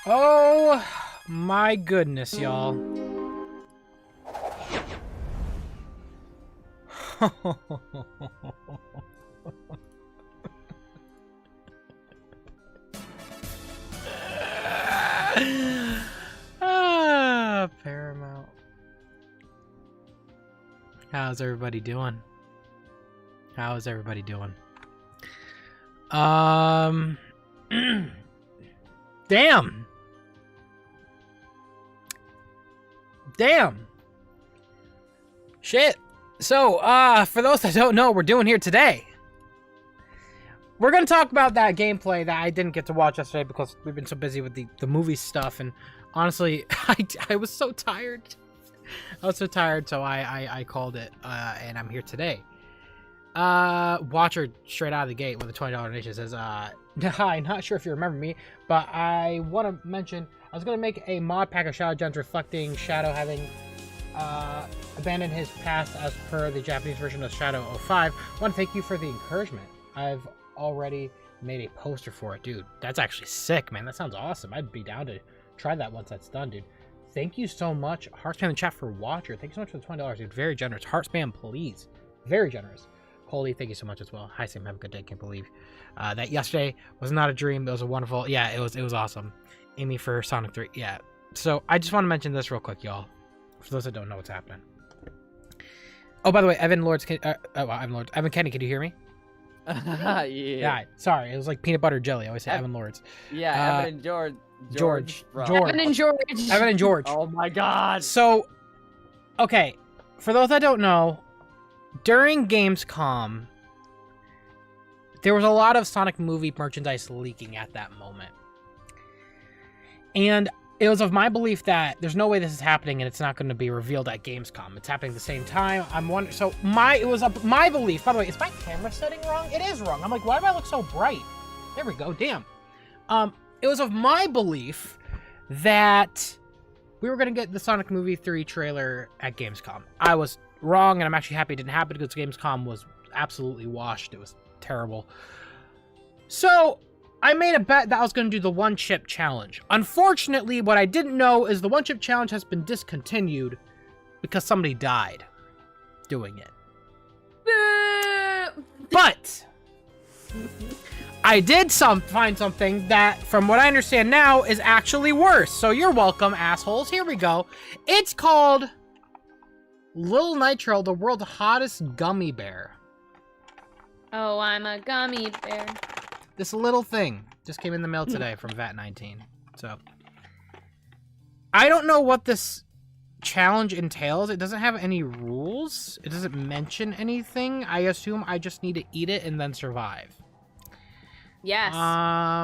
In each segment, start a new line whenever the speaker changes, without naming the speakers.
Oh my goodness, y'all. Paramount. How's everybody doing? How's everybody doing? Damn. Damn. Shit. So, for those that don't know what we're doing here today, we're going to talk about that gameplay that I didn't get to watch yesterday because we've been so busy with the movie stuff, and honestly, I was so tired. I was so tired, so I called it, and I'm here today. Watcher straight out of the gate with a $20 donation says, hi, not sure if you remember me, but I want to mention, I was going to make a mod pack of Shadow Gems reflecting Shadow having abandoned his past as per the Japanese version of Shadow 05. I want to thank you for the encouragement. I've already made a poster for it, dude. That's actually sick, man. That sounds awesome. I'd be down to try that once that's done, dude. Thank you so much. Heart spam in chat for Watcher. Thank you so much for the $20, dude. Very generous. Heart spam, please. Very generous. Holy, thank you so much as well. Hi, Sam. Have a good day. Can't believe that yesterday was not a dream. It was a wonderful. Yeah, it was awesome. Amy for Sonic 3. Yeah. So I just want to mention this real quick, y'all. For those that don't know what's happening. Oh, by the way, Evan Lourdes. Evan Kennie, can you hear me? Yeah. Sorry, it was like peanut butter jelly. I always say Evan Lourdes.
Yeah, Evan and George.
Evan and George.
Evan and George.
Oh my God.
So, okay, for those that don't know, during Gamescom, there was a lot of Sonic movie merchandise leaking at that moment. And it was of my belief that there's no way this is happening and it's not going to be revealed at Gamescom. It's happening at the same time. I'm wondering, so it was my belief, by the way, is my camera setting wrong? It is wrong. I'm like, why do I look so bright? There we go, damn. It was of my belief that we were going to get the Sonic Movie 3 trailer at Gamescom. I was wrong, and I'm actually happy it didn't happen because Gamescom was absolutely washed. It was terrible. So I made a bet that I was going to do the one chip challenge. Unfortunately, what I didn't know is the one chip challenge has been discontinued because somebody died doing it. But I did find something that, from what I understand now, is actually worse. So you're welcome, assholes. Here we go. It's called Lil Nitro, the world's hottest gummy bear.
Oh, I'm a gummy bear.
This little thing just came in the mail today from VAT19. So I don't know what this challenge entails. It doesn't have any rules. It doesn't mention anything. I assume I just need to eat it and then survive.
Yes.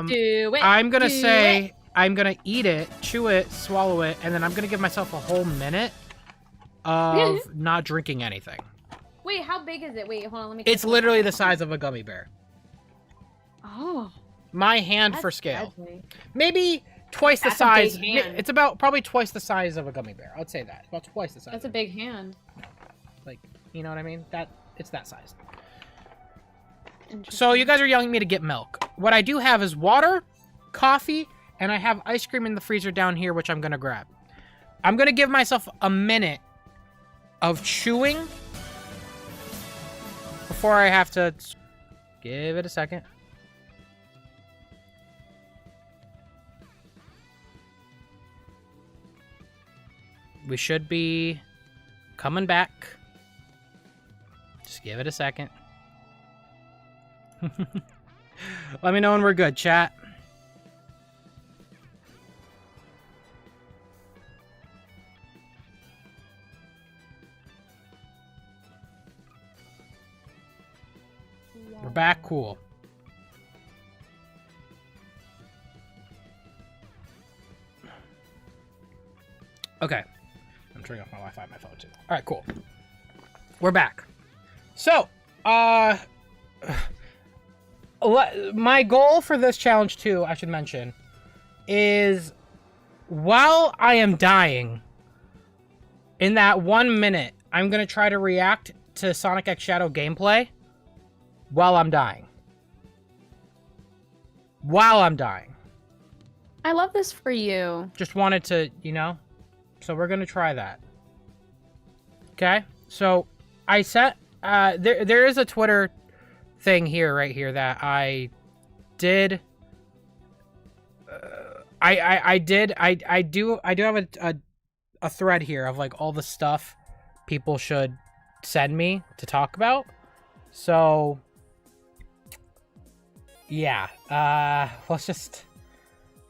Do
it.
I'm gonna say I'm gonna eat it, chew it, swallow it, and then I'm gonna give myself a whole minute of not drinking anything.
Wait, how big is it? Wait, hold on. Let me.
It's literally the size of a gummy bear.
Oh.
My hand
That's
for scale.
deadly.
Maybe twice the
That's a big
size.
hand.
It's about probably twice the size of a gummy bear. I'd say that. About twice the size.
That's a big hand.
Like, you know what I mean? It's that size.
Interesting.
So you guys are yelling at me to get milk. What I do have is water, coffee, and I have ice cream in the freezer down here, which I'm gonna grab. I'm gonna give myself a minute of chewing before I have to give it a second. We should be coming back. Just give it a second. Let me know when we're good, chat. We're back, cool. Okay. I'm turning off my Wi-Fi on my phone too. All right, cool. We're back. So, my goal for this challenge too, I should mention, is while I am dying, in that 1 minute, I'm going to try to react to Sonic X Shadow gameplay while I'm dying. While I'm dying.
I love this for you.
Just wanted to, you know, so we're going to try that. Okay? So I set, there is a Twitter thing here, right here, that I did, I do have a thread here of like all the stuff people should send me to talk about. So yeah, let's just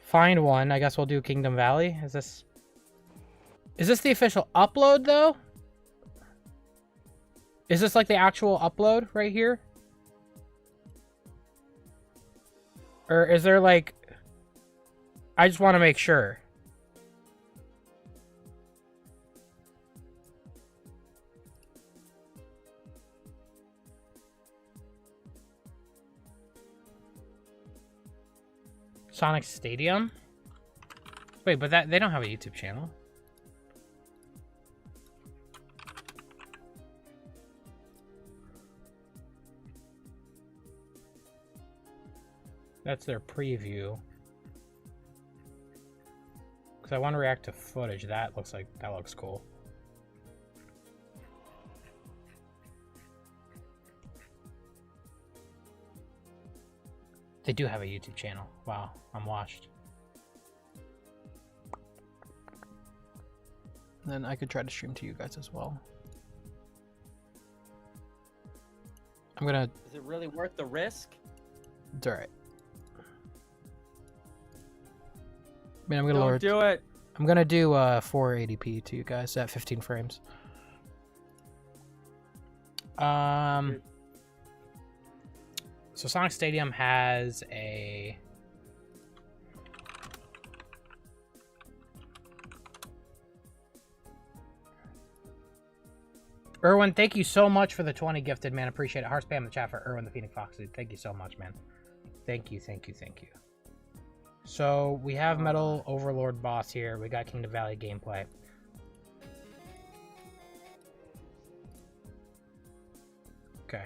find one. I guess we'll do Kingdom Valley. Is this the official upload though? Is this like the actual upload right here? Or is there like, I just want to make sure. Sonic Stadium? Wait, but they don't have a YouTube channel. That's their preview. Because I want to react to footage. That looks cool. They do have a YouTube channel. Wow, I'm washed. Then I could try to stream to you guys as well. I'm gonna...
Is it really worth the risk?
It's alright. I mean, I'm gonna lower...
Don't do it!
I'm gonna do 480p to you guys at 15 frames. So Sonic Stadium has a... Erwin, thank you so much for the 20 gifted, man. Appreciate it. Heart spam in the chat for Erwin the Phoenix Fox. Thank you so much, man. Thank you, thank you, thank you. So we have Metal Overlord boss here. We got Kingdom Valley gameplay. Okay.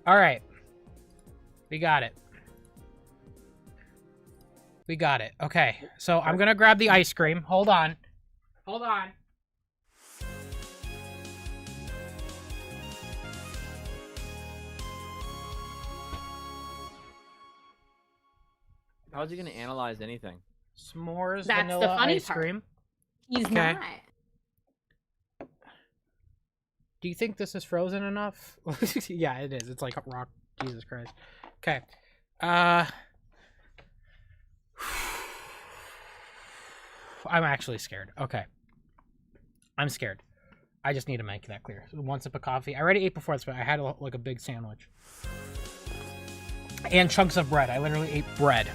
All right. We got it. We got it. Okay. So I'm going to grab the ice cream. Hold on. Hold on.
How's he gonna analyze anything?
S'mores
That's
vanilla
the funny
ice
part.
cream.
He's
Okay.
not.
Do you think this is frozen enough? Yeah, it is. It's like rock. Jesus Christ. Okay. I'm actually scared. Okay. I'm scared. I just need to make that clear. So 1 sip of coffee. I already ate before this, but I had like a big sandwich. And chunks of bread. I literally ate bread.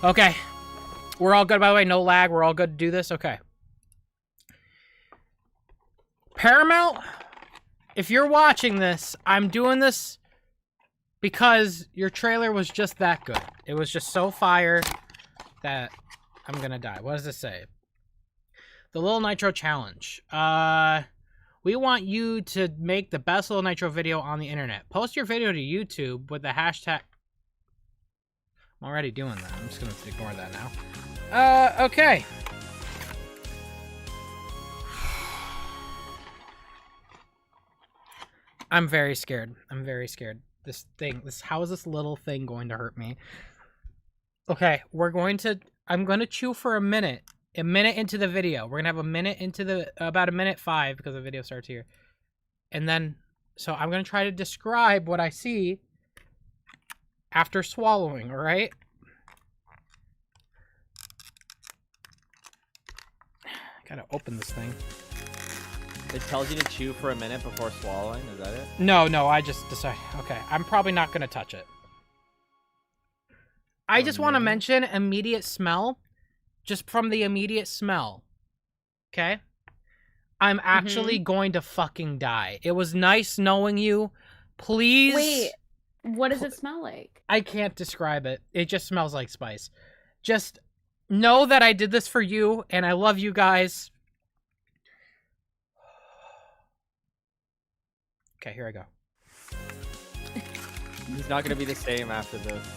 Okay. We're all good, by the way. No lag. We're all good to do this. Okay. Paramount, if you're watching this, I'm doing this because your trailer was just that good. It was just so fire that I'm gonna die. What does this say? The Little Nitro Challenge. We want you to make the best Little Nitro video on the internet. Post your video to YouTube with the hashtag... I'm already doing that. I'm just gonna ignore that now. Okay. I'm very scared. I'm very scared. How is this little thing going to hurt me? Okay, I'm going to chew for a minute into the video. We're going to have a minute into about a minute 5 because the video starts here. And then, so I'm going to try to describe what I see after swallowing, all right? Gotta open this thing.
It tells you to chew for a minute before swallowing, is that it?
No, I just decided. Okay, I'm probably not going to touch it. I just want to mention immediate smell. Just from the immediate smell. Okay? I'm actually going to fucking die. It was nice knowing you. Please.
Wait, what does it smell like?
I can't describe it. It just smells like spice. Just know that I did this for you, and I love you guys. Okay, here I go.
He's not gonna be the same after this.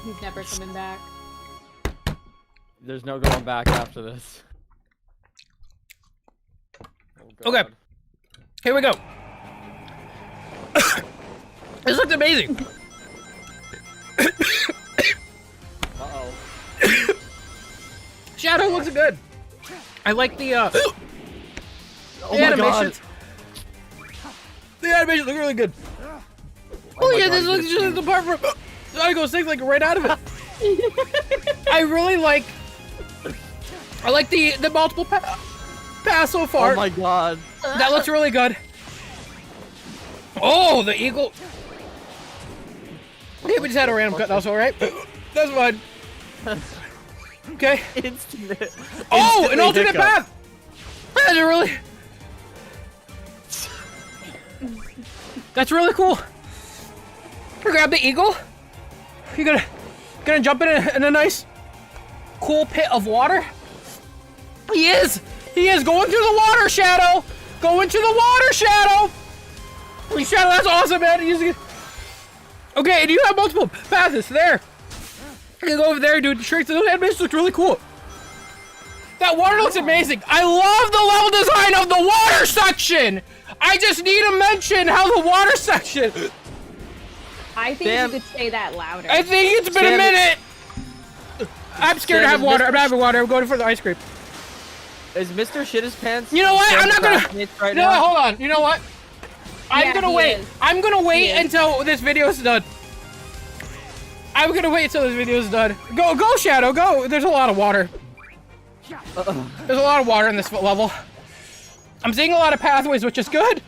He's never coming back.
There's no going back after this. Oh,
okay, here we go. This looks amazing.
Uh-oh.
Shadow looks good. I like the
Oh my
animations.
God.
The animations look really good. Oh yeah, this looks just like the part from Psycho 6, like right out of it. I really like. I like the multiple pass so far.
Oh my God.
That looks really good. Oh, the eagle. Okay, we just had a random cut. That's all right. That's fine. Okay. Oh, an alternate path. That's really. That's really cool. Grab the eagle. You're gonna jump in a nice, cool pit of water. He is going through the water, Shadow. Going to the water, Shadow. Shadow, that's awesome, man. Okay, and you have multiple paths there. You can go over there and do the tricks. Those animations look really cool. That water looks amazing. I love the level design of the water section. I just need to mention how the water section.
I think you could say that louder.
I think it's been a minute. I'm scared to have water. I'm not having water. I'm going for the ice cream.
Is Mr. Shit His Pants?
You know what? I'm not gonna.
Right
no,
now?
hold on. You know what? I'm gonna wait. I'm gonna wait until this video is done. I'm gonna wait until this video is done. Go, Shadow, go. There's a lot of water. There's a lot of water in this level. I'm seeing a lot of pathways, which is good.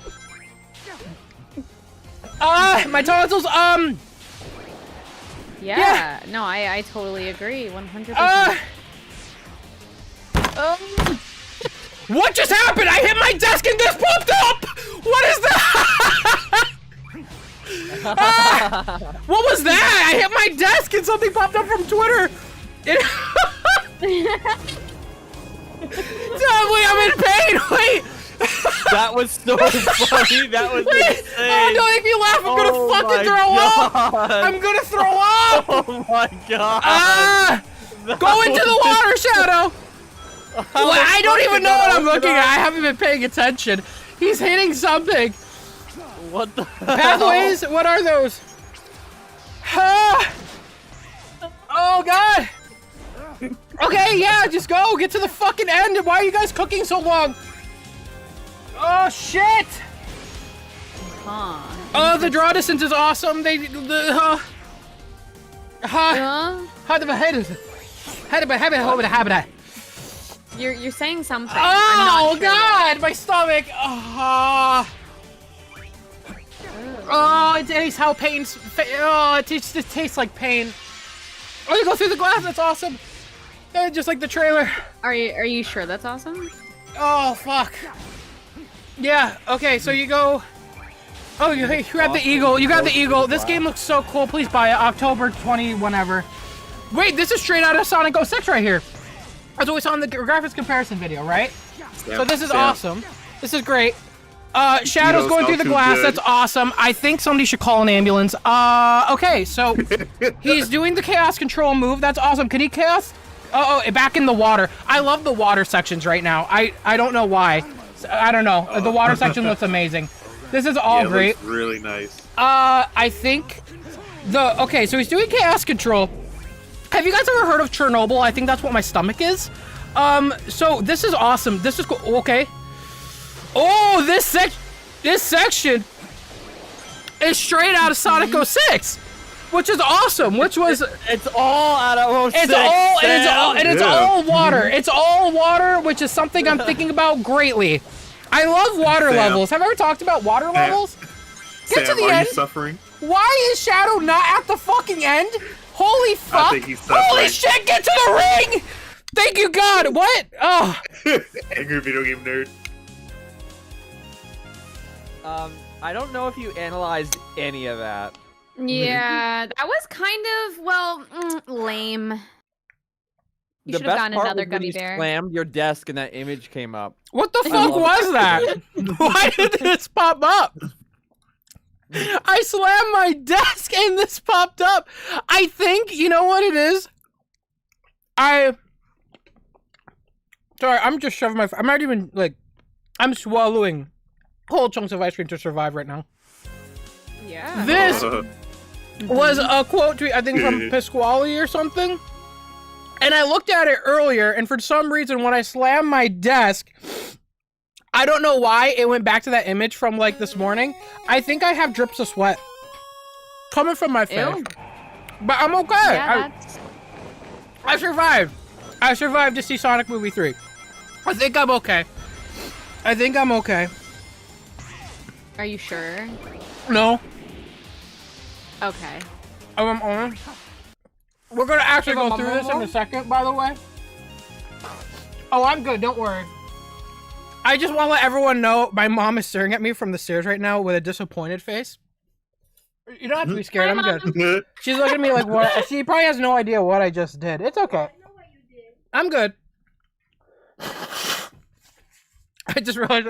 My tonsils,
Yeah. No, I totally agree. 100%.
What just happened? I hit my desk and this popped up! What is that? What was that? I hit my desk and something popped up from Twitter. Wait, I'm in pain. Wait.
That was so funny. That was insane.
Oh, don't make me laugh. I'm gonna fucking throw up. I'm gonna throw up.
Oh my God.
Go into the water, Shadow. I don't even know what I'm looking at. I haven't been paying attention. He's hitting something.
What the
Pathways? What are those? Oh God. Okay, yeah, just go. Get to the fucking end. Why are you guys cooking so long? Oh shit. Oh, the draw distance is awesome. How the head is it?
You're saying something.
Oh
I'm not sure
God, my stomach. Oh, it tastes how pain's. Oh, it just tastes like pain. Oh, you go through the glass. That's awesome. Just like the trailer.
Are you sure that's awesome?
Oh fuck. Yeah. Okay. So you go. Oh, you grab the eagle. You grab the eagle. This game looks so cool. Please buy it. October 20, whenever. Wait, this is straight out of Sonic 06 right here. That's what we saw in the graphics comparison video, right?
Yeah,
So this is
yeah.
awesome. This is great. Shadow's going through the
too
glass.
good.
That's awesome. I think somebody should call an ambulance. Okay, so he's doing the chaos control move. That's awesome. Can he chaos? Oh, back in the water. I love the water sections right now. I don't know why. I don't know. The water section looks amazing. This is all
Yeah, it
great.
looks really nice.
I think okay, so he's doing chaos control. Have you guys ever heard of Chernobyl? I think that's what my stomach is. So this is awesome. This is cool. Okay. Oh, this section is straight out of Sonic 06, which is awesome. Which was
It's all out of 06.
it's all water. It's all water, which is something I'm thinking about greatly. I love water
Sam.
levels. Have I ever talked about water levels? Get
Sam,
to the
are
end.
you suffering?
Why is Shadow not at the fucking end? Holy fuck!
think he's suffering.
Holy shit! Get to the ring! Thank you, God. What? Oh.
Angry video game nerd.
I don't know if you analyzed any of that.
Yeah, that was kind of, well, lame. You
The
should have
best
gotten
part
another
was when
gummy
you
bear.
slammed your desk and that image came up.
What the fuck was that? Why did this pop up? I slammed my desk and this popped up. I think, you know what it is? Sorry, I'm just shoving my... I'm not even, like... I'm swallowing whole chunks of ice cream to survive right now.
Yeah.
This was a quote tweet, I think, from Pasquale or something. And I looked at it earlier, and for some reason, when I slammed my desk, I don't know why it went back to that image from, like, this morning. I think I have drips of sweat coming from my face.
Ew.
But I'm okay.
Yeah, that's...
I survived. I survived to see Sonic Movie 3. I think I'm okay. I think I'm okay.
Are you sure?
No.
Okay.
We're gonna actually go through this in a second, by the way. Oh, I'm good. Don't worry. I just want to let everyone know my mom is staring at me from the stairs right now with a disappointed face. You don't have to be scared. I'm good. She's looking at me like, what? She probably has no idea what I just did. It's okay. I'm good. I just realized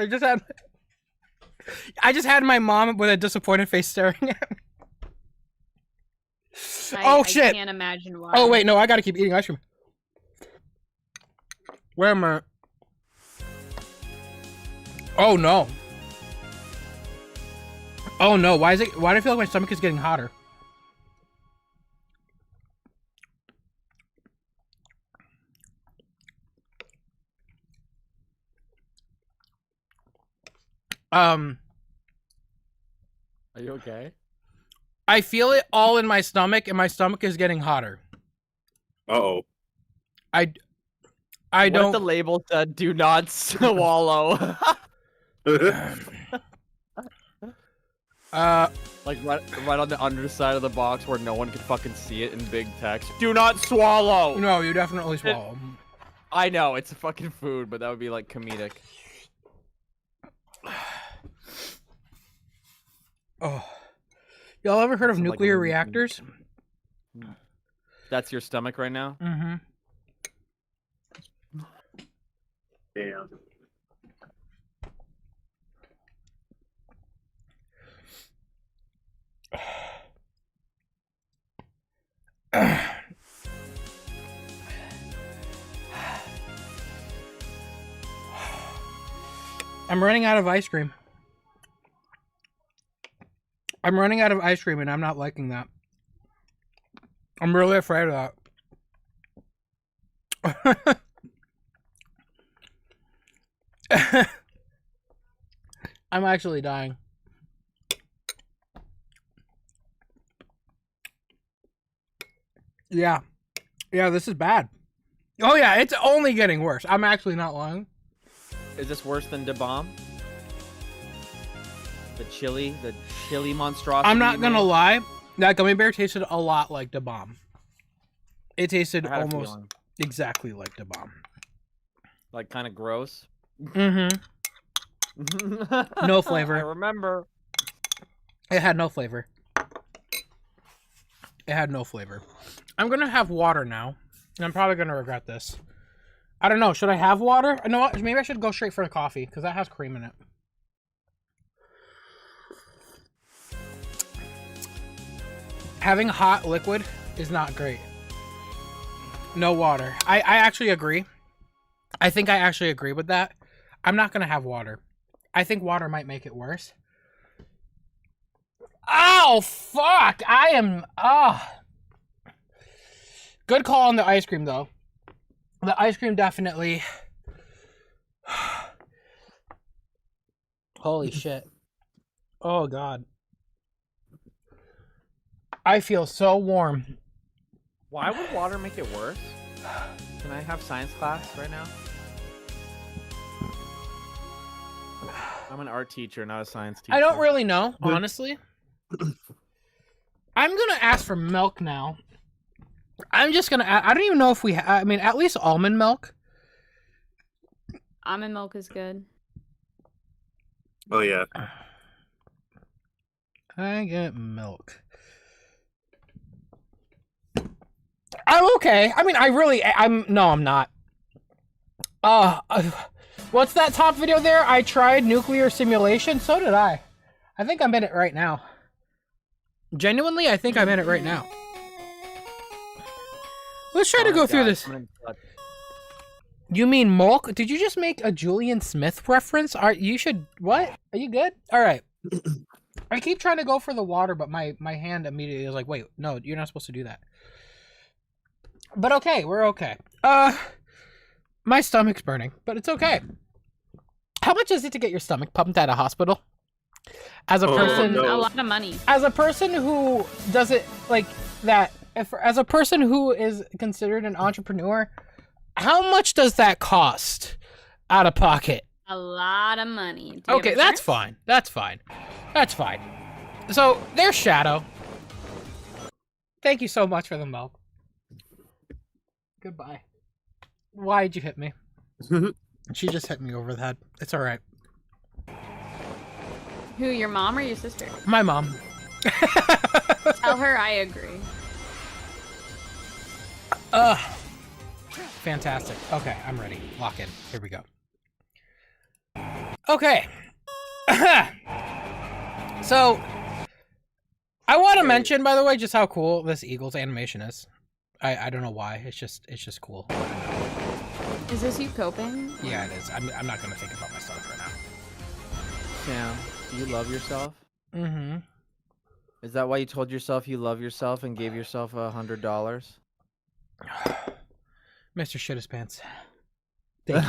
I just had my mom with a disappointed face staring at me. Oh shit!
I can't imagine why.
Oh wait, no, I gotta keep eating ice cream. Where am I? Oh no. Oh no, why do I feel like my stomach is getting hotter? Are
you okay?
I feel it all in my stomach, and my stomach is getting hotter.
Uh-oh.
I
What if
don't...
the label said, do not swallow? Like right on the underside of the box where no one can fucking see it in big text. Do not swallow!
No, you definitely swallow.
I know, it's a fucking food, but that would be like comedic.
Oh. Y'all ever heard of
Sounds like
nuclear
a-
reactors?
That's your stomach right now?
Mm-hmm.
Damn.
I'm running out of ice cream. I'm running out of ice cream, and I'm not liking that. I'm really afraid of that. I'm actually dying. Yeah. Yeah, this is bad. Oh yeah, it's only getting worse. I'm actually not lying.
Is this worse than Da Bomb? The chili monstrosity.
I'm not
you
gonna
made?
lie. That gummy bear tasted a lot like Da Bomb. It tasted
I had a
almost
feeling.
exactly like Da Bomb.
Like kind of gross.
Mm-hmm. No flavor.
I remember.
It had no flavor. It had no flavor. I'm gonna have water now, and I'm probably gonna regret this. I don't know. Should I have water? You know what? Maybe I should go straight for the coffee because that has cream in it. Having hot liquid is not great. No water. I actually agree. I think I actually agree with that. I'm not gonna have water. I think water might make it worse. Oh, fuck! I am... Good call on the ice cream, though. The ice cream definitely... Holy shit. Oh, God. I feel so warm.
Why would water make it worse? Can I have science class right now? I'm an art teacher, not a science teacher.
I don't really know, honestly. I'm gonna ask for milk now. I'm just gonna... I don't even know if we... I mean, at least almond milk.
Almond milk is good.
Oh yeah.
I get milk. I'm okay. I mean, no, I'm not. What's that top video there? I tried nuclear simulation. So did I. I think I'm in it right now. Genuinely, I think I'm in it right now. Let's try to go through this. You mean milk? Did you just make a Julian Smith reference? You should... What? Are you good? All right. I keep trying to go for the water, but my hand immediately is like, wait, no, you're not supposed to do that. But okay, we're okay. My stomach's burning, but it's okay. How much is it to get your stomach pumped at a hospital? As a person,
no.
A lot of money.
as a person who does it like that, as a person who is considered an entrepreneur, how much does that cost out of pocket?
A lot of money. Do you have
Okay, that's
insurance?
fine. That's fine. That's fine. So, there's Shadow. Thank you so much for the milk. Goodbye. Why'd you hit me? She just hit me over the head. It's alright.
Who, your mom or your sister?
My mom.
Tell her I agree.
Fantastic. Okay, I'm ready. Lock in. Here we go. Okay. So, I want to mention, by the way, just how cool this Eagles animation is. I don't know why. It's just cool.
Is this you coping?
Yeah, it is. I'm not gonna think about my stomach right now.
Sam, do you love yourself?
Mm-hmm.
Is that why you told yourself you love yourself and gave yourself $100?
Mr. Shit His Pants. Thank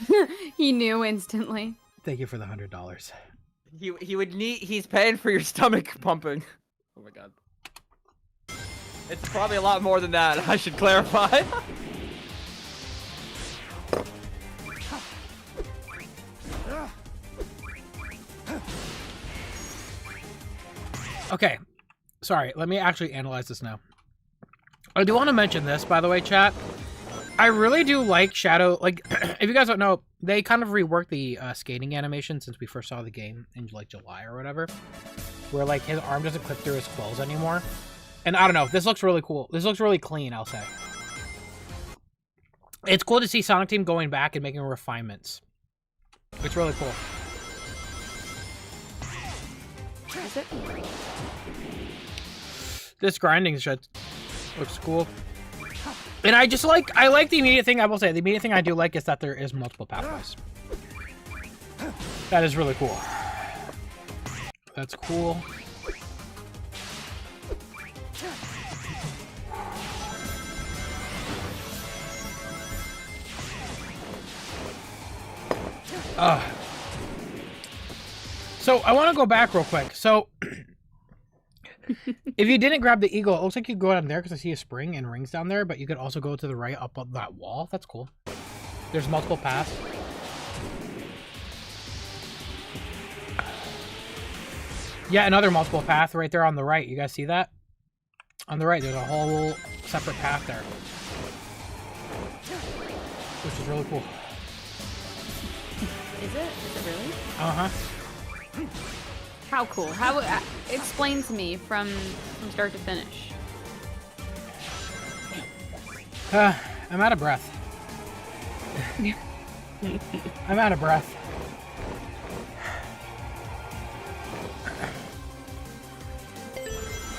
you.
He knew instantly.
Thank you for the $100.
He would need. He's paying for your stomach pumping. Oh my god. It's probably a lot more than that. I should clarify.
Okay. Sorry, let me actually analyze this now. I do want to mention this, by the way, chat. I really do like Shadow. Like, if you guys don't know, they kind of reworked the skating animation since we first saw the game in, like, July or whatever. Where, like, his arm doesn't clip through his clothes anymore. And I don't know, this looks really cool. This looks really clean, I'll say. It's cool to see Sonic Team going back and making refinements. It's really cool.
Is it?
This grinding shit looks cool. And I like the immediate thing, I will say, the immediate thing I do like is that there is multiple pathways. That is really cool. That's cool. So I want to go back real quick. So If you didn't grab the eagle, it looks like you go down there because I see a spring and rings down there, but you could also go to the right up that wall. That's cool. There's multiple paths. Yeah, another multiple path right there on the right. You guys see that? On the right, there's a whole separate path there. Which is really cool.
Is it? Is it really?
Uh-huh.
How cool? How? Explain to me from start to finish.
I'm out of breath. I'm out of breath.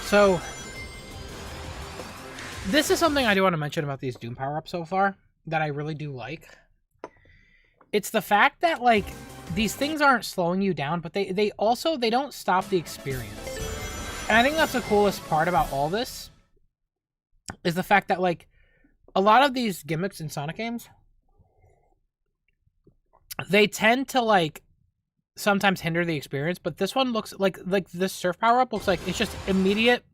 So, this is something I do want to mention about these Doom power-ups so far that I really do like. It's the fact that, like, these things aren't slowing you down, but they also don't stop the experience. And I think that's the coolest part about all this, is the fact that, like, a lot of these gimmicks in Sonic games, they tend to, like, sometimes hinder the experience, but this one looks like this surf power-up looks like it's just immediate.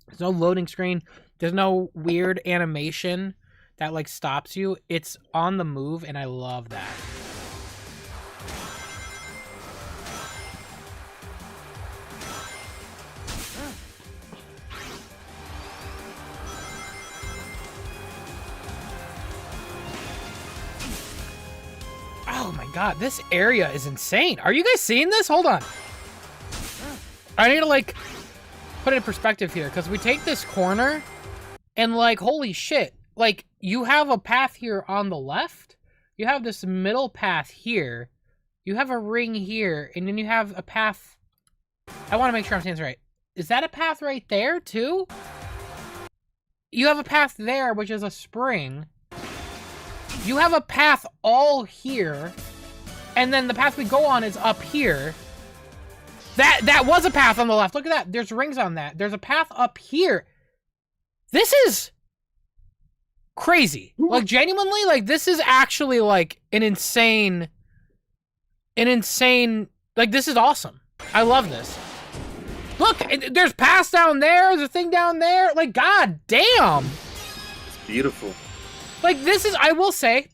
There's no loading screen. There's no weird animation that, like, stops you. It's on the move, and I love that. Oh my god, this area is insane. Are you guys seeing this? Hold on. I need to, like, put it in perspective here, because we take this corner, and, like, holy shit. Like, you have a path here on the left, you have this middle path here, you have a ring here, and then you have a path... I want to make sure I'm saying this right. Is that a path right there, too? You have a path there, which is a spring. You have a path all here, and then the path we go on is up here. That was a path on the left. Look at that. There's rings on that. There's a path up here. This is crazy. Like, genuinely, like, this is actually, like, an insane, like, this is awesome. I love this. Look, there's paths down there. There's a thing down there. Like, god damn.
It's beautiful.
Like, this is, I will say,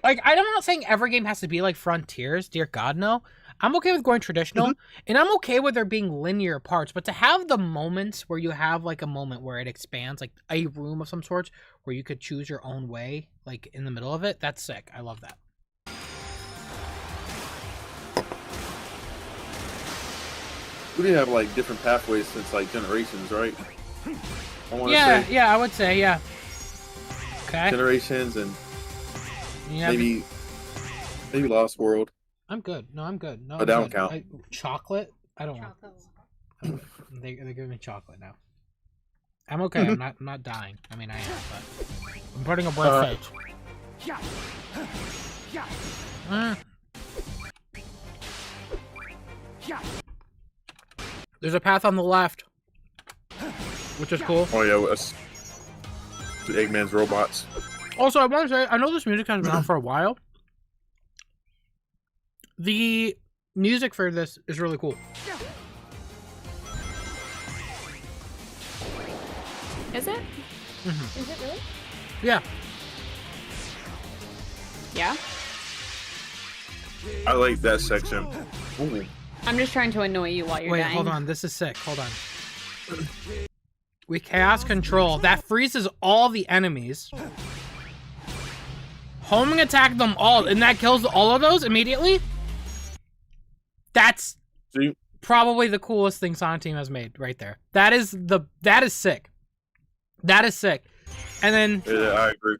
like, I'm not saying every game has to be like Frontiers. Dear God, no. I'm okay with going traditional, and I'm okay with there being linear parts, but to have the moments where you have, like, a moment where it expands, like a room of some sort, where you could choose your own way, like, in the middle of it, that's sick. I love that.
We didn't have, like, different pathways since, like, Generations, right?
Yeah, I would say, yeah. Okay.
Generations and
Yeah,
maybe Lost World.
I'm good. No, I'm good. No,
But that don't count.
Chocolate? I don't want. They're giving me chocolate now. I'm okay. I'm not dying. I mean, I am, but I'm putting a brave face. There's a path on the left, which is cool.
Oh yeah, that's the Eggman's robots.
Also, I want to say, I know this music has been out for a while. The music for this is really cool.
Is it?
Mm-hmm.
Is it really?
Yeah.
Yeah?
I like that section. Ooh.
I'm just trying to annoy you while you're
Wait,
dying.
hold on. This is sick. Hold on. We chaos control. That freezes all the enemies. Homing attack them all, and that kills all of those immediately? That's probably the coolest thing Sonic Team has made right there. That is sick. That is sick. And then...
Yeah, I agree.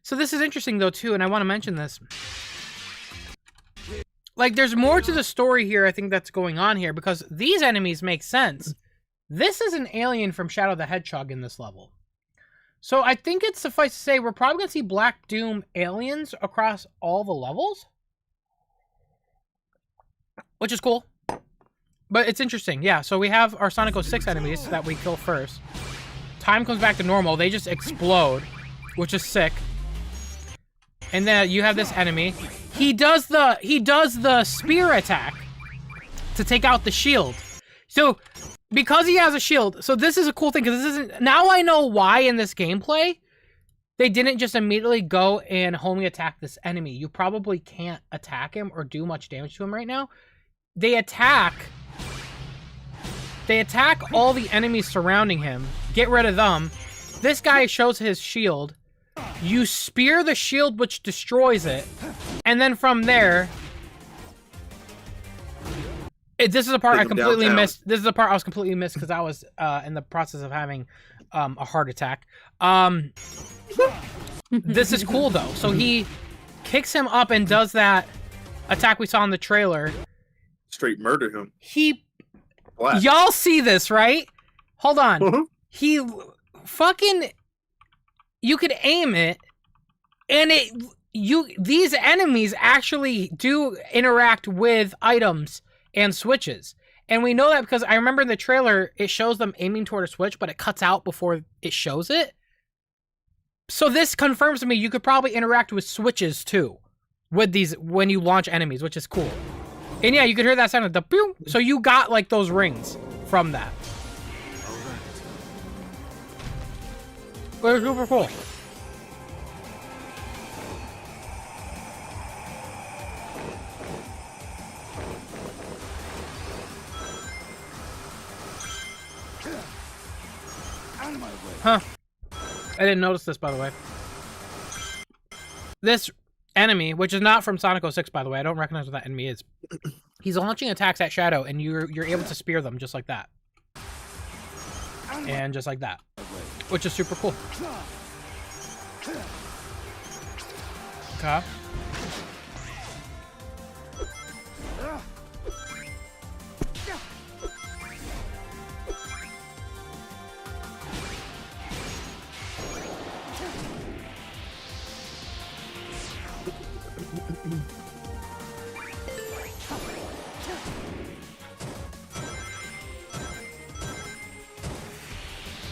So this is interesting, though, too, and I want to mention this. Like, there's more to the story here, I think, that's going on here, because these enemies make sense. This is an alien from Shadow the Hedgehog in this level. So I think it's suffice to say, we're probably going to see Black Doom aliens across all the levels. Which is cool. But it's interesting, yeah. So we have our Sonic 06 enemies that we kill first. Time comes back to normal. They just explode, which is sick. And then you have this enemy. He does the spear attack to take out the shield. So because he has a shield. So this is a cool thing because this isn't. Now I know why in this gameplay they didn't just immediately go and homing attack this enemy. You probably can't attack him or do much damage to him right now. They attack all the enemies surrounding him. Get rid of them. This guy shows his shield. You spear the shield, which destroys it. And then from there... this is a part I completely missed. This is the part I was completely missed because I was in the process of having a heart attack. This is cool, though. So he kicks him up and does that attack we saw in the trailer.
Straight murder him.
Y'all see this, right? Hold on. He fucking... You could aim it, and these enemies actually do interact with items and switches. And we know that because I remember in the trailer, it shows them aiming toward a switch, but it cuts out before it shows it. So this confirms to me you could probably interact with switches too, with these when you launch enemies, which is cool. And yeah, you could hear that sound of the pew. So you got like those rings from that. But it's super cool. Huh. I didn't notice this, by the way. This enemy, which is not from Sonic 06, by the way. I don't recognize what that enemy is. He's launching attacks at Shadow, and you're able to spear them just like that. And just like that. Which is super cool. Okay.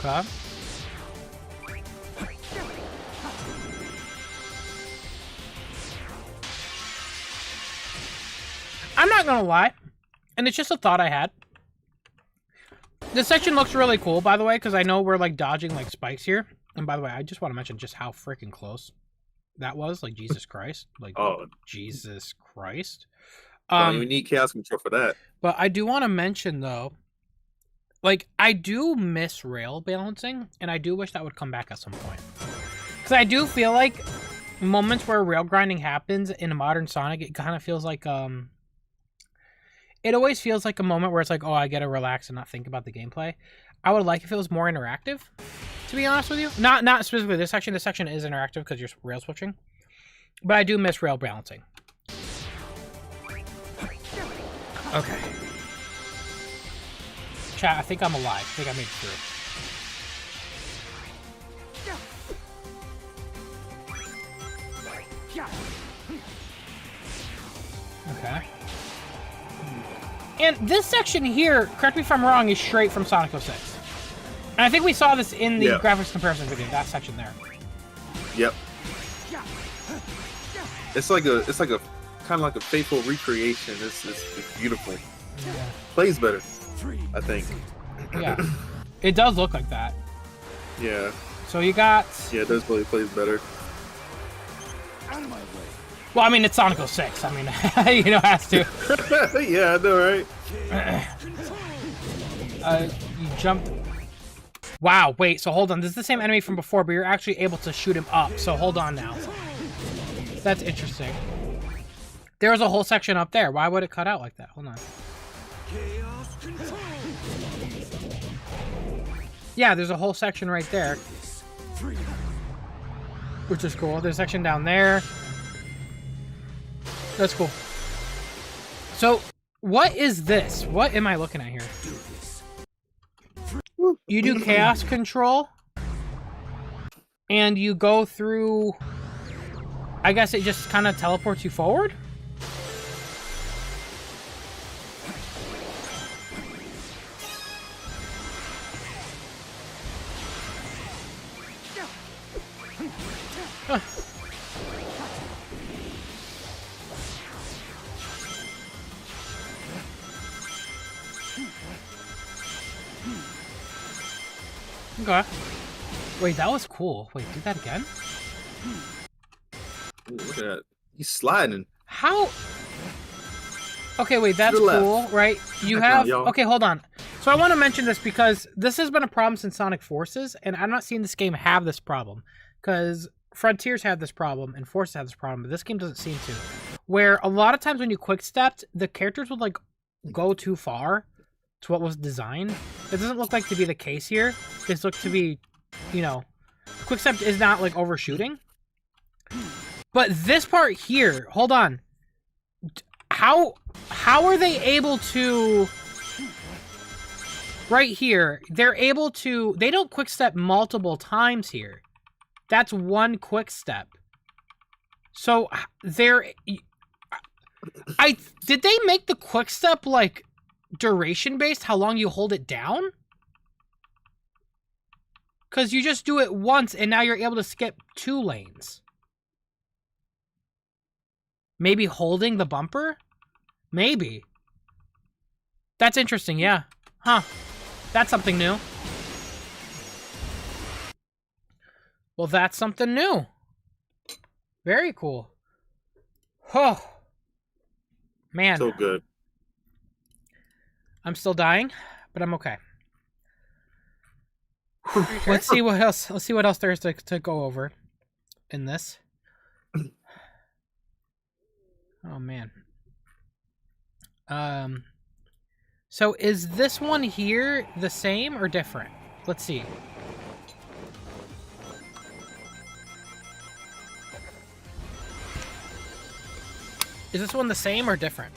Okay. I'm not gonna lie, and it's just a thought I had. This section looks really cool, by the way, because I know we're like dodging like spikes here. And by the way, I just want to mention just how freaking close that was. Like, Jesus Christ. Like,
oh,
Jesus Christ.
You need chaos control for that.
But I do want to mention, though, like, I do miss rail balancing, and I do wish that would come back at some point. Because I do feel like moments where rail grinding happens in a modern Sonic, it kind of feels like, it always feels like a moment where it's like, oh, I gotta relax and not think about the gameplay. I would like if it was more interactive, to be honest with you. Not specifically this section. This section is interactive because you're rail switching. But I do miss rail balancing. Okay. Chat, I think I'm alive. I think I made it through. Okay. And this section here, correct me if I'm wrong, is straight from Sonic 06. And I think we saw this in the graphics comparison video, that section there.
Yep. It's like a kind of like a faithful recreation. It's beautiful.
Yeah.
Plays better, I think.
Yeah. It does look like that.
Yeah.
So you got...
Yeah, it does play plays better.
Well, I mean, it's Sonic 06. I mean, you know, it has to.
Yeah, I know, right?
You jumped... Wow, wait, so hold on. This is the same enemy from before, but you're actually able to shoot him up. So hold on now. That's interesting. There was a whole section up there. Why would it cut out like that? Hold on. Yeah, there's a whole section right there. Which is cool. There's a section down there. That's cool. So, what is this? What am I looking at here? You do chaos control. And you go through... I guess it just kind of teleports you forward? Huh. Okay. Wait, that was cool. Wait, do that again?
Ooh, look at that. He's sliding.
How? Okay, wait, that's
To the left.
cool, right? You
Back now,
have...
y'all.
Okay, hold on. So I want to mention this because this has been a problem since Sonic Forces, and I'm not seeing this game have this problem. Because Frontiers had this problem, and Forces had this problem, but this game doesn't seem to. Where a lot of times when you quick-stepped, the characters would, like, go too far to what was designed. It doesn't look like to be the case here. This looks to be, you know... Quick-step is not, like, overshooting. But this part here... Hold on. How are they able to... Right here, they're able to... They don't quick step multiple times here. That's one quick step. So, they're... Did they make the quick step, like, duration-based? How long you hold it down? Because you just do it once, and now you're able to skip 2 lanes. Maybe holding the bumper? Maybe. That's interesting, yeah. Huh. That's something new. Well, that's something new. Very cool. Oh. Man.
So good.
I'm still dying, but I'm okay. Let's see what else. Let's see what else there is to go over in this. Oh man. So is this one here the same or different? Let's see. Is this one the same or different?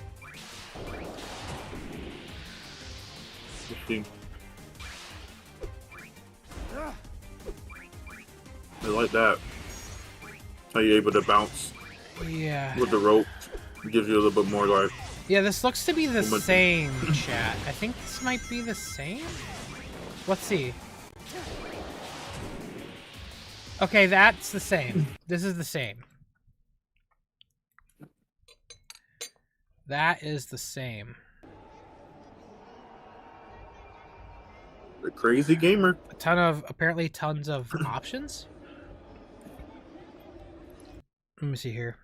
I like that. How you able to bounce
Yeah.
with the rope. It gives you a little bit more like...
Yeah, this looks to be the
Momentum.
same, chat. I think this might be the same? Let's see. Okay, that's the same. This is the same. That is the same.
The crazy gamer.
Apparently tons of options. Let me see here.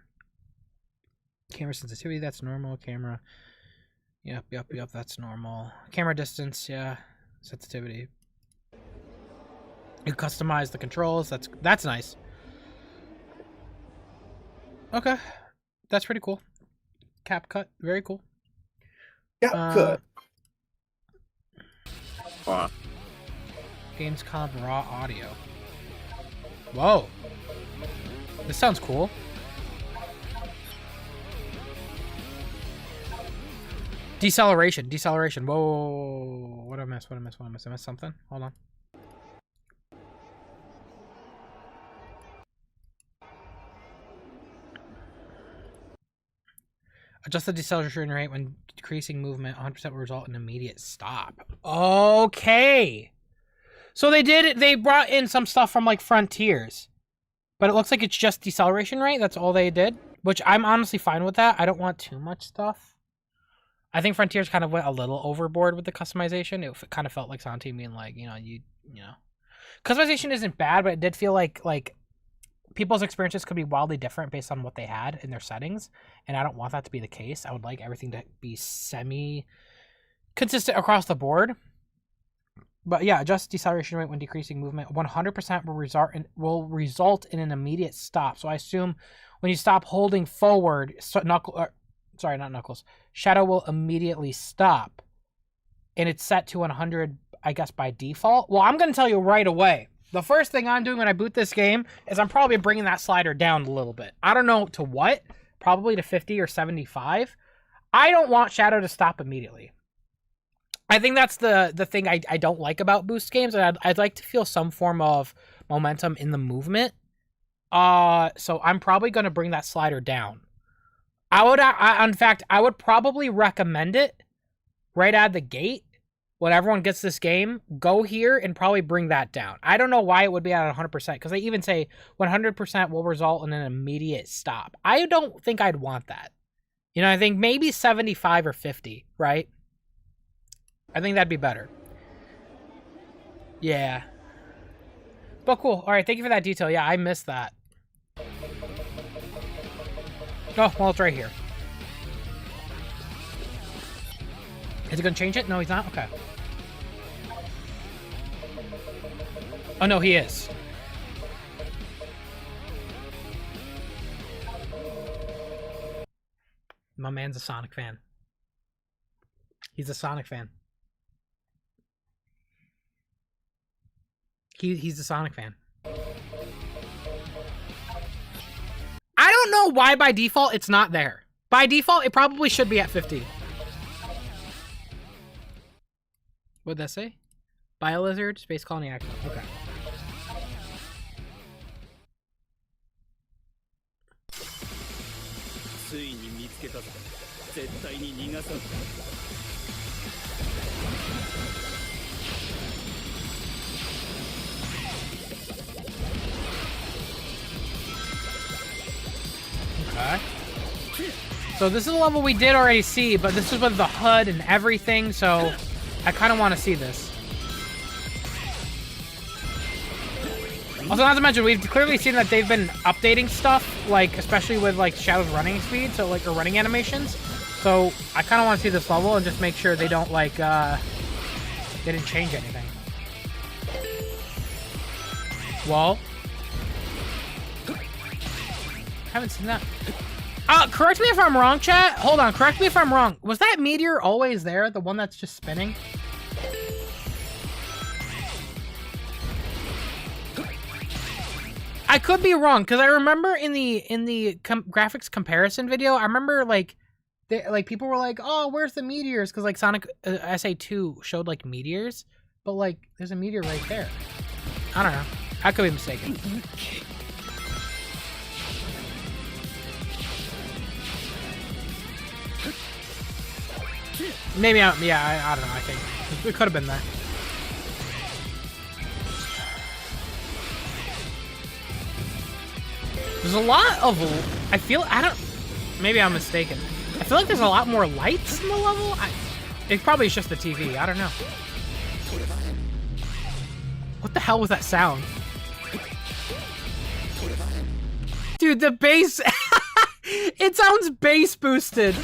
Camera sensitivity, that's normal. Camera. Yep, that's normal. Camera distance, yeah. Sensitivity. You customize the controls, that's nice. Okay. That's pretty cool. Cap cut, very cool.
Cut. Wow.
Gamescom raw audio. Whoa. This sounds cool. Deceleration. Whoa. What did I miss? I missed something? Hold on. Adjust the deceleration rate when decreasing movement. 100% will result in immediate stop. Okay. So they brought in some stuff from like Frontiers. But it looks like it's just deceleration rate. That's all they did. Which I'm honestly fine with that. I don't want too much stuff. I think Frontiers kind of went a little overboard with the customization. It kind of felt like Santi being like, you know. Customization isn't bad, but it did feel like people's experiences could be wildly different based on what they had in their settings. And I don't want that to be the case. I would like everything to be semi-consistent across the board. But yeah, adjust deceleration rate when decreasing movement. 100% will result in an immediate stop. So I assume when you stop holding forward, Shadow will immediately stop. And it's set to 100, I guess, by default. Well, I'm going to tell you right away. The first thing I'm doing when I boot this game is I'm probably bringing that slider down a little bit. I don't know to what. Probably to 50 or 75. I don't want Shadow to stop immediately. I think that's the thing I don't like about boost games. I'd like to feel some form of momentum in the movement. So I'm probably going to bring that slider down. In fact, I would probably recommend it right out of the gate. When everyone gets this game, go here and probably bring that down. I don't know why it would be at 100%, because they even say 100% will result in an immediate stop. I don't think I'd want that. You know, I think maybe 75 or 50, right? I think that'd be better. Yeah. Well, cool. All right, thank you for that detail. Yeah, I missed that. Oh, well, it's right here. Is he gonna change it? No, he's not? Okay. Oh, no, he is. My man's a Sonic fan. He's a Sonic fan. He's a Sonic fan. I don't know why by default it's not there. By default, it probably should be at 50. What'd that say? Biolizard, Space Colony Action. Okay. Okay. So this is a level we did already see, but this is with the HUD and everything, so I kind of want to see this. Also, not to mention, we've clearly seen that they've been updating stuff, like, especially with, like, Shadow's running speed, so, like, or running animations. So, I kind of want to see this level and just make sure they don't, like, they didn't change anything. Wall. Haven't seen that. Correct me if I'm wrong, chat. Hold on, correct me if I'm wrong. Was that meteor always there? The one that's just spinning? I could be wrong, because I remember in the graphics comparison video, I remember, like, people were like, oh, where's the meteors? Because, like, Sonic SA2 showed, like, meteors. But, like, there's a meteor right there. I don't know. I could be mistaken. Maybe I don't know, I think. It could have been there. There's a lot of... Maybe I'm mistaken. I feel like there's a lot more lights in the level. It probably is just the TV. I don't know. What the hell was that sound? Dude, the bass... It sounds bass boosted.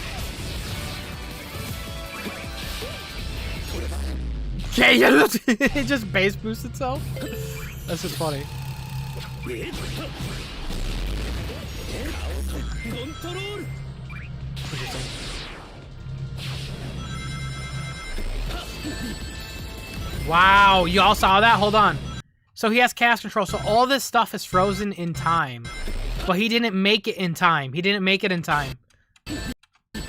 Okay, it just bass boosts itself. That's just funny. Wow, you all saw that? Hold on. So he has chaos control, so all this stuff is frozen in time. But he didn't make it in time. He didn't make it in time.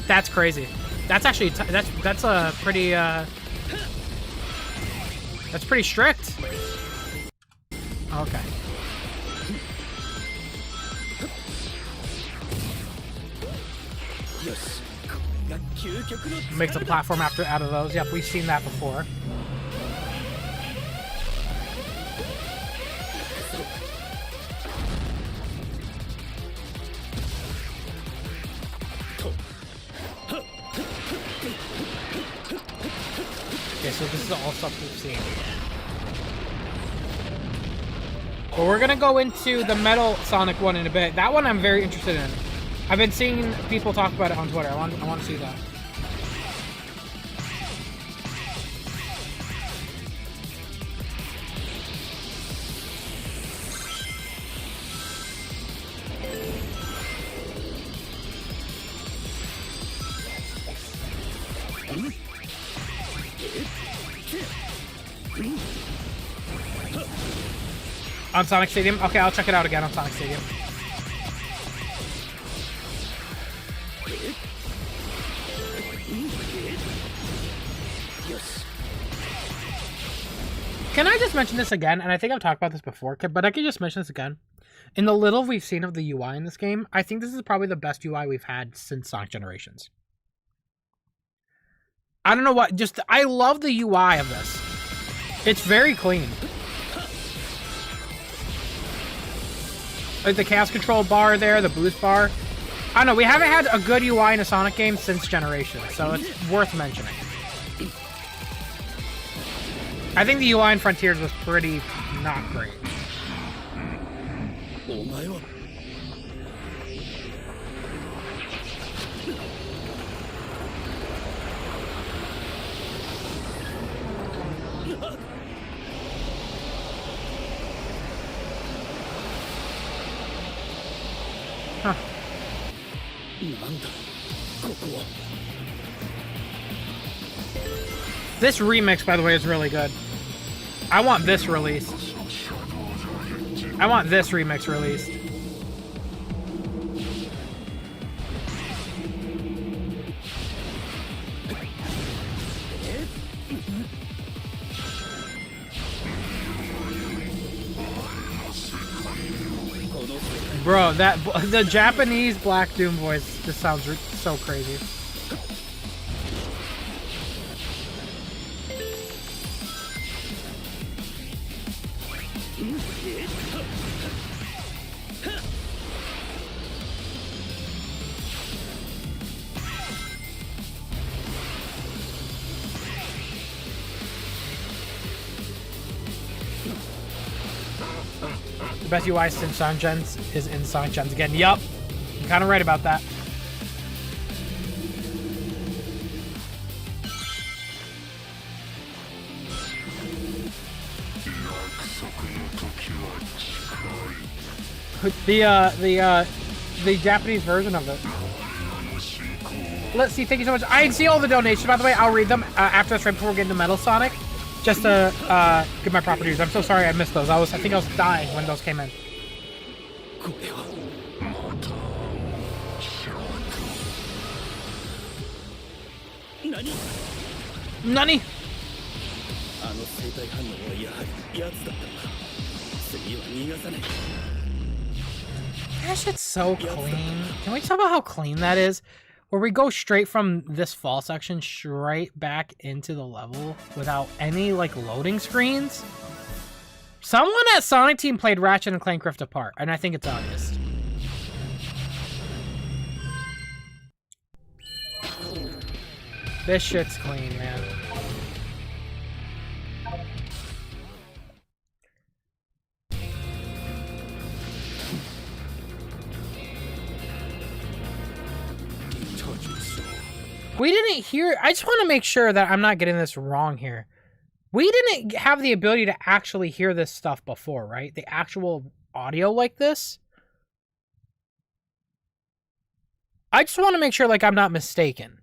That's crazy. That's actually, that's a pretty, that's pretty strict. Okay. Makes a platform out of those. Yep, we've seen that before. Okay, so this is all stuff we've seen. But we're gonna go into the Metal Sonic one in a bit. That one I'm very interested in. I've been seeing people talk about it on Twitter. I want to see that. On Sonic Stadium? Okay, I'll check it out again on Sonic Stadium. Can I just mention this again? And I think I've talked about this before, but I can just mention this again. In the little we've seen of the UI in this game, I think this is probably the best UI we've had since Sonic Generations. I don't know what, just, I love the UI of this. It's very clean. Like the chaos control bar there, the boost bar. I don't know, we haven't had a good UI in a Sonic game since Generations, so it's worth mentioning. I think the UI in Frontiers was pretty not great. Huh. This remix, by the way, is really good. I want this released. I want this remix released. Bro, the Japanese Black Doom voice just sounds so crazy. The best UI since Song Gens is in Song Gens again. Yup. You're kind of right about that. The Japanese version of it. Let's see. Thank you so much. I see all the donations, by the way. I'll read them after this, right before we get into Metal Sonic. Just to give my proper dues. I'm so sorry I missed those. I think I was dying when those came in. Nani? That shit's so clean. Can we talk about how clean that is? Where we go straight from this fall section straight back into the level without any, like, loading screens? Someone at Sonic Team played Ratchet & Clank Rift Apart, and I think it's obvious. This shit's clean, man. We didn't hear... I just want to make sure that I'm not getting this wrong here. We didn't have the ability to actually hear this stuff before, right? The actual audio like this. I just want to make sure, like, I'm not mistaken.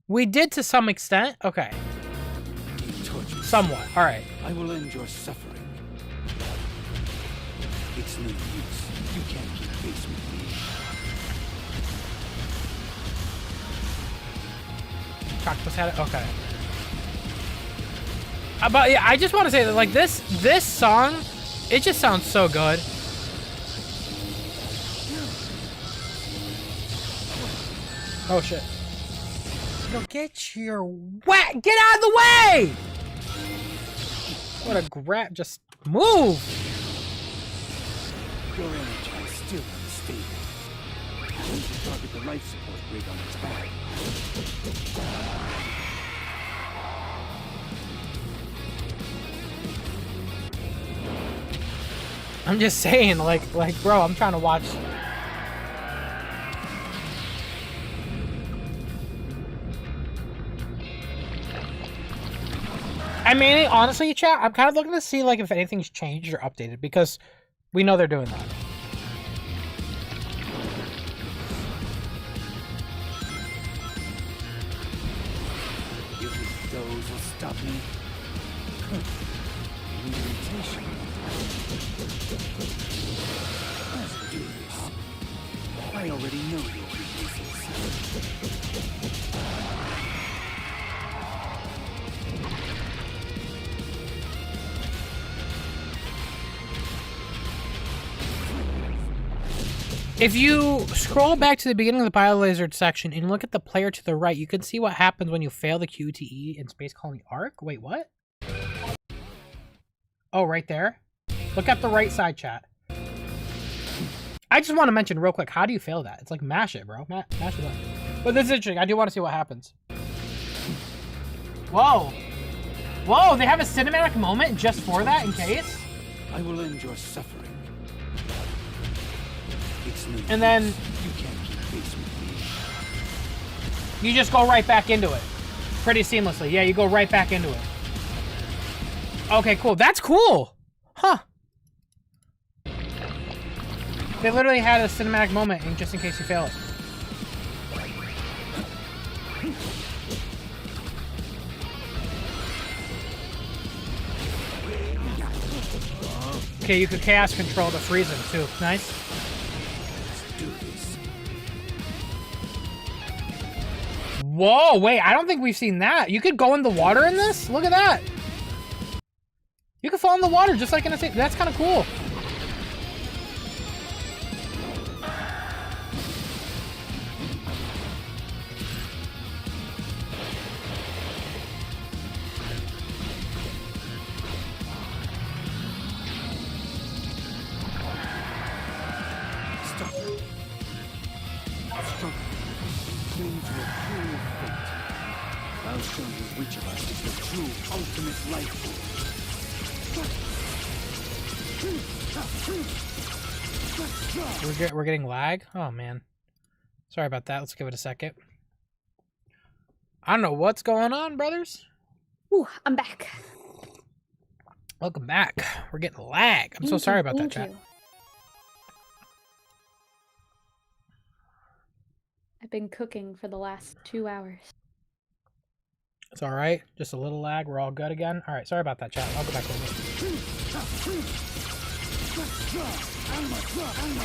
We did to some extent? Okay. Somewhat. Alright.
I will end your suffering. It's no use. You can't keep pace with me.
Octopus had it? Okay. But yeah, I just want to say that, like, this song, it just sounds so good. Oh shit. No, get your whack! Get out of the way! What a grab! Just move!
Your energy is still unstable. Need to target the life support rig on its back.
I'm just saying, like, bro, I'm trying to watch. I mean, honestly, chat, I'm kind of looking to see, like, if anything's changed or updated, because we know they're doing that.
You think those will stop me? Irritation. Let's do this. I already know your weaknesses.
If you scroll back to the beginning of the BioLazard section and look at the player to the right, you can see what happens when you fail the QTE in Space Colony Arc. Wait, what? Oh, right there. Look at the right side, chat. I just want to mention real quick, how do you fail that? It's like mash it, bro. Mash it up. But this is interesting. I do want to see what happens. Whoa. Whoa, they have a cinematic moment just for that in case?
I will end your suffering. It's no
And then
use. You can't keep pace with me.
you just go right back into it. Pretty seamlessly. Yeah, you go right back into it. Okay, cool. That's cool. Huh. They literally had a cinematic moment just in case you fail it. Okay, you could chaos control to freeze him too. Nice. Whoa, wait, I don't think we've seen that. You could go in the water in this? Look at that. You could fall in the water just like in a thing. That's kind of cool.
Stop. Struggle. Cling to a cruel fate. I'll show you which of us is the true ultimate life force.
We're getting lag? Oh, man. Sorry about that. Let's give it a second. I don't know what's going on, brothers.
Ooh, I'm back.
Welcome back. We're getting lag. I'm so sorry about that, chat.
I've been cooking for the last 2 hours.
It's all right. Just a little lag. We're all good again. All right. Sorry about that, chat. I'll go back over.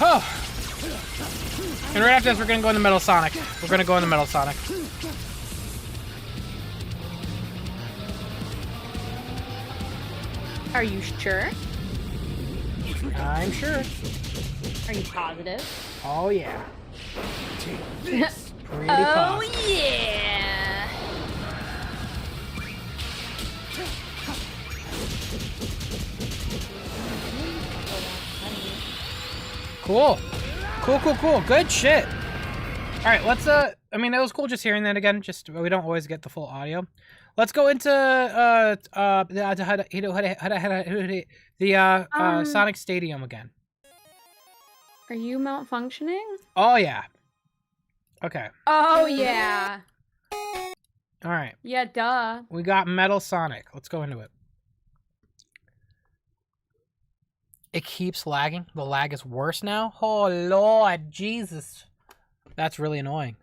Oh. And right after this, we're going to go in the Metal Sonic. We're going to go in the Metal Sonic.
Are you sure?
I'm sure.
Are you positive?
Oh, yeah. Pretty
Oh,
positive.
yeah.
Cool. Cool. Good shit. All right, let's, I mean, it was cool just hearing that again. Just, we don't always get the full audio. Let's go into, the Sonic Stadium again.
Are you malfunctioning?
Oh, yeah. Okay.
Oh, yeah.
All right.
Yeah, duh.
We got Metal Sonic. Let's go into it. It keeps lagging. The lag is worse now. Oh, Lord Jesus. That's really annoying.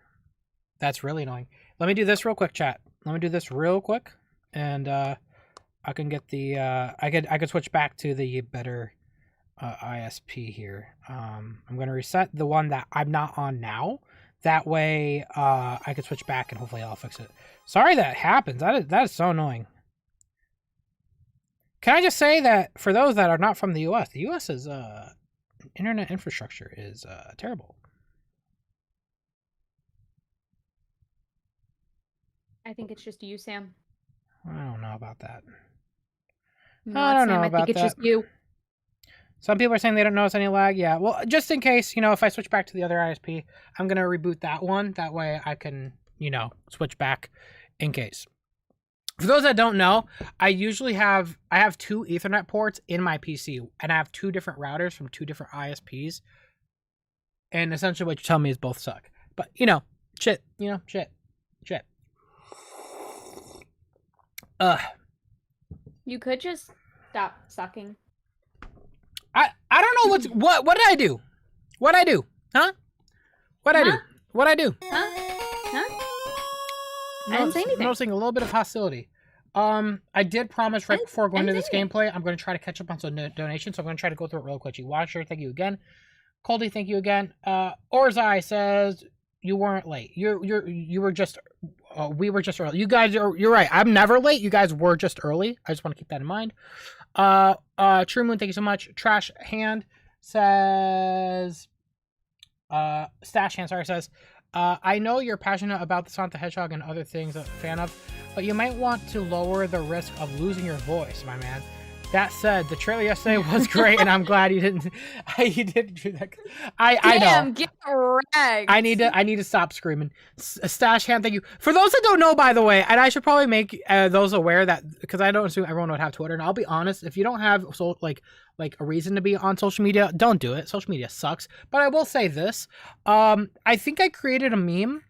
That's really annoying. Let me do this real quick, chat. Let me do this real quick. And I can get the... I could switch back to the better ISP here. I'm going to reset the one that I'm not on now. That way I could switch back and hopefully I'll fix it. Sorry that happens. That is so annoying. Can I just say that for those that are not from the U.S., the U.S.'s internet infrastructure is terrible.
I think it's just you, Sam.
I don't know about that.
Not
don't
Sam.
know
I
about
think it's
that.
just you.
Some people are saying they don't notice any lag. Yeah, well, just in case, if I switch back to the other ISP, I'm going to reboot that one. That way I can, switch back in case. For those that don't know, I have 2 Ethernet ports in my PC, and I have 2 different routers from 2 different ISPs. And essentially what you tell me is both suck. But, shit.
You could just stop sucking.
I don't know what did I do? What'd I do? Huh? What'd I do? What'd I do?
Huh? I didn't say anything.
Noticing a little bit of hostility. I did promise right before going into this gameplay, I'm going to try to catch up on some donations, so I'm going to try to go through it real quickly. Washer, thank you again. Coldy, thank you again. Orzai says you weren't late. You were just we were just early. You're right. I'm never late. You guys were just early. I just want to keep that in mind. True Moon, thank you so much. Trash Hand says Stash Hand, sorry, says I know you're passionate about the Sonic the Hedgehog and other things I'm a fan of, but you might want to lower the risk of losing your voice, my man. That said, the trailer yesterday was great, and I'm glad you didn't do that. I know.
Damn, get wrecked.
I need to stop screaming. Stash Hand, thank you. For those that don't know, by the way, and I should probably make those aware that, because I don't assume everyone would have Twitter, and I'll be honest, if you don't have like a reason to be on social media, don't do it. Social media sucks. But I will say this. I think I created a meme.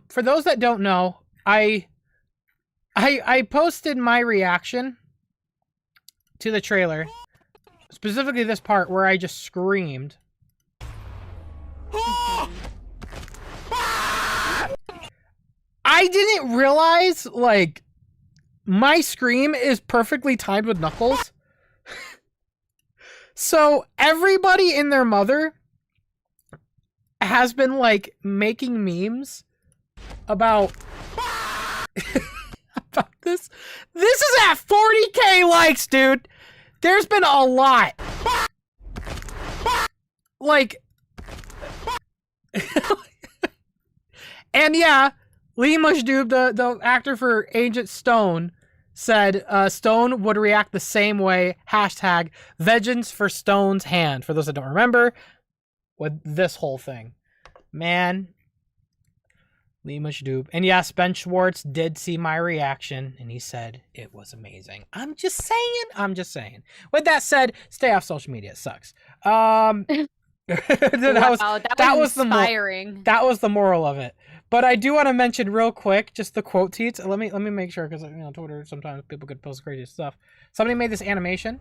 For those that don't know, I posted my reaction to the trailer, specifically this part where I just screamed. I didn't realize, like, my scream is perfectly timed with Knuckles. So everybody and their mother has been, like, making memes about about this. This is at 40K likes, dude. There's been a lot. Like, and yeah, Lee Mushdoob, the actor for Agent Stone, said Stone would react the same way. Hashtag vengeance for Stone's hand. For those that don't remember, with this whole thing, man. Lee Mushdoob. And yes, Ben Schwartz did see my reaction, and he said it was amazing. I'm just saying. With that said, stay off social media. It sucks. That was
inspiring.
That was the moral of it. But I do want to mention real quick just the quote tweets. Let me make sure, because Twitter sometimes people could post crazy stuff. Somebody made this animation.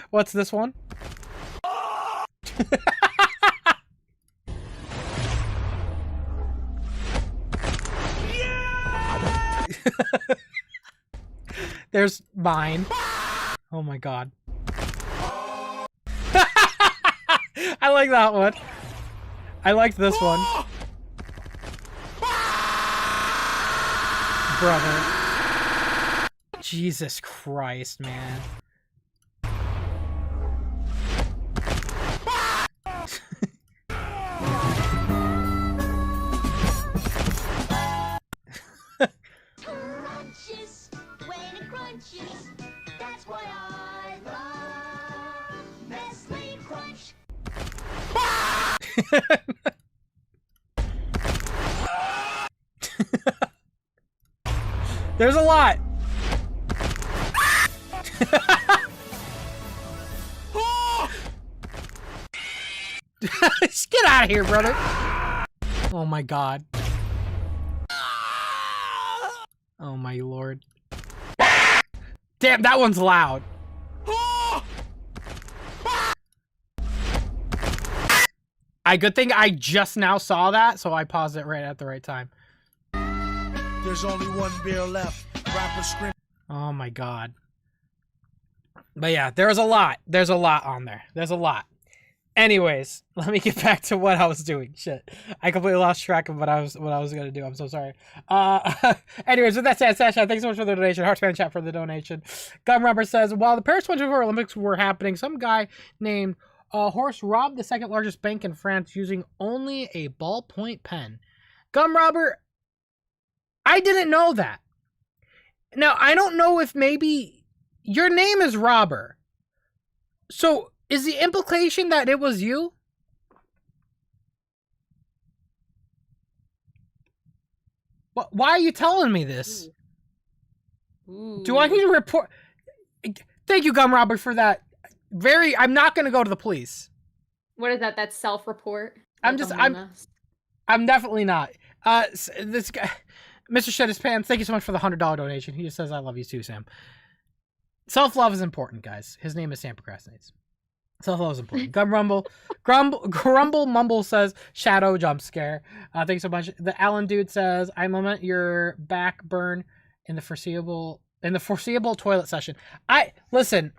What's this one? There's mine. Oh my god. I like that one. I liked this one. Brother. Jesus Christ, man.
Crunches, when it crunches, that's why I love Nestle Crunch.
There's a lot. Just get out of here, brother. Oh my god. Oh my lord. Damn, that one's loud. Good thing I just now saw that, so I paused it right at the right time.
There's only one beer left. Rapper scream.
Oh my god. But yeah, there's a lot. There's a lot on there. There's a lot. Anyways, let me get back to what I was doing. Shit. I completely lost track of what I was gonna do. I'm so sorry. Anyways, with that said, Sasha, thanks so much for the donation. Heartspan chat for the donation. Gum Rubber says, while the Paris 2024 Olympics were happening, some guy named Horse robbed the second largest bank in France using only a ballpoint pen. Gum Robber, I didn't know that. Now, I don't know if maybe your name is Robber. So, is the implication that it was you? Why are you telling me this?
Ooh.
Do I need to report? Thank you, Gum Robber, for that. I'm not going to go to the police.
What is that? That's self-report?
I'm definitely not. This guy, Mr. Shed His Pants, thank you so much for the $100 donation. He just says, I love you too, Sam. Self-love is important, guys. His name is Sam Procrastinates. Self-love is important. Grumble Mumble says, Shadow jump scare. Thank you so much. The Allen Dude says, I moment your back burn in the foreseeable toilet session. Listen,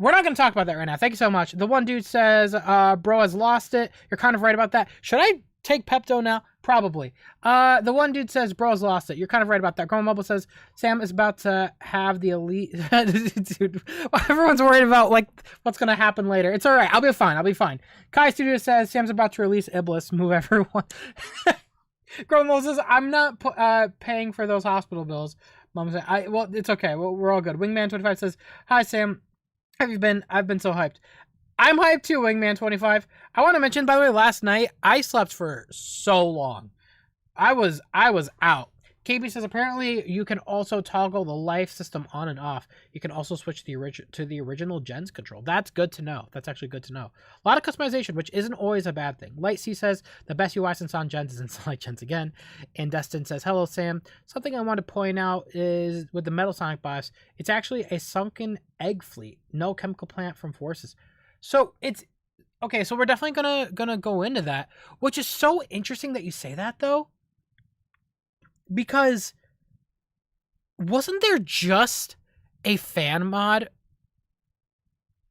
we're not going to talk about that right now. Thank you so much. The one dude says, bro has lost it. You're kind of right about that. Should I take Pepto now? Probably. The one dude says, bro has lost it. You're kind of right about that. Grandma Mobile says, Sam is about to have the elite. Dude, everyone's worried about, like, what's going to happen later. It's all right. I'll be fine. Kai Studio says, Sam's about to release Iblis. Move everyone. Grandma Mobile says, I'm not paying for those hospital bills. Mom said, well, it's okay. We're all good. Wingman25 says, hi, Sam. Have you been? I've been so hyped. I'm hyped too, Wingman25. I want to mention, by the way, last night I slept for so long. I was out. KB says apparently you can also toggle the life system on and off. You can also switch to the original gens control. That's good to know. That's actually good to know. A lot of customization, which isn't always a bad thing. Light C says the best UI since on gens is in Light Gens again. And Destin says, hello Sam. Something I want to point out is with the Metal Sonic boss, it's actually a sunken egg fleet. No chemical plant from forces. So it's okay. So we're definitely gonna go into that, which is so interesting that you say that though. Because wasn't there just a fan mod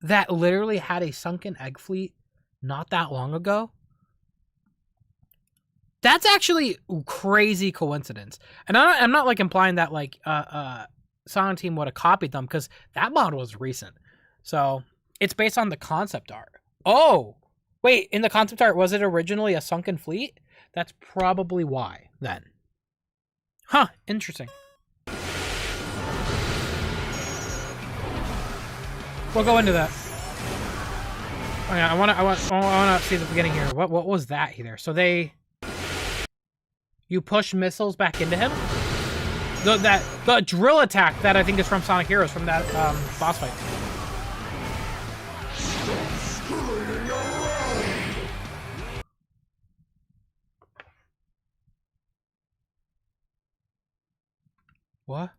that literally had a sunken egg fleet not that long ago? That's actually crazy coincidence. And I'm not like implying that like Sonic Team would have copied them, because that mod was recent. So it's based on the concept art. Oh, wait, in the concept art, was it originally a sunken fleet? That's probably why then. Huh, interesting. We'll go into that. Oh yeah, I wanna see the beginning here. What was that either? So you push missiles back into him? The drill attack that I think is from Sonic Heroes, from that boss fight. What?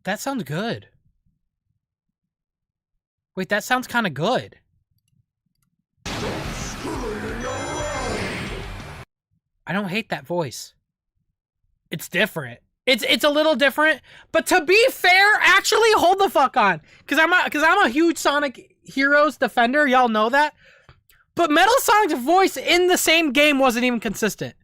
That sounds good. Wait, that sounds kind of good. I don't hate that voice. It's different. It's a little different, but to be fair, actually hold the fuck on, because I'm a huge Sonic Heroes defender. Y'all know that. But Metal Sonic's voice in the same game wasn't even consistent.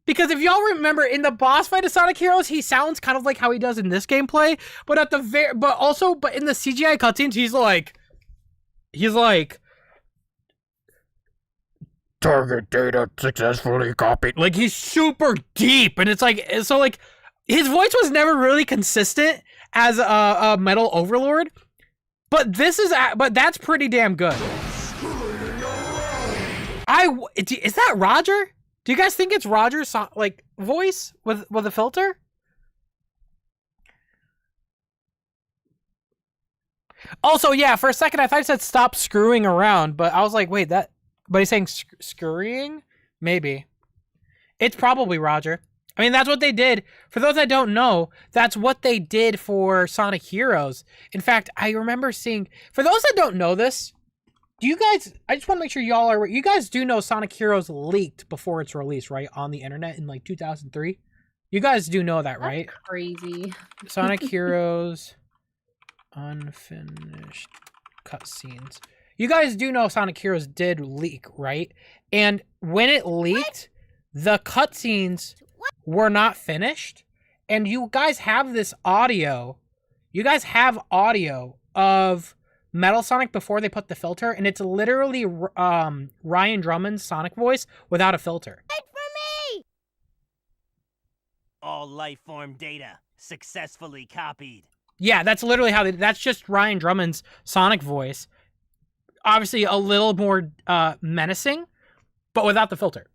Because if y'all remember, in the boss fight of Sonic Heroes, he sounds kind of like how he does in this gameplay, but in the CGI cutscenes, he's like target data successfully copied. Like, he's super deep, and it's like, so like his voice was never really consistent as a Metal Overlord, but that's pretty damn good. Is that Roger? Do you guys think it's Roger's like voice with a filter? Also, yeah, for a second I thought he said stop screwing around, but I was like, wait, but he's saying scurrying? Maybe. It's probably Roger. I mean, that's what they did. For those that don't know, that's what they did for Sonic Heroes. In fact, I remember seeing, for those that don't know this, I just want to make sure you guys do know Sonic Heroes leaked before its release, right? On the internet in like 2003. You guys do know that, right?
That's crazy.
Sonic Heroes unfinished cutscenes. You guys do know Sonic Heroes did leak, right? And when it leaked, the cutscenes were not finished. And you guys have this audio. You guys have audio of Metal Sonic before they put the filter, and it's literally Ryan Drummond's Sonic voice without a filter.
Wait for me!
All life form data successfully copied.
Yeah, that's literally that's just Ryan Drummond's Sonic voice. Obviously a little more menacing, but without the filter.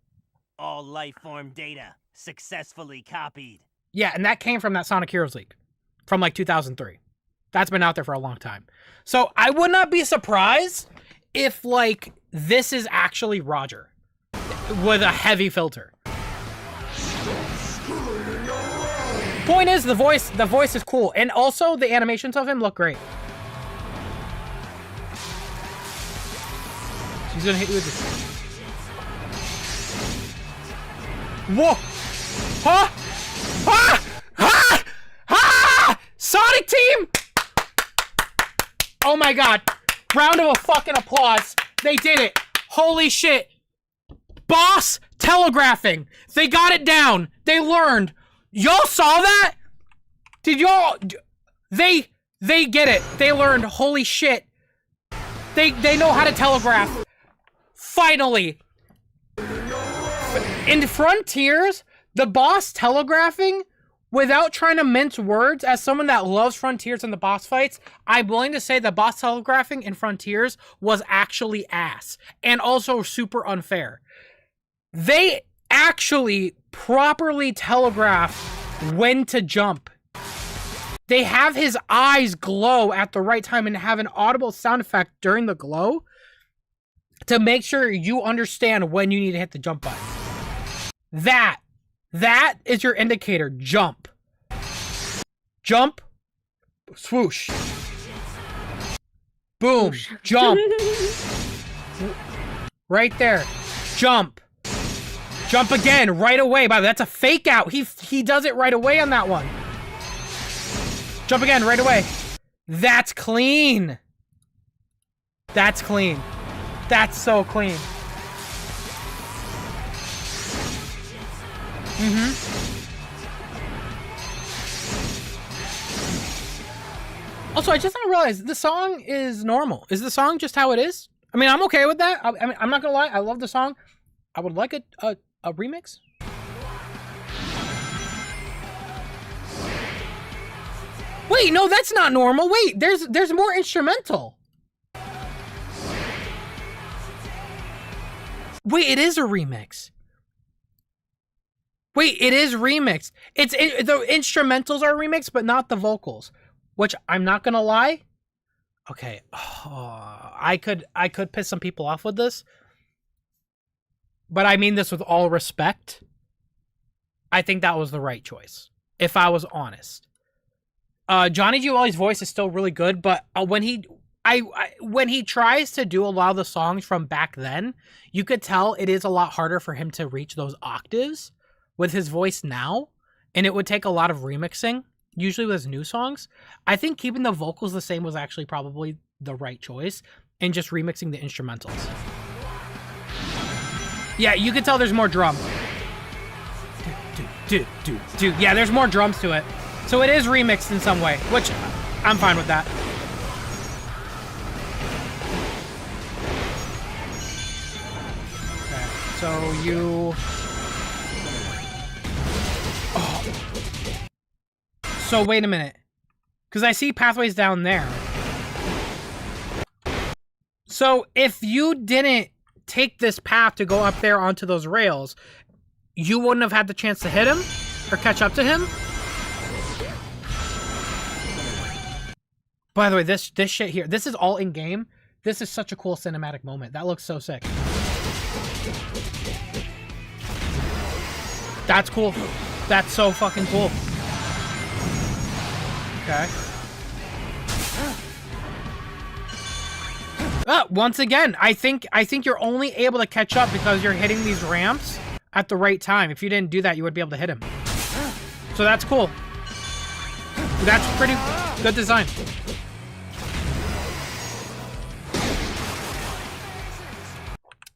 All life form data successfully copied.
Yeah, and that came from that Sonic Heroes leak from like 2003. That's been out there for a long time. So I would not be surprised if like this is actually Roger with a heavy filter. Point is, the voice is cool, and also the animations of him look great. She's gonna hit you with this. Whoa! Huh? Ah! Ah! Ah! Sonic Team! Oh my god. Round of a fucking applause. They did it. Holy shit. Boss telegraphing. They got it down. They learned. Y'all saw that? Did y'all... They get it. They learned. Holy shit. They know how to telegraph. Finally. In Frontiers, the boss telegraphing without trying to mince words, as someone that loves Frontiers and the boss fights, I'm willing to say the boss telegraphing in Frontiers was actually ass. And also super unfair. They actually properly telegraph when to jump. They have his eyes glow at the right time and have an audible sound effect during the glow to make sure you understand when you need to hit the jump button. That is your indicator. Jump. Jump. Swoosh. Boom. Jump. Right there. Jump. Jump again right away. By the way, that's a fake out. He does it right away on that one. Jump again right away. That's clean. That's clean. That's so clean. Also, I just now realized the song is normal. Is the song just how it is? I mean, I'm okay with that. I mean, I'm not gonna lie. I love the song. I would like a remix. Wait, no, that's not normal. Wait, there's more instrumental. Wait, it is a remix. Wait, it is remixed. The instrumentals are remixed, but not the vocals. Which I'm not gonna lie. Okay, I could piss some people off with this, but I mean this with all respect. I think that was the right choice, if I was honest. Johnny G. Wally's voice is still really good, but when he tries to do a lot of the songs from back then, you could tell it is a lot harder for him to reach those octaves with his voice now, and it would take a lot of remixing, usually with his new songs. I think keeping the vocals the same was actually probably the right choice, and just remixing the instrumentals. Yeah, you could tell there's more drum. Yeah, there's more drums to it. So it is remixed in some way, which I'm fine with that. Okay, so you... Oh. So wait a minute. Because I see pathways down there. So if you didn't take this path to go up there onto those rails, you wouldn't have had the chance to hit him? Or catch up to him? By the way, this shit here, this is all in-game. This is such a cool cinematic moment. That looks so sick. That's cool. That's so fucking cool. Okay. Once again, I think you're only able to catch up because you're hitting these ramps at the right time. If you didn't do that, you would be able to hit him. So that's cool. That's pretty good design.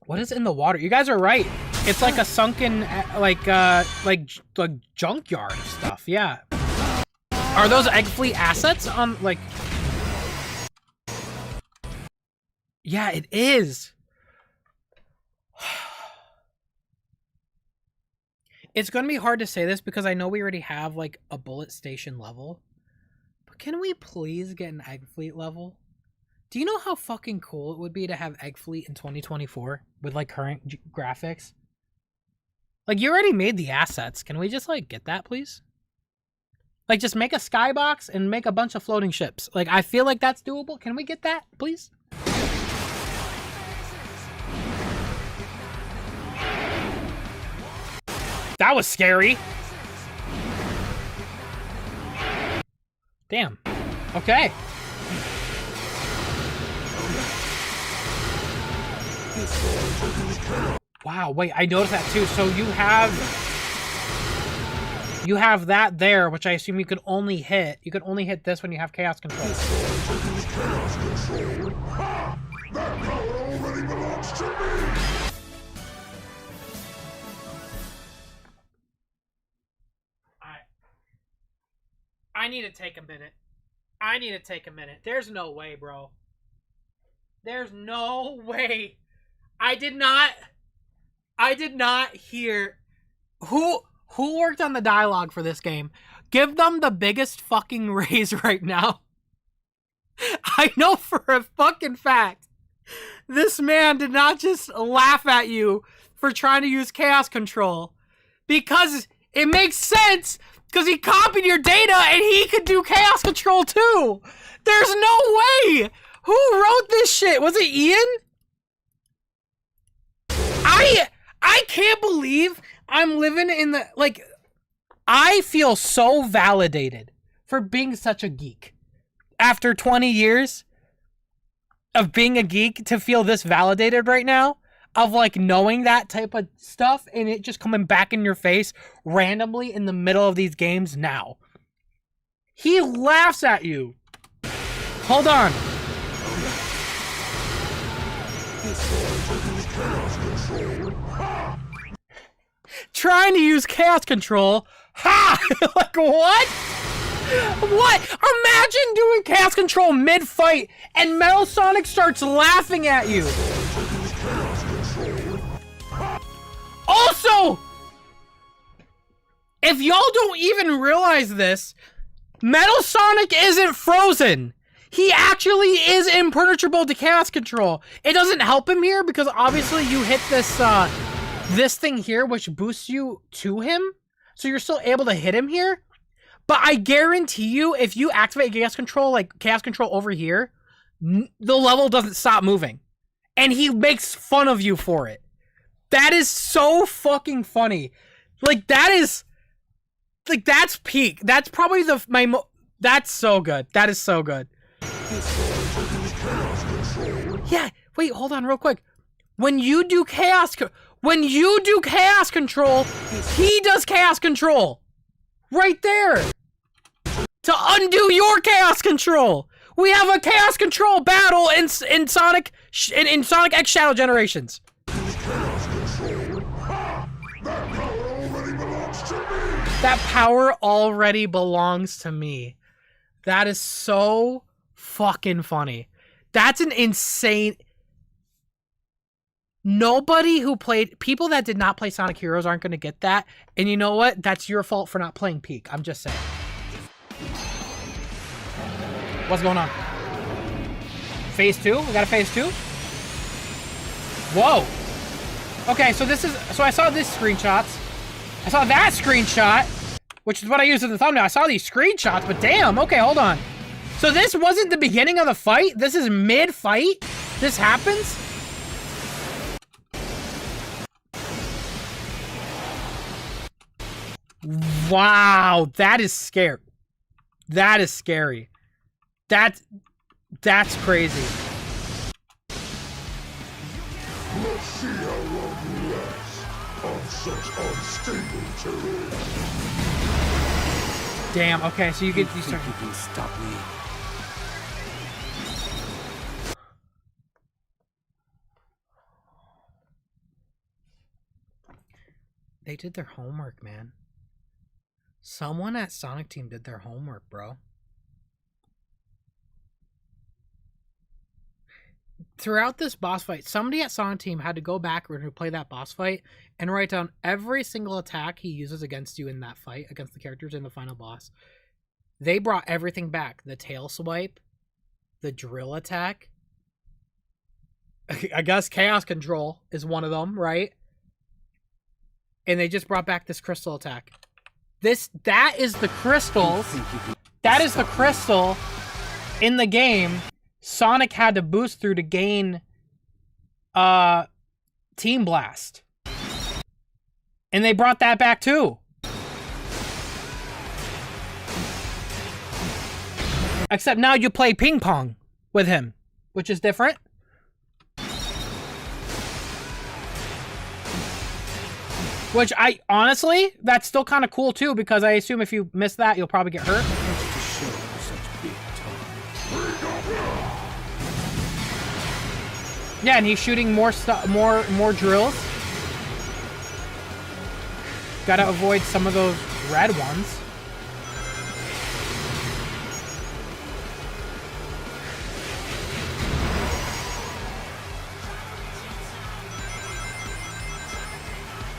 What is in the water? You guys are right. It's like a sunken, like junkyard stuff. Yeah. Are those Egg Fleet assets on, like... Yeah, it is. It's going to be hard to say this because I know we already have, like, a bullet station level. But can we please get an Egg Fleet level? Do you know how fucking cool it would be to have Egg Fleet in 2024 with, like, current graphics? Like, you already made the assets. Can we just, like, get that, please? Like, just make a skybox and make a bunch of floating ships. Like, I feel like that's doable. Can we get that, please? That was scary. Damn. Okay. Wow, wait, I noticed that too. So you have that there, which I assume you could only hit. You could only hit this when you have chaos control.
That power already belongs to me!
I need to take a minute. I need to take a minute. There's no way, bro. There's no way. I did not hear who worked on the dialogue for this game. give them the biggest fucking raise right now. I know for a fucking fact this man did not just laugh at you for trying to use chaos control, because it makes sense, because he copied your data and he could do chaos control too. There's no way. Who wrote this shit? Was it Ian? I can't believe I'm living in the, like, I feel so validated for being such a geek. After 20 years of being a geek, to feel this validated right now, of like knowing that type of stuff and it just coming back in your face randomly in the middle of these games now. He laughs at you. Hold on. Trying to use chaos control. Ha! Like what? What? Imagine doing chaos control mid-fight and Metal Sonic starts laughing at you. Also, if y'all don't even realize this, Metal Sonic isn't frozen. He actually is impenetrable to chaos control. It doesn't help him here because obviously you hit this this thing here, which boosts you to him. So you're still able to hit him here. But I guarantee you, if you activate chaos control, like chaos control over here, the level doesn't stop moving. And he makes fun of you for it. That is so fucking funny. Like, that is, like, that's peak. That's probably that's so good. That is so good. Yeah, wait, hold on real quick. When you do chaos control, he does chaos control. Right there. To undo your chaos control. We have a chaos control battle in Sonic X Shadow Generations. That power already belongs to me. That is so fucking funny. That's an insane... Nobody who played... People that did not play Sonic Heroes aren't going to get that. And you know what? That's your fault for not playing Peak. I'm just saying. What's going on? Phase 2? We got a phase 2? Whoa. Okay, so this is... So I saw this screenshots. I saw that screenshot, which is what I used in the thumbnail. I saw these screenshots, but damn. Okay, hold on. So this wasn't the beginning of the fight? This is mid-fight? This happens? Wow, that is scary. That is scary. That's crazy.
Let's see how long you last on such unstable terrain.
Damn, okay, so you get these.
You can stop me.
They did their homework, man. Someone at Sonic Team did their homework, bro. Throughout this boss fight, somebody at Sonic Team had to go back and play that boss fight and write down every single attack he uses against you in that fight, against the characters in the final boss. They brought everything back. The tail swipe, the drill attack. I guess chaos control is one of them, right? And they just brought back this crystal attack. That is the crystals. That is the crystal in the game Sonic had to boost through to gain Team Blast. And they brought that back too. Except now you play ping pong with him, which is different. Which I, honestly, that's still kind of cool too, because I assume if you miss that, you'll probably get hurt. Yeah, and he's shooting more drills. Gotta avoid some of those red ones.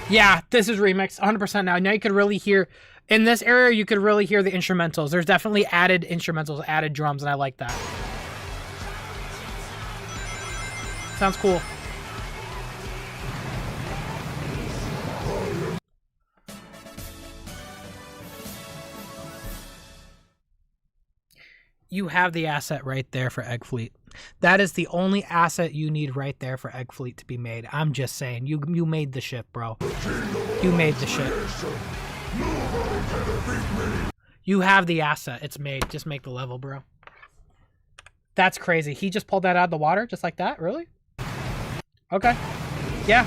Yeah, this is remixed 100% now. Now you could really hear In this area, you could really hear the instrumentals. There's definitely added instrumentals, added drums, and I like that. Sounds cool. You have the asset right there for Egg Fleet. That is the only asset you need right there for Egg Fleet to be made. I'm just saying. You made the ship, bro. You made the ship. You have the asset. It's made. Just make the level, bro. That's crazy. He just pulled that out of the water just like that? Really? Okay. Yeah.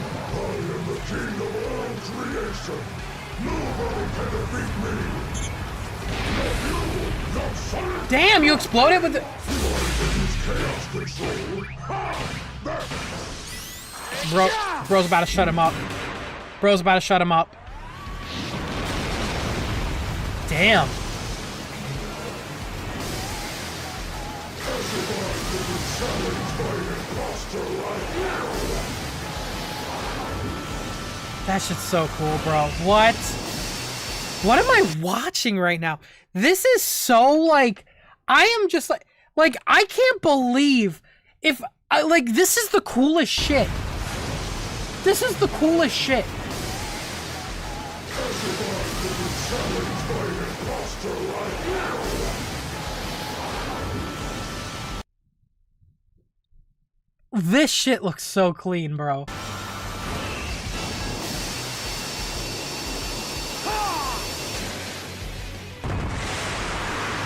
Damn, you exploded with the... Bro's about to shut him up. Bro's about to shut him up. Damn. That shit's so cool, bro. What? What am I watching right now? This is so, like, I am just like, I can't believe if, like, this is the coolest shit. This is the coolest shit. This shit looks so clean, bro.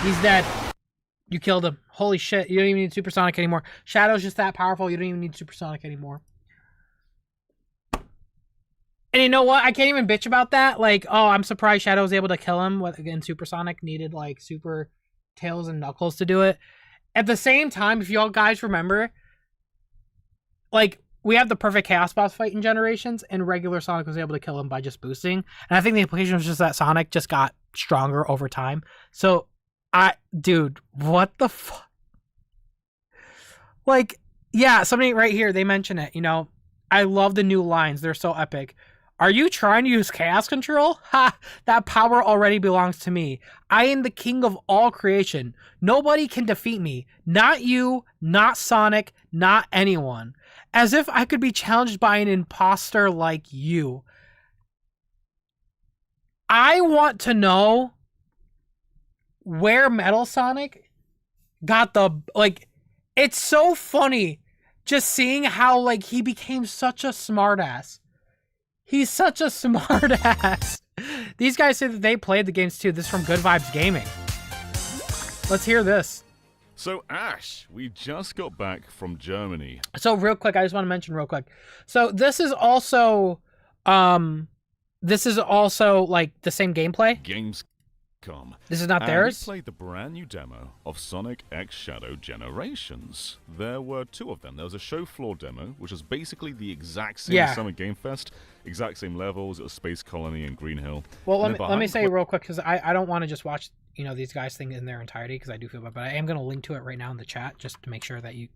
He's dead. You killed him. Holy shit. You don't even need Supersonic anymore. Shadow's just that powerful. You don't even need Supersonic anymore. And you know what? I can't even bitch about that. Like, oh, I'm surprised Shadow was able to kill him. Again, Supersonic needed, like, Super Tails and Knuckles to do it. At the same time, if y'all guys remember, like, we have the perfect Chaos Boss fight in Generations, and regular Sonic was able to kill him by just boosting. And I think the implication was just that Sonic just got stronger over time. So, dude, what the fuck? Like, yeah, somebody right here, they mention it, you know. I love the new lines. They're so epic. Are you trying to use Chaos Control? Ha! That power already belongs to me. I am the king of all creation. Nobody can defeat me. Not you, not Sonic, not anyone. As if I could be challenged by an imposter like you. I want to know where Metal Sonic got the, like, it's so funny just seeing how, like, he became such a smartass. He's such a smartass. These guys say that they played the games too. This is from Good Vibes Gaming. Let's hear this.
So, Ash, we just got back from Germany.
So, real quick, I just want to mention real quick. So, this is also, like, the same gameplay.
Gamescom.
This is not
and
theirs?
We played the brand new demo of Sonic X Shadow Generations. There were two of them. There was a show floor demo, which was basically the exact same as Summer Game Fest, exact same levels. It was Space Colony and Green Hill.
Well, let me say real quick, because I don't want to just watch, you know, these guys' thing in their entirety, because I do feel bad, but I am going to link to it right now in the chat, just to make sure that you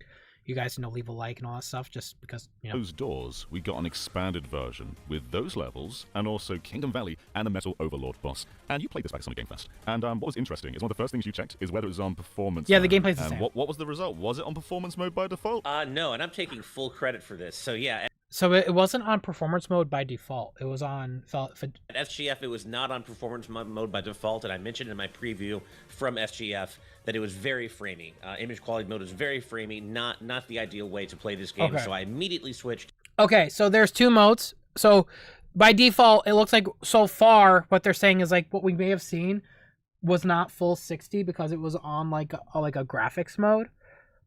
guys, you know, leave a like and all that stuff, just because, you know.
Those doors, we got an expanded version with those levels, and also Kingdom Valley and the Metal Overlord boss. And you played this back at Sonic Game Fest. And what was interesting is one of the first things you checked is whether it was on performance
mode.
The
gameplay's the
and
same.
What was the result? Was it on performance mode by default?
No, and I'm taking full credit for this. So yeah.
So it wasn't on performance mode by default. It was on...
At SGF, it was not on performance mode by default, and I mentioned in my preview from SGF that it was very framey. Image quality mode is very framey, not the ideal way to play this game, so I immediately switched.
Okay, so there's two modes. So by default, it looks like so far what they're saying is like what we may have seen was not full 60 because it was on like a graphics mode.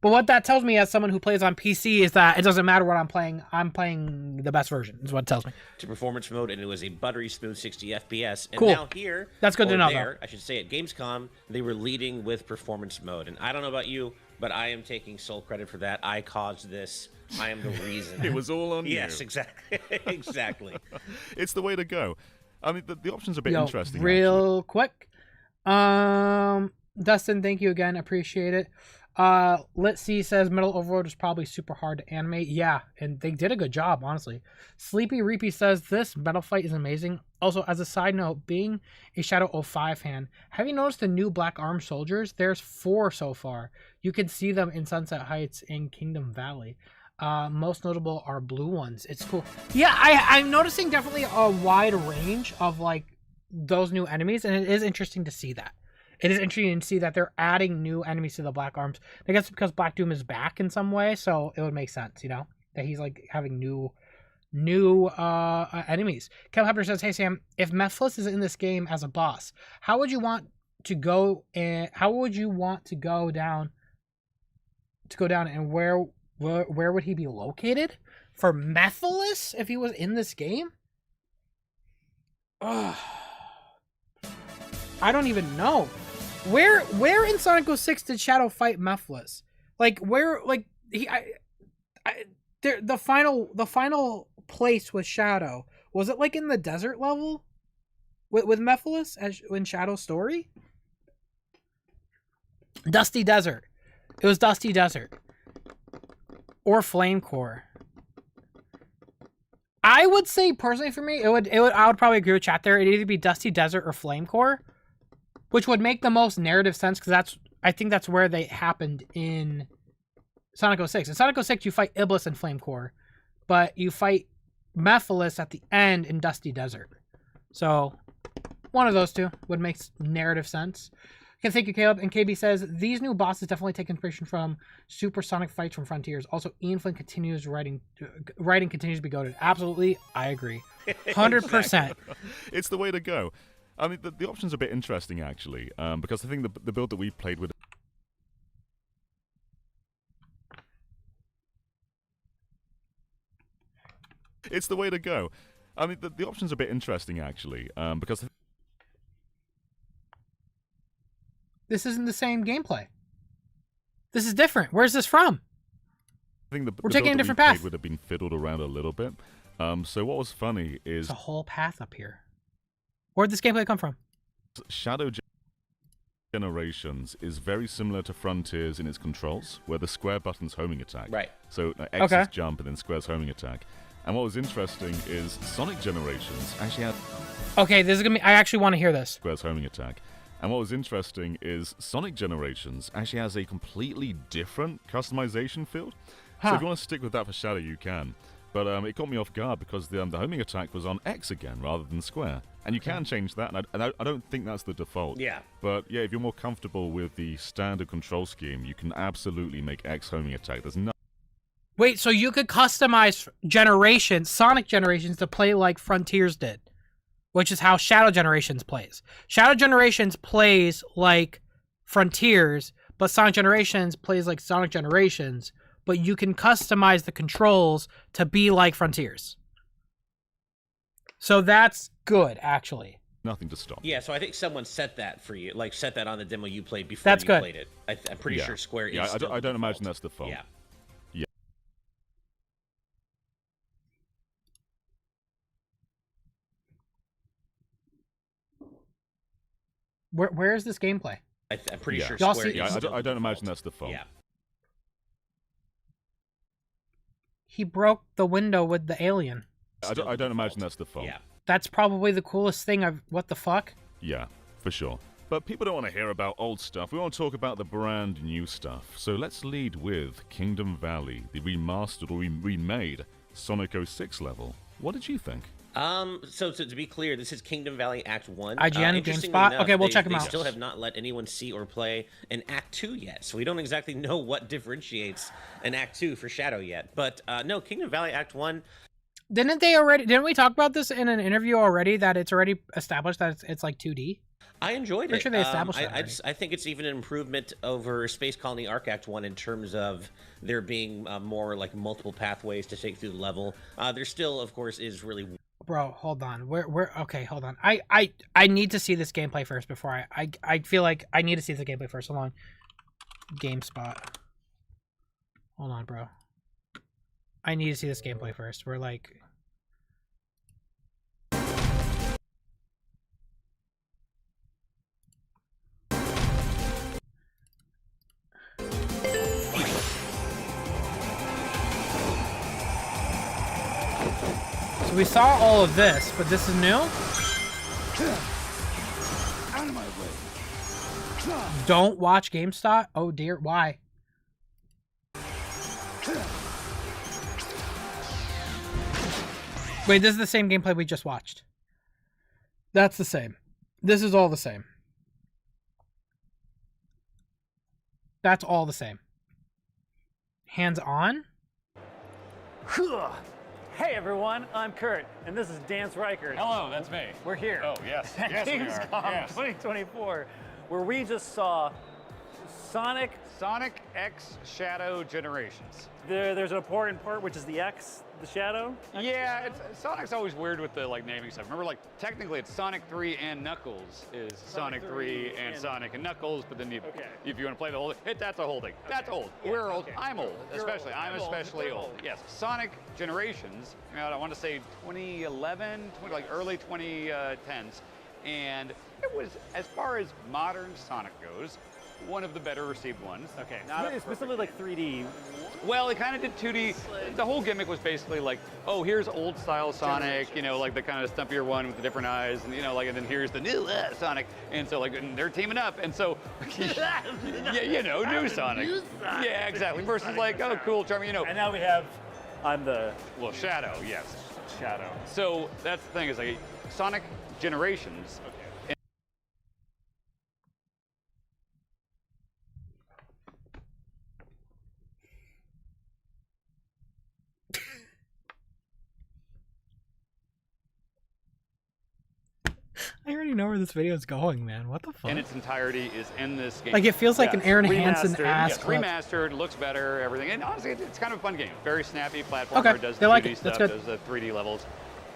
But what that tells me as someone who plays on PC is that it doesn't matter what I'm playing the best version, is what it tells me.
To performance mode, and it was a buttery smooth 60 FPS. And
cool.
Now here,
that's good to know.
There, I should say at Gamescom, they were leading with performance mode. And I don't know about you, but I am taking sole credit for that. I caused this. I am the reason.
It was all on you.
Yes, exactly. Exactly.
It's the way to go. I mean, the options are a bit interesting.
Real quick. Dustin, thank you again. Appreciate it. Let's see, says Metal Overlord is probably super hard to animate. Yeah, and they did a good job, honestly. Sleepy Reapy says this metal fight is amazing. Also, as a side note, being a Shadow 05 fan, have you noticed the new Black Arm Soldiers? There's 4 so far. You can see them in Sunset Heights in Kingdom Valley. Most notable are blue ones. It's cool. Yeah, I'm noticing definitely a wide range of like those new enemies, and it is interesting to see that. It is interesting to see that they're adding new enemies to the Black Arms. I guess because Black Doom is back in some way, so it would make sense, you know, that he's like having new enemies. Kel Hepler says, "Hey Sam, if Mephiles is in this game as a boss, how would you want to go and down, and where would he be located for Mephiles if he was in this game?" Ugh. I don't even know. Where in Sonic 06 did Shadow fight Mephiles? Like where? Like the final place with Shadow, was it like in the desert level with Mephiles as in Shadow's story? Dusty Desert. It was Dusty Desert or Flame Core. I would say personally for me, I would probably agree with chat there. It'd either be Dusty Desert or Flame Core, which would make the most narrative sense because I think that's where they happened in Sonic 06. In Sonic 06, you fight Iblis and Flame Core, but you fight Mephiles at the end in Dusty Desert. So one of those two would make narrative sense. Okay, thank you, Caleb. And KB says, these new bosses definitely take inspiration from supersonic fights from Frontiers. Also, Ian Flynn continues writing continues to be goated. Absolutely, I agree. 100%.
Exactly. It's the way to go. I mean, the option's a bit interesting, actually, because I think the build that we played with... It's the way to go. I mean, the option's a bit interesting, actually, because...
This isn't the same gameplay. This is different. Where's this from?
I think
We're taking a different path.
Would have been fiddled around a little bit. So what was funny is...
There's a whole path up here. Where'd this gameplay come from?
Shadow Generations is very similar to Frontiers in its controls, where the square button's homing attack.
Right.
So X is jump and then square's homing attack. And what was interesting is Sonic Generations actually had...
Okay, this is gonna be... I actually want to hear this.
Square's homing attack. And what was interesting is Sonic Generations actually has a completely different customization field. So if you want to stick with that for Shadow, you can. But it caught me off guard because the homing attack was on X again rather than square. And you can change that, and I don't think that's the default.
Yeah.
But yeah, if you're more comfortable with the standard control scheme, you can absolutely make X homing attack. There's no...
Wait, so you could customize Sonic Generations to play like Frontiers did, which is how Shadow Generations plays. Shadow Generations plays like Frontiers, but Sonic Generations plays like Sonic Generations, but you can customize the controls to be like Frontiers. So that's good, actually.
Nothing to stop.
Yeah, so I think someone set that for you, like set that on the demo you played before
that's
you
good.
played it. I'm pretty sure Square is still
I don't imagine that's the default.
Yeah.
Where is this gameplay?
I'm pretty sure
Y'all
Square
see-
is
I
still
don't imagine that's the default.
Yeah.
He broke the window with the alien.
I don't imagine that's the default.
Yeah.
That's probably the coolest thing I've... What the fuck?
Yeah, for sure. But people don't want to hear about old stuff. We want to talk about the brand new stuff. So let's lead with Kingdom Valley, the remastered or remade Sonic 06 level. What did you think?
So to be clear, this is Kingdom Valley Act 1.
IGN,
Interestingly
GameSpot?
enough,
Okay, we'll check them
they
out.
still have not let anyone see or play an Act 2 yet, so we don't exactly know what differentiates an Act 2 for Shadow yet. But no, Kingdom Valley Act 1...
Didn't we talk about this in an interview already, that it's already established that it's like 2D?
I enjoyed
Pretty
it.
sure they established that
I think it's even an improvement over Space Colony Arc Act 1 in terms of there being more like multiple pathways to take through the level. There still, of course, is really...
Bro, hold on. Okay, hold on. I need to see this gameplay first before I feel like I need to see the gameplay first. Hold on. GameSpot. Hold on, bro. I need to see this gameplay first. We're like... So So we saw all of this, but this is new?
Out of my way.
Don't watch GameStop? Oh dear, why? Wait, this is the same gameplay we just watched. That's the same. This is all the same. That's all the same. Hands on?
Hey everyone, I'm Kurt, and this is Dance Reichert.
Hello, that's me.
We're here.
Oh, yes.
At
Yes, we are.
Gamescom
Yes.
2024, where we just saw Sonic
X Shadow Generations.
There's an important part, which is the X, the shadow.
Yeah, Sonic's always weird with the naming stuff. Remember, technically it's Sonic 3 and Knuckles is Sonic 3 and Sonic and Knuckles, but then if you want to play the whole thing, that's a holding. That's old. Yeah, we're old. Okay. I'm old, especially. I'm especially old. Yes, Sonic Generations. I want to say 2011, early 2010s, and it was, as far as modern Sonic goes, one of the better received ones.
Okay, specifically like 3D.
Well, it kind of did 2D. The whole gimmick was basically oh, here's old style Sonic, the kind of stumpier one with the different eyes, and and then here's the new Sonic, and so and they're teaming up, and so yeah, new Sonic. Yeah, exactly. Versus oh, cool, charming,
And now we have,
Shadow, yes.
Shadow.
So that's the thing is Sonic Generations.
I already know where this video is going, man. What the fuck?
In its entirety is in this game.
Like, it feels like an Aaron Hansen ass clip.
Remastered, looks better, everything. And honestly, it's kind of a fun game. Very snappy platformer.
Okay,
Does
they
the
like
2D
it.
stuff,
That's good.
does the 3D levels.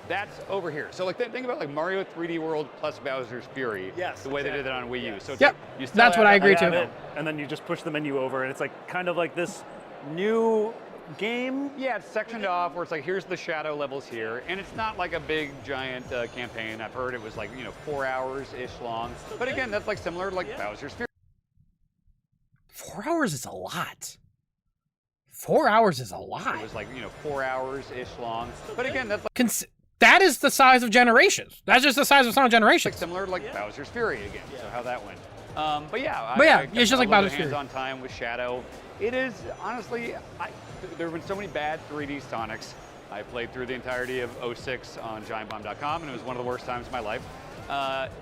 That's over here. So think about Mario 3D World plus Bowser's Fury.
Yes.
The way they did it on Wii U. So
yep.
You still
That's what I agree to.
And then you just push the menu over, and it's kind of like this new game.
Yeah, it's sectioned off where it's here's the shadow levels here, and it's not like a big giant campaign. I've heard it was 4 hours-ish long. But again, that's similar to Bowser's Fury.
4 hours is a lot. 4 hours is a lot.
It was 4 hours-ish long. But again, that's
that is the size of Generations. That's just the size of Sonic Generations.
Similar to Bowser's Fury again. Yeah. So how that went. But yeah,
it's just like Bowser's Fury.
Hands-on time with Shadow. It is honestly, there have been so many bad 3D Sonics. I played through the entirety of 06 on GiantBomb.com, and it was one of the worst times of my life.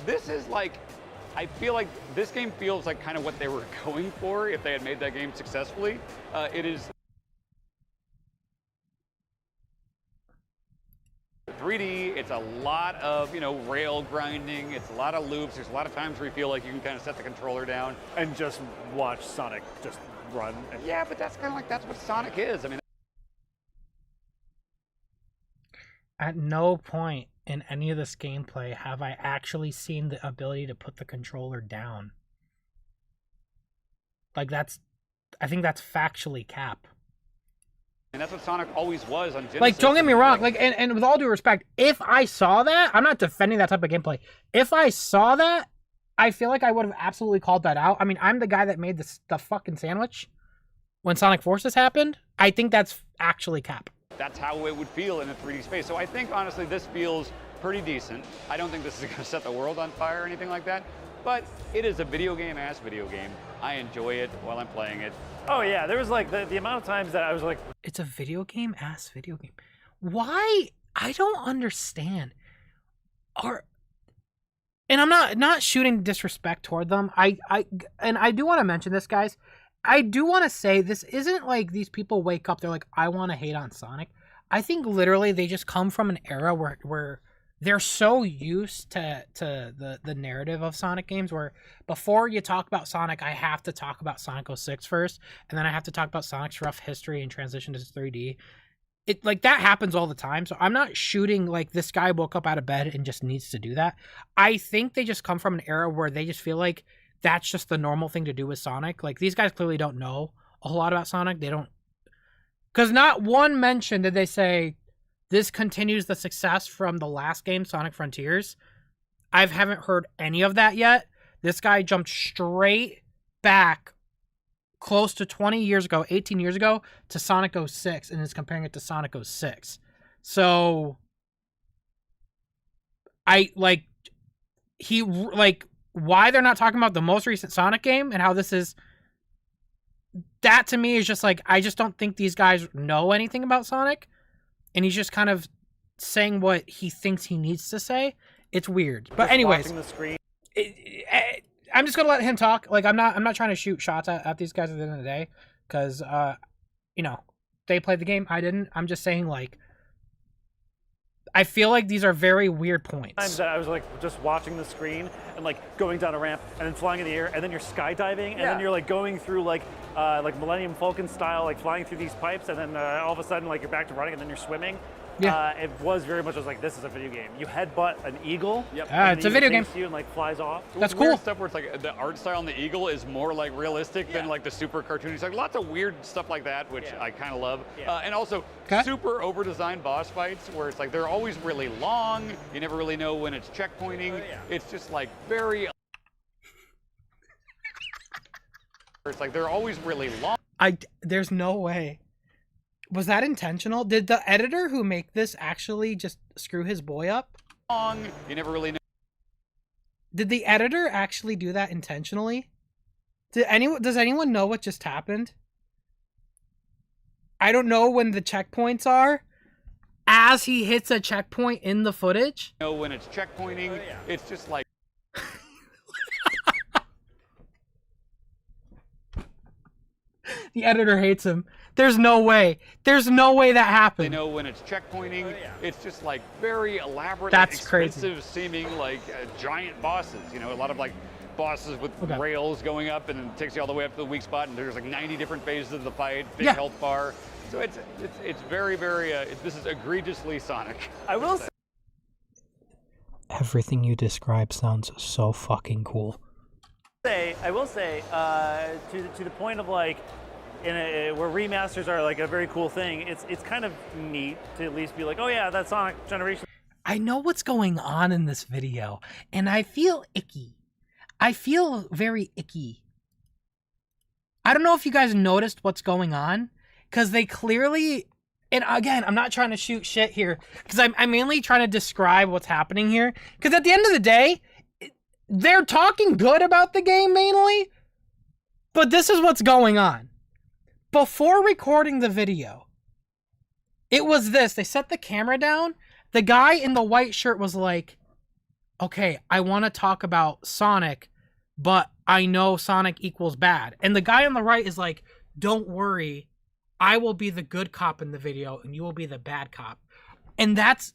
This is I feel like this game feels like kind of what they were going for if they had made that game successfully. It is 3D, it's a lot of, rail grinding, it's a lot of loops, there's a lot of times where you feel like you can kind of set the controller down.
And just watch Sonic just run.
Yeah, but that's kind of that's what Sonic is. I mean,
at no point in any of this gameplay have I actually seen the ability to put the controller down. I think that's factually cap.
And that's what Sonic always was on Genesis.
Don't get me wrong, and with all due respect, if I saw that, I'm not defending that type of gameplay. If I saw that, I feel like I would have absolutely called that out. I mean, I'm the guy that made the fucking sandwich when Sonic Forces happened. I think that's actually cap.
That's how it would feel in a 3D space. So I think, honestly, this feels pretty decent. I don't think this is going to set the world on fire or anything like that. But it is a video game-ass video game. I enjoy it while I'm playing it.
Oh, yeah. There was, the amount of times that I was like...
It's a video game-ass video game. Why? I don't understand. And I'm not shooting disrespect toward them. I do want to mention this, guys. I do want to say this isn't like these people wake up, they're like, I want to hate on Sonic. I think literally they just come from an era where they're so used to the narrative of Sonic games where before you talk about Sonic, I have to talk about Sonic 06 first, and then I have to talk about Sonic's rough history and transition to 3D. It that happens all the time. So I'm not shooting this guy woke up out of bed and just needs to do that. I think they just come from an era where they just feel like that's just the normal thing to do with Sonic. These guys clearly don't know a whole lot about Sonic. They don't, because not one mention did they say this continues the success from the last game, Sonic Frontiers. I haven't heard any of that yet. This guy jumped straight back close to 20 years ago, 18 years ago, to Sonic 06 and is comparing it to Sonic 06. So I like why they're not talking about the most recent Sonic game and how this is. That to me is just like, I just don't think these guys know anything about Sonic, and he's just kind of saying what he thinks he needs to say. It's weird. But anyways,
the screen.
I'm just gonna let him talk. Like, I'm not trying to shoot shots at these guys at the end of the day, because you know, they played the game, I didn't. I'm just saying, like, I feel like these are very weird points.
Times that I was like just watching the screen and like going down a ramp and then flying in the air, and then you're skydiving, and then you're like going through like Millennium Falcon style, like flying through these pipes, and then all of a sudden like you're back to running, and then you're swimming.
Yeah.
It was very much, I was like, this is a video game. You headbutt an eagle.
Yep.
It's a video game.
You and like flies off.
That's
Weird
cool.
stuff where it's like the art style on the eagle is more like realistic than like the super cartoony. It's like lots of weird stuff like that, which I kind of love. And also super over-designed boss fights where it's like they're always really long. You never really know when it's checkpointing. It's just like very. It's like they're always really long.
There's no way. Was that intentional? Did the editor who make this actually just screw his boy up?
Long. You never really know.
Did the editor actually do that intentionally? Does anyone know what just happened? I don't know when the checkpoints are. As he hits a checkpoint in the footage.
You know when it's checkpointing. It's just like.
The editor hates him. There's no way. There's no way that happened.
They know when it's checkpointing. It's just like very elaborate,
That's
expensive seeming like giant bosses. You know, a lot of like bosses with rails going up, and it takes you all the way up to the weak spot. And there's like 90 different phases of the fight. Big health bar. So it's very this is egregiously Sonic.
I will say.
Everything you describe sounds so fucking cool.
I will say, to the point of like, where remasters are like a very cool thing. It's kind of neat to at least be like, oh yeah, that Sonic generation.
I know what's going on in this video, and I feel icky. I feel very icky. I don't know if you guys noticed what's going on, because they clearly, and again, I'm not trying to shoot shit here, because I'm mainly trying to describe what's happening here, because at the end of the day, they're talking good about the game mainly, but this is what's going on. Before recording the video, it was this. They set the camera down. The guy in the white shirt was like, okay, I want to talk about Sonic, but I know Sonic equals bad. And the guy on the right is like, don't worry, I will be the good cop in the video and you will be the bad cop. And that's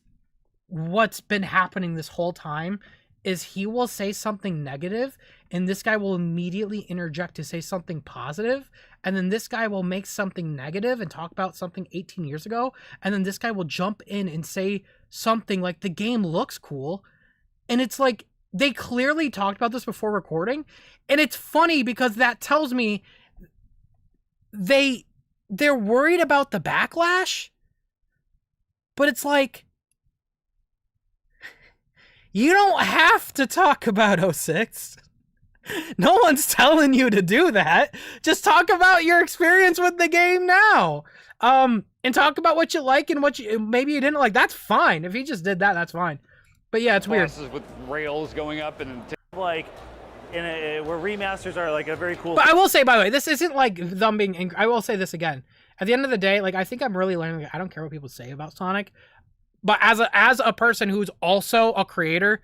what's been happening this whole time. Is he will say something negative, and this guy will immediately interject to say something positive, and then this guy will make something negative and talk about something 18 years ago, and then this guy will jump in and say something like, the game looks cool, and it's like, they clearly talked about this before recording, and it's funny because that tells me they're worried about the backlash, but it's like, you don't have to talk about 06. No one's telling you to do that. Just talk about your experience with the game now. And talk about what you like and what maybe you didn't like. That's fine. If he just did that, that's fine. But yeah, it's weird.
With rails going up and
like where remasters are like a very cool.
But I will say, by the way, this isn't like them being angry. I will say this again. At the end of the day, like, I think I'm really learning. I don't care what people say about Sonic. But as a person who's also a creator,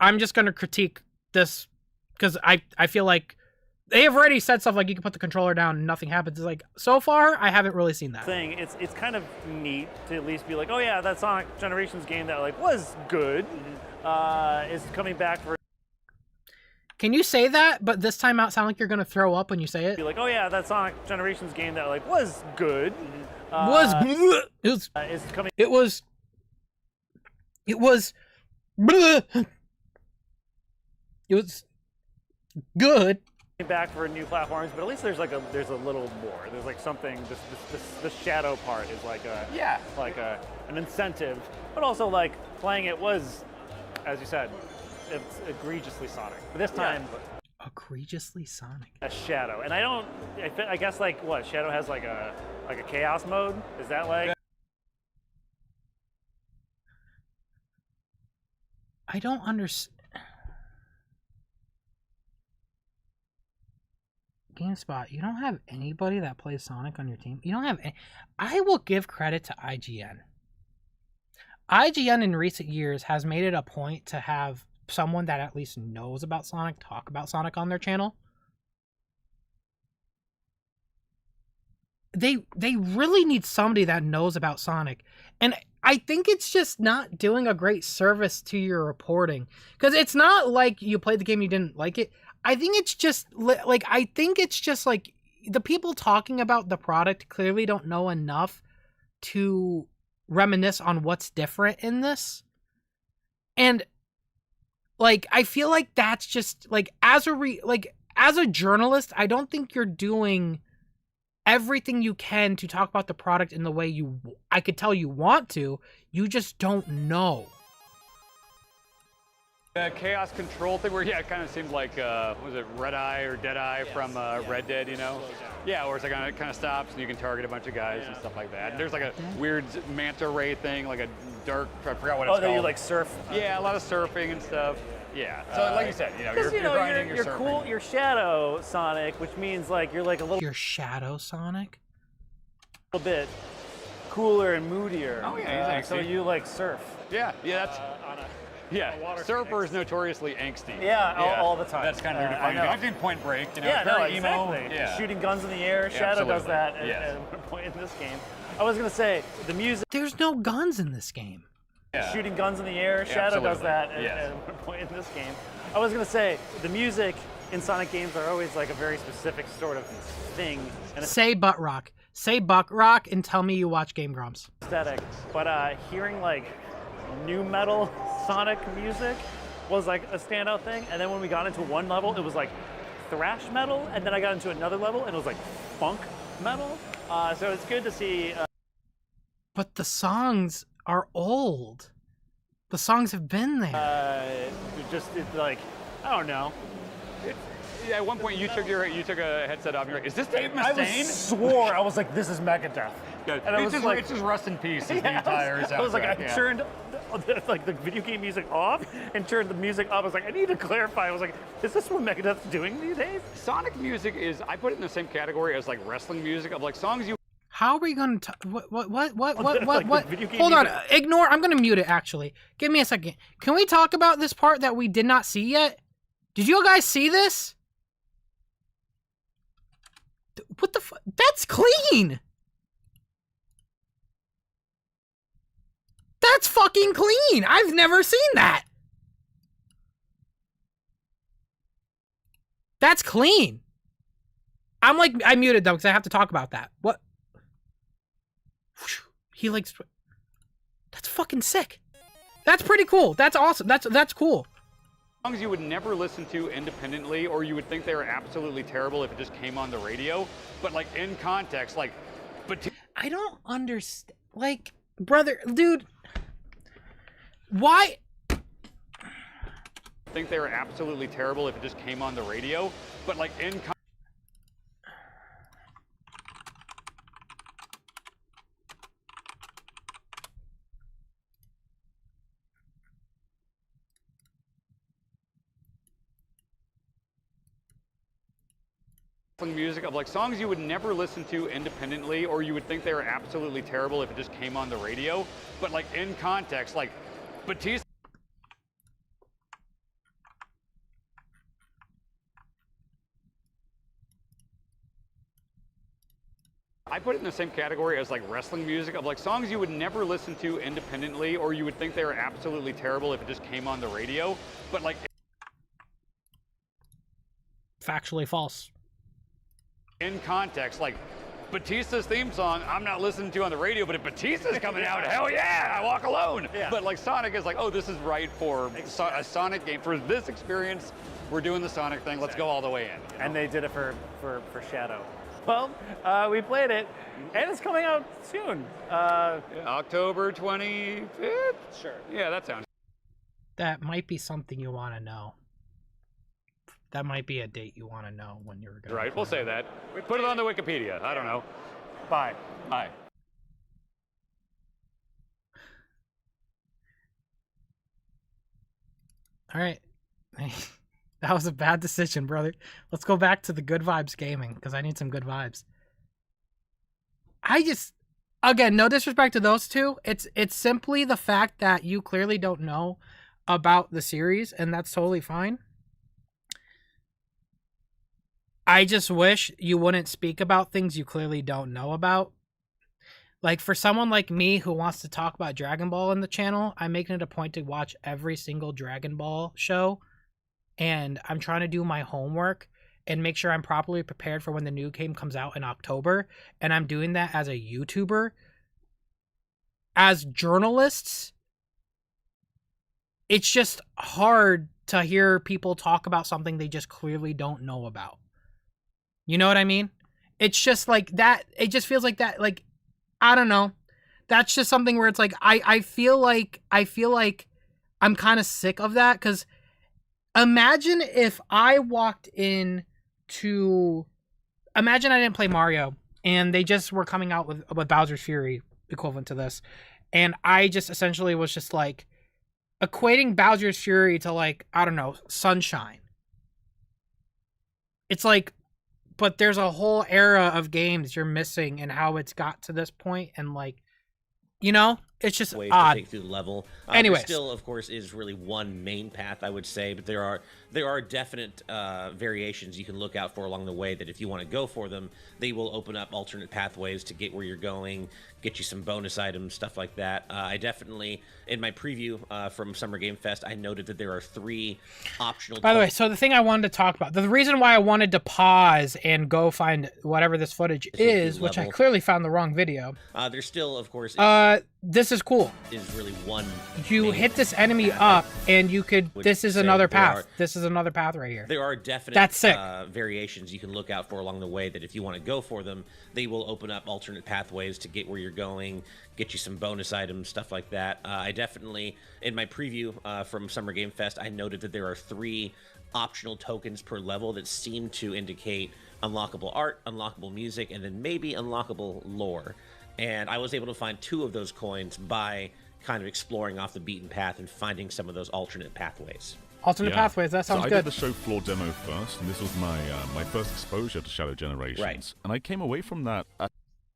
I'm just going to critique this because I feel like they have already said stuff like you can put the controller down and nothing happens. It's like, so far, I haven't really seen that.
It's kind of neat to at least be like, oh yeah, that Sonic Generations game that like was good is coming back for.
Can you say that, but this time out sound like you're going to throw up when you say it?
Be like, oh yeah, that Sonic Generations game that like was good. Is coming.
It was good.
Back for new platforms, but at least there's a little more. There's like something. This shadow part is like an incentive, but also like playing it was, as you said, it's egregiously Sonic. But this time,
egregiously Sonic.
A shadow, and I guess like what Shadow has like a chaos mode. Is that like?
I don't understand. GameSpot, you don't have anybody that plays Sonic on your team? You don't have any... I will give credit to IGN. IGN in recent years has made it a point to have someone that at least knows about Sonic talk about Sonic on their channel. They really need somebody that knows about Sonic. And I think it's just not doing a great service to your reporting. Because it's not like you played the game, you didn't like it. I think it's just like the people talking about the product clearly don't know enough to reminisce on what's different in this. And like, I feel like that's just like, as a journalist, I don't think you're doing everything you can to talk about the product in the way I could tell you want to. You just don't know.
The chaos control thing where, yeah, it kind of seemed like, was it Red Eye or Dead Eye from Red Dead, you know? Yeah, where it's like it kind of stops and you can target a bunch of guys and stuff like that. And there's like a weird manta ray thing, like a dark, I forgot what it's called.
Oh, you like surf?
Yeah, a lot of surfing and stuff. Yeah, so like you said, you're grinding, you're surfing.
Cool, you're Shadow Sonic, which means like you're like a little...
You're Shadow Sonic?
A little bit cooler and moodier.
Oh yeah, he's
so you like surf.
Yeah, that's... Surfer is notoriously angsty.
Yeah, all the time.
That's kind of your defining. I've seen Point Break, you know,
yeah,
very
no,
emo.
Exactly.
Yeah.
Shooting guns in the air. Shadow does that at one point in this game. I was gonna say the music.
There's no guns in this game.
Yeah. Shooting guns in the air. Shadow does that at one point in this game. I was gonna say the music in Sonic games are always like a very specific sort of thing. And
say butt rock. Say butt rock and tell me you watch Game Grumps.
Aesthetic, but hearing like new metal Sonic music was like a standout thing, and then when we got into one level, it was like thrash metal, and then I got into another level, and it was like funk metal. So it's good to see.
But the songs are old. The songs have been there.
It's like, I don't know.
Yeah, at one point you took a headset off and you're like, is this Dave Mustaine?
I swore, I was like, this is Megadeth.
Good.
And
it's just rest in peace. Is the entire soundtrack.
I was like, I turned like the video game music off and turned the music up. I was like, I need to clarify. I was like, is this what Megadeth's doing these days?
Sonic music is, I put it in the same category as like wrestling music, of like songs you...
How are we going to... What? Hold on. Ignore. I'm going to mute it, actually. Give me a second. Can we talk about this part that we did not see yet? Did you guys see this? What the fuck? That's clean! That's fucking clean! I've never seen that! That's clean! I'm like, I muted though, because I have to talk about that. What? He likes... That's fucking sick. That's pretty cool. That's awesome. That's cool.
Songs you would never listen to independently, or you would think they were absolutely terrible if it just came on the radio, but like in context, like... But
I don't understand. Like, brother, dude... Why?
Think they were absolutely terrible if it just came on the radio, but like in music, of like songs you would never listen to independently, or you would think they were absolutely terrible if it just came on the radio, but like in context, like Batista. I put it in the same category as like wrestling music, of like songs you would never listen to independently, or you would think they were absolutely terrible if it just came on the radio, but like...
Factually false.
In context, like Batista's theme song, I'm not listening to on the radio, but if Batista's coming out, hell yeah, I walk alone. Yeah. But like Sonic is like, oh, this is right for a Sonic game. For this experience, we're doing the Sonic thing. Let's go all the way in. You know?
And they did it for Shadow. Well, we played it, and it's coming out soon.
October 25th?
Sure.
Yeah, that sounds...
That might be something you want to know. That might be a date you want to know when you're going.
Right, we'll say that. We put it on the Wikipedia. I don't know.
Bye.
Bye.
All right. That was a bad decision, brother. Let's go back to the good vibes gaming because I need some good vibes. Again, no disrespect to those two. It's simply the fact that you clearly don't know about the series, and that's totally fine. I just wish you wouldn't speak about things you clearly don't know about. Like, for someone like me who wants to talk about Dragon Ball in the channel, I'm making it a point to watch every single Dragon Ball show, and I'm trying to do my homework and make sure I'm properly prepared for when the new game comes out in October, and I'm doing that as a YouTuber. As journalists, it's just hard to hear people talk about something they just clearly don't know about. You know what I mean? It's just like that. It just feels like that. Like, I don't know. That's just something where it's like, I feel like I'm kind of sick of that. Cause imagine if I walked in to, imagine I didn't play Mario and they just were coming out with Bowser's Fury equivalent to this. And I just essentially was just like equating Bowser's Fury to, like, I don't know, Sunshine. It's like, but there's a whole era of games you're missing and how it's got to this point, and, like, you know, it's just
ways
odd.
to take through the level.
Anyways,
there still, of course, is really one main path, I would say, but there are definite variations you can look out for along the way that if you want to go for them, they will open up alternate pathways to get where you're going, get you some bonus items, stuff like that. I definitely, in my preview from Summer Game Fest, I noted that there are 3 optional...
By the way, so the thing I wanted to talk about, the reason why I wanted to pause and go find whatever this footage is, which I clearly found the wrong video.
There's still, of course...
this is cool.
Is really one...
You hit this enemy up, and you could... This is another path. This is another path right here.
There are definite
That's sick.
Variations you can look out for along the way that if you want to go for them, they will open up alternate pathways to get where you're going, get you some bonus items, stuff like that. I definitely, in my preview from Summer Game Fest, I noted that there are 3 optional tokens per level that seem to indicate unlockable art, unlockable music, and then maybe unlockable lore. And I was able to find 2 of those coins by kind of exploring off the beaten path and finding some of those alternate pathways.
Alternate pathways, that sounds
I
good.
did the show floor demo first, and this was my my first exposure to Shadow Generations.
Right.
And I came away from that...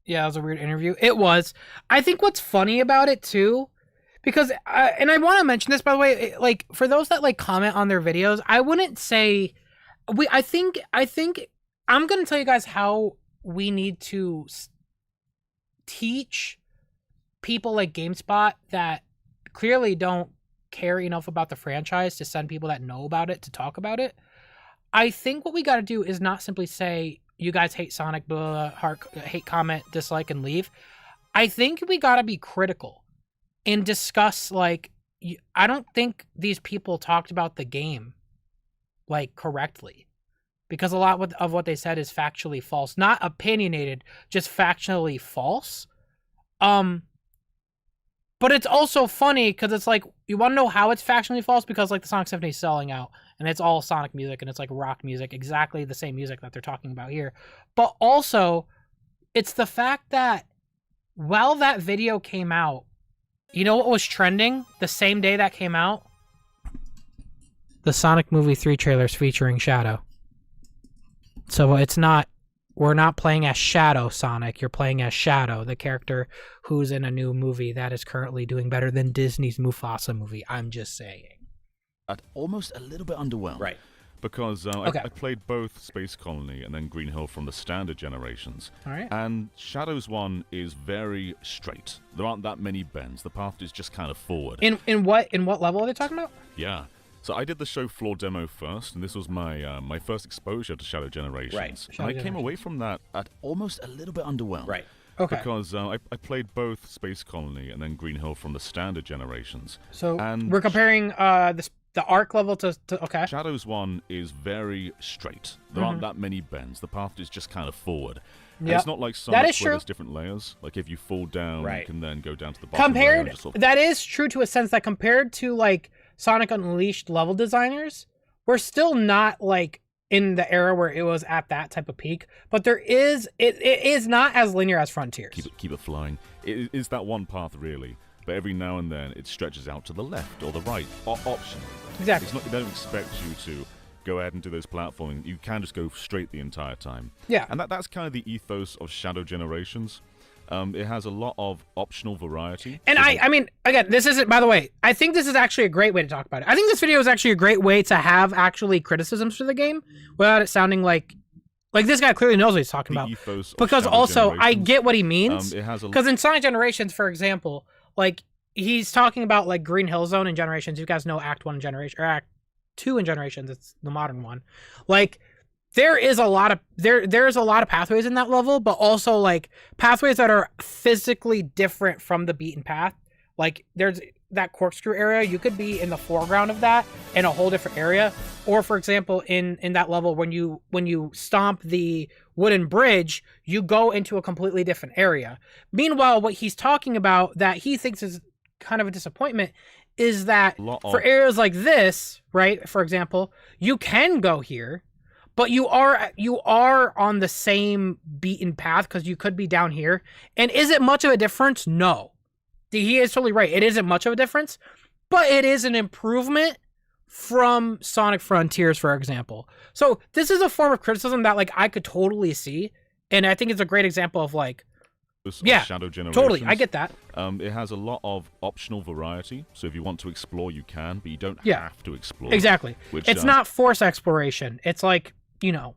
Yeah, it was a weird interview. It was. I think what's funny about it, too, because, and I want to mention this, by the way, like, for those that, like, comment on their videos, I wouldn't say... I think I'm going to tell you guys how we need to teach people like GameSpot that clearly don't care enough about the franchise to send people that know about it to talk about it. I think what we got to do is not simply say, you guys hate Sonic, blah, hate, comment, dislike, and leave. I think we got to be critical and discuss, like, I don't think these people talked about the game, like, correctly. Because a lot of what they said is factually false. Not opinionated, just factually false. But it's also funny because it's like, you want to know how it's factually false? Because, like, the Sonic Symphony is selling out, and it's all Sonic music, and it's like rock music, exactly the same music that they're talking about here. But also, it's the fact that while that video came out, you know what was trending the same day that came out? The Sonic Movie 3 trailers featuring Shadow. So it's not, we're not playing as Shadow Sonic, you're playing as Shadow, the character who's in a new movie that is currently doing better than Disney's Mufasa movie. I'm just saying.
Almost a little bit underwhelmed.
Right.
Because I played both Space Colony and then Green Hill from the standard generations.
All right.
And Shadow's one is very straight. There aren't that many bends. The path is just kind of forward.
In what level are they talking about?
Yeah. So I did the show floor demo first, and this was my my first exposure to Shadow Generations.
Right.
And I came away from that almost a little bit underwhelmed.
Right.
Okay.
Because I played both Space Colony and then Green Hill from the standard generations.
So
and
we're comparing the arc level to okay.
Shadow's one is very straight. There aren't that many bends. The path is just kind of forward.
Yeah,
it's not like Sonic
that is
where
true.
there's different layers. Like if you fall down,
Right.
you can then go down to the bottom layer and just sort of...
That is true to a sense that compared to like Sonic Unleashed level designers, we're still not like in the era where it was at that type of peak. But there is it is not as linear as Frontiers.
Keep it flowing. It is that one path really. but every now and then it stretches out to the left or the right, optionally.
Exactly.
It's not, they don't expect you to go ahead and do those platforming. You can just go straight the entire time.
Yeah.
And that's kind of the ethos of Shadow Generations. It has a lot of optional variety.
And I mean, again, this isn't, by the way, I think this is actually a great way to talk about it. I think this video is actually a great way to have actually criticisms for the game without it sounding like this guy clearly knows what he's talking about. Because also, I get what he means. Because in Sonic Generations, for example, like, he's talking about, like, Green Hill Zone in Generations. You guys know Act 1 in Generation, or Act 2 in Generations. It's the modern one. Like, there is a lot of there's a lot of pathways in that level, but also like pathways that are physically different from the beaten path. Like there's that corkscrew area, you could be in the foreground of that in a whole different area. Or for example, in that level, when you stomp the wooden bridge, you go into a completely different area. Meanwhile, what he's talking about that he thinks is kind of a disappointment is that for areas like this, right? For example, you can go here, but you are on the same beaten path because you could be down here. And is it much of a difference? No. He is totally right. It isn't much of a difference, but it is an improvement from Sonic Frontiers, for example. So this is a form of criticism that like I could totally see, and I think it's a great example of like, yeah,
Shadow Generations.
Totally, I get that.
It has a lot of optional variety, so if you want to explore, you can, but you don't have to explore.
Exactly. It's not forced exploration. It's like, you know,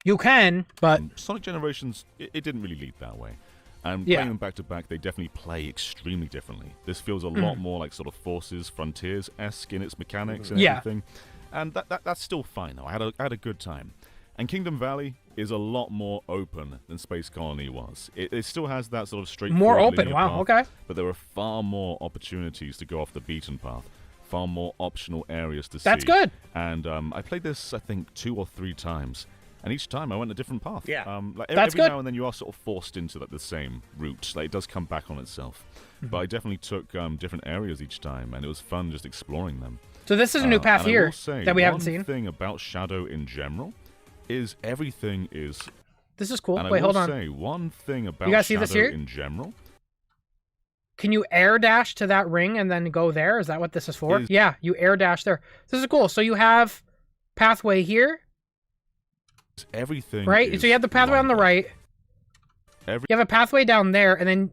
you can, but
Sonic Generations, it didn't really lead that way. And playing them back to back, they definitely play extremely differently. This feels a lot more like sort of Forces, Frontiers-esque in its mechanics and everything. And that's still fine, though. I had a good time. And Kingdom Valley is a lot more open than Space Colony was. It still has that sort of straightforward
more open.
linear
Wow.
path,
Okay.
but there are far more opportunities to go off the beaten path. Far more optional areas to see.
That's good.
And I played this, I think, 2 or 3 times. And each time I went a different path.
Yeah.
Like
That's
every
good.
now and then you are sort of forced into the same route. Like it does come back on itself. But I definitely took different areas each time, and it was fun just exploring them.
So this is a new path
and I
here
will say,
that we haven't seen.
One thing about Shadow in general is everything is.
This is cool.
And
Wait,
I will
hold on.
say one thing about
You guys see
Shadow
this here?
in general.
Can you air dash to that ring and then go there? Is that what this is for? Yeah, you air dash there. This is cool. So you have pathway here.
Everything.
Right? So you have the pathway on the right. You have a pathway down there, and then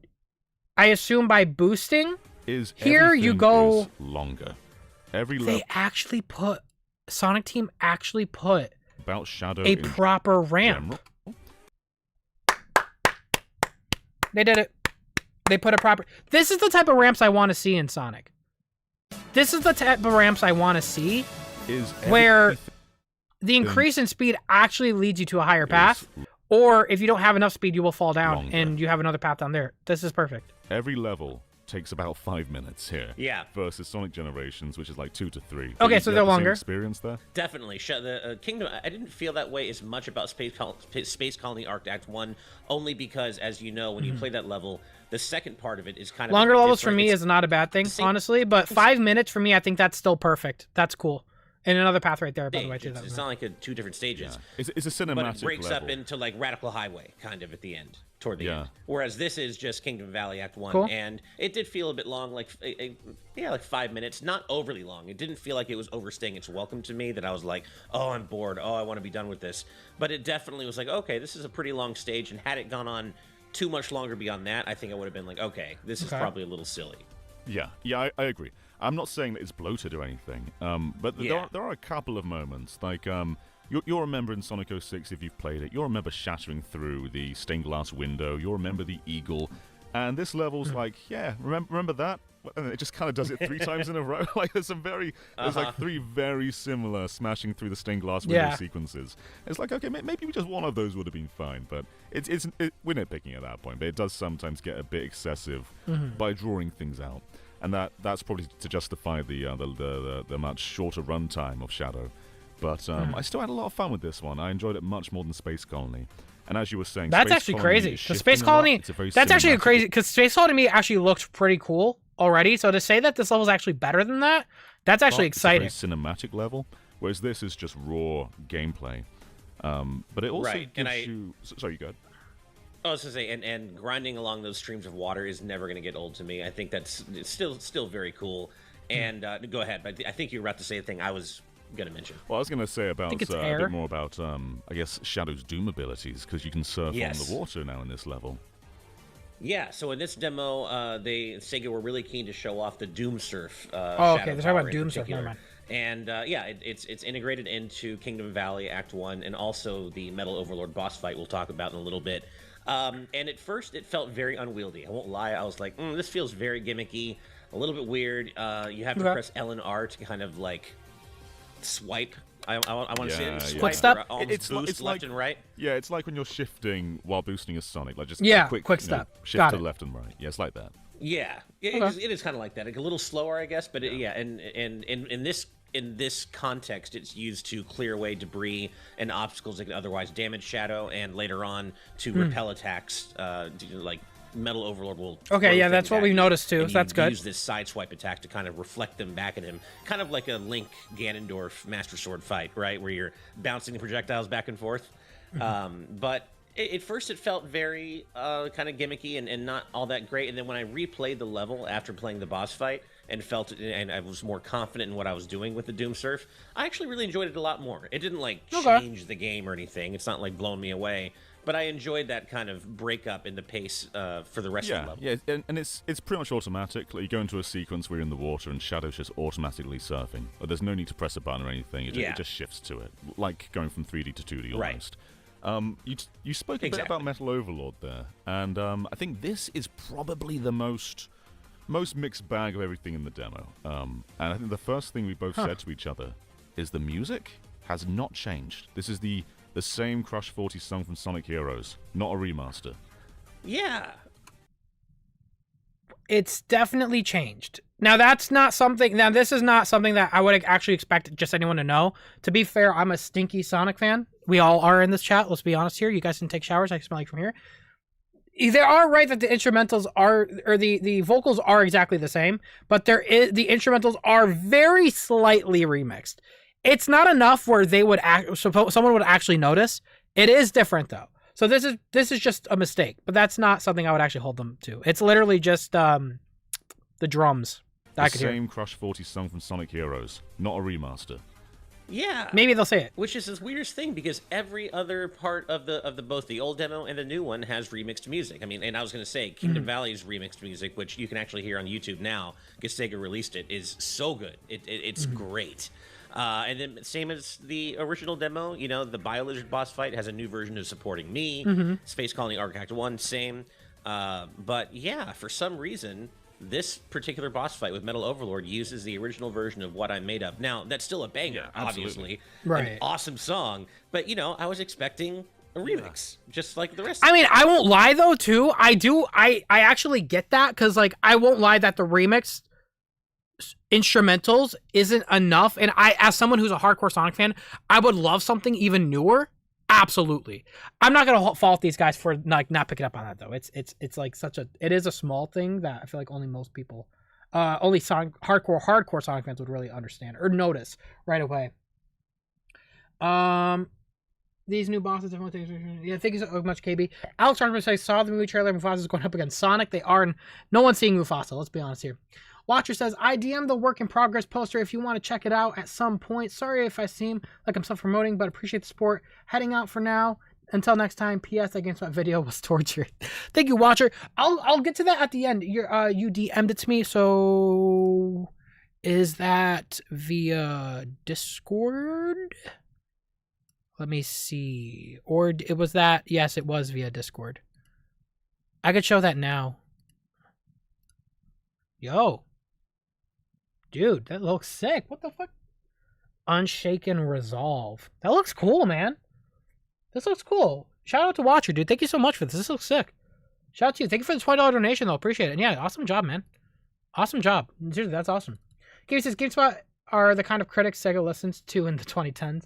I assume by boosting here you go
is longer. Every
They actually put Sonic Team actually put
about Shadow
a proper ramp. They did it. They put a proper. This is the type of ramps I want to see in Sonic. This is the type of ramps I want to see, where the increase in speed actually leads you to a higher path, or if you don't have enough speed, you will fall down and you have another path down there. This is perfect.
Every level takes about 5 minutes here.
Yeah.
Versus Sonic Generations, which is like 2 to 3.
Okay, so they're longer.
Experience there.
Definitely. The Kingdom. I didn't feel that way as much about Space Colony Arc Act 1, only because, as you know, when you play that level, the second part of it is kind of
longer levels for me is not a bad thing, honestly. But 5 minutes for me, I think that's still perfect. That's cool. And another path right there, by the way, too.
It's not like 2 different stages.
Yeah. It's a cinematic
but it breaks
level.
up into like Radical Highway, kind of at the end, toward the end. Whereas this is just Kingdom Valley Act 1,
Cool.
and it did feel a bit long, like like 5 minutes, not overly long. It didn't feel like it was overstaying its welcome to me. That I was like, oh, I'm bored. Oh, I want to be done with this. But it definitely was like, okay, this is a pretty long stage, and had it gone on too much longer beyond that, I think I would have been like, okay, this is probably a little silly.
Yeah, I agree. I'm not saying that it's bloated or anything, but there are a couple of moments, like you'll remember in Sonic 06 if you've played it, you'll remember shattering through the stained glass window, you'll remember the eagle, and this level's like, yeah, remember that? And it just kind of does it 3 times in a row. Like there's like 3 very similar smashing through the stained glass window sequences. It's like, okay, maybe just one of those would have been fine, but we're nitpicking at that point. But it does sometimes get a bit excessive by drawing things out, and that's probably to justify the much shorter runtime of Shadow. But I still had a lot of fun with this one. I enjoyed it much more than Space Colony. And as you were saying,
that's
Space
actually
Colony
crazy.
is
Because Space
shifting a lot.
Colony,
It's a very
that's actually
cinematic-
crazy. Because Space Colony to me actually looked pretty cool already. So to say that this level is actually better than that, that's actually exciting.
It's a very cinematic level, whereas this is just raw gameplay. But it also gives you. Sorry, you go ahead.
I was gonna say, and grinding along those streams of water is never gonna get old to me. I think it's still very cool. And go ahead, but I think you were about to say the thing I was gonna mention.
Well, I was gonna say about a
air.
bit more about I guess Shadow's Doom abilities, because you can surf on the water now in this level.
Yeah, so in this demo, Sega were really keen to show off the Doom Surf.
Oh, okay, they're talking about Doom Surf. Never mind.
And yeah, it's integrated into Kingdom Valley Act 1 and also the Metal Overlord boss fight we'll talk about in a little bit. And at first, it felt very unwieldy. I won't lie, I was like, this feels very gimmicky, a little bit weird. You have to press L and R to kind of like swipe. I want to say it.
Quick step.
It's left
like,
and right.
Yeah, it's like when you're shifting while boosting a Sonic, like just
quick step.
Shift to the left and right. Yeah, it's like that.
Yeah, it is kind of like that. Like a little slower, I guess, but and in this context, it's used to clear away debris and obstacles that could otherwise damage Shadow, and later on to repel attacks. Like Metal Overlord will.
Okay, yeah, that's what we've noticed too. So that's good.
Use this sideswipe attack to kind of reflect them back at him, kind of like a Link Ganondorf Master Sword fight, right, where you're bouncing the projectiles back and forth. But at first, it felt very kind of gimmicky and not all that great. And then when I replayed the level after playing the boss fight and felt it, and I was more confident in what I was doing with the Doom Surf, I actually really enjoyed it a lot more. It didn't like change the game or anything. It's not like blowing me away. But I enjoyed that kind of breakup in the pace for the rest of the level.
Yeah, and it's pretty much automatic. Like you go into a sequence where you're in the water and Shadow's just automatically surfing. Like, there's no need to press a button or anything. It just shifts to it, like going from 3D to 2D almost. You spoke a bit about Metal Overlord there, and I think this is probably the most mixed bag of everything in the demo. And I think the first thing we both said to each other is the music has not changed. This is the same Crush 40 song from Sonic Heroes, not a remaster.
Yeah.
It's definitely changed. Now, this is not something that I would actually expect just anyone to know. To be fair, I'm a stinky Sonic fan. We all are in this chat, let's be honest here. You guys can take showers, I can smell you from here. They are right that the instrumentals are, or the vocals are exactly the same, but the instrumentals are very slightly remixed. It's not enough where someone would actually notice. It is different though. So this is just a mistake, but that's not something I would actually hold them to. It's literally just the drums.
The same Crush 40 song from Sonic Heroes, not a remaster.
Yeah,
maybe they'll say it.
Which is this weirdest thing because every other part of both the old demo and the new one has remixed music. I mean, and I was going to say Kingdom Valley's remixed music, which you can actually hear on YouTube now because Sega released it, is so good. It's great. And then same as the original demo, you know, the Bio-Lizard boss fight has a new version of Supporting Me. Space Colony Arc Act 1, same. But yeah, for some reason, this particular boss fight with Metal Overlord uses the original version of What I'm Made Of. Now, that's still a banger, obviously.
Right.
An awesome song. But, you know, I was expecting a remix, just like the rest
I mean, I won't lie, though, too. I actually get that, because, like, I won't lie that the remix instrumentals isn't enough. And as someone who's a hardcore Sonic fan, I would love something even newer. Absolutely. I'm not gonna fault these guys for like not picking up on that though. It's like it is a small thing that I feel like only most people, only hardcore Sonic fans would really understand or notice right away. These new bosses definitely thank you so much, KB. Alex Armstrong says saw the movie trailer. Mufasa's going up against Sonic. They are, and no one's seeing Mufasa. Let's be honest here. Watcher says, I DM the work in progress poster if you want to check it out at some point. Sorry if I seem like I'm self-promoting, but appreciate the support. Heading out for now. Until next time, P.S. That GameSpot video was tortured. Thank you, Watcher. I'll get to that at the end. You DM'd it to me, so is that via Discord? Let me see. Or it was that? Yes, it was via Discord. I could show that now. Yo. Dude, that looks sick. What the fuck? Unshaken Resolve. That looks cool, man. This looks cool. Shout out to Watcher, dude. Thank you so much for this. This looks sick. Shout out to you. Thank you for the $20 donation, though. Appreciate it. And yeah, awesome job, man. Awesome job. Seriously, that's awesome. Game says GameSpot are the kind of critics Sega listens to in the 2010s.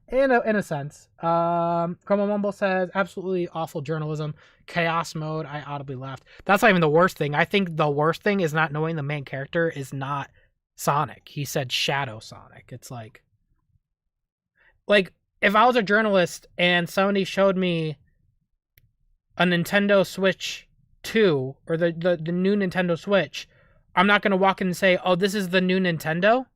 In a sense. Chroma Mumble says, absolutely awful journalism. Chaos mode. I audibly laughed. That's not even the worst thing. I think the worst thing is not knowing the main character is not Sonic. He said Shadow Sonic. It's like if I was a journalist and somebody showed me a Nintendo Switch 2 or the new Nintendo Switch, I'm not going to walk in and say, oh, this is the new Nintendo.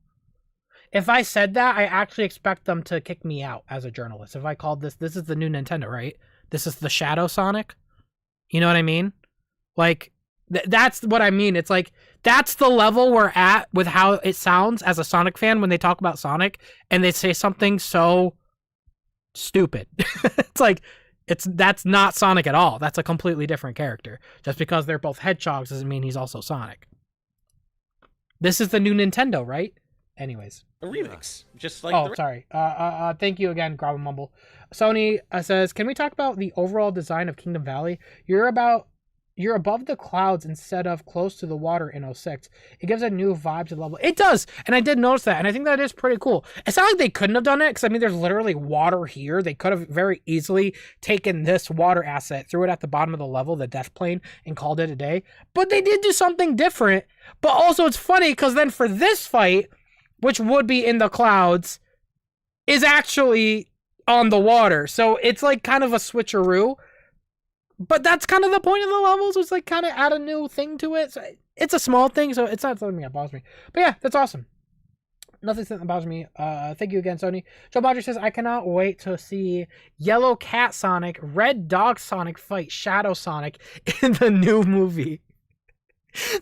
If I said that, I actually expect them to kick me out as a journalist. If I called this is the new Nintendo, right? This is the Shadow Sonic. You know what I mean? Like, that's what I mean. It's like, that's the level we're at with how it sounds as a Sonic fan when they talk about Sonic and they say something so stupid. It's like, that's not Sonic at all. That's a completely different character. Just because they're both hedgehogs doesn't mean he's also Sonic. This is the new Nintendo, right? Anyways.
A remix. Just like
sorry. Thank you again, Growl Mumble. Sony says, can we talk about the overall design of Kingdom Valley? You're above the clouds instead of close to the water in 06. It gives a new vibe to the level. It does, and I did notice that, and I think that is pretty cool. It's not like they couldn't have done it, because I mean, there's literally water here. They could have very easily taken this water asset, threw it at the bottom of the level, the death plane, and called it a day. But they did do something different. But also, it's funny, because then for this fight, which would be in the clouds, is actually on the water. So it's like kind of a switcheroo. But that's kind of the point of the levels, was like kind of add a new thing to it. So it's a small thing, so it's not something that bothers me. But yeah, that's awesome. Nothing that bothers me. Thank you again, Sony. Joe Bodger says, I cannot wait to see Yellow Cat Sonic, Red Dog Sonic fight Shadow Sonic in the new movie.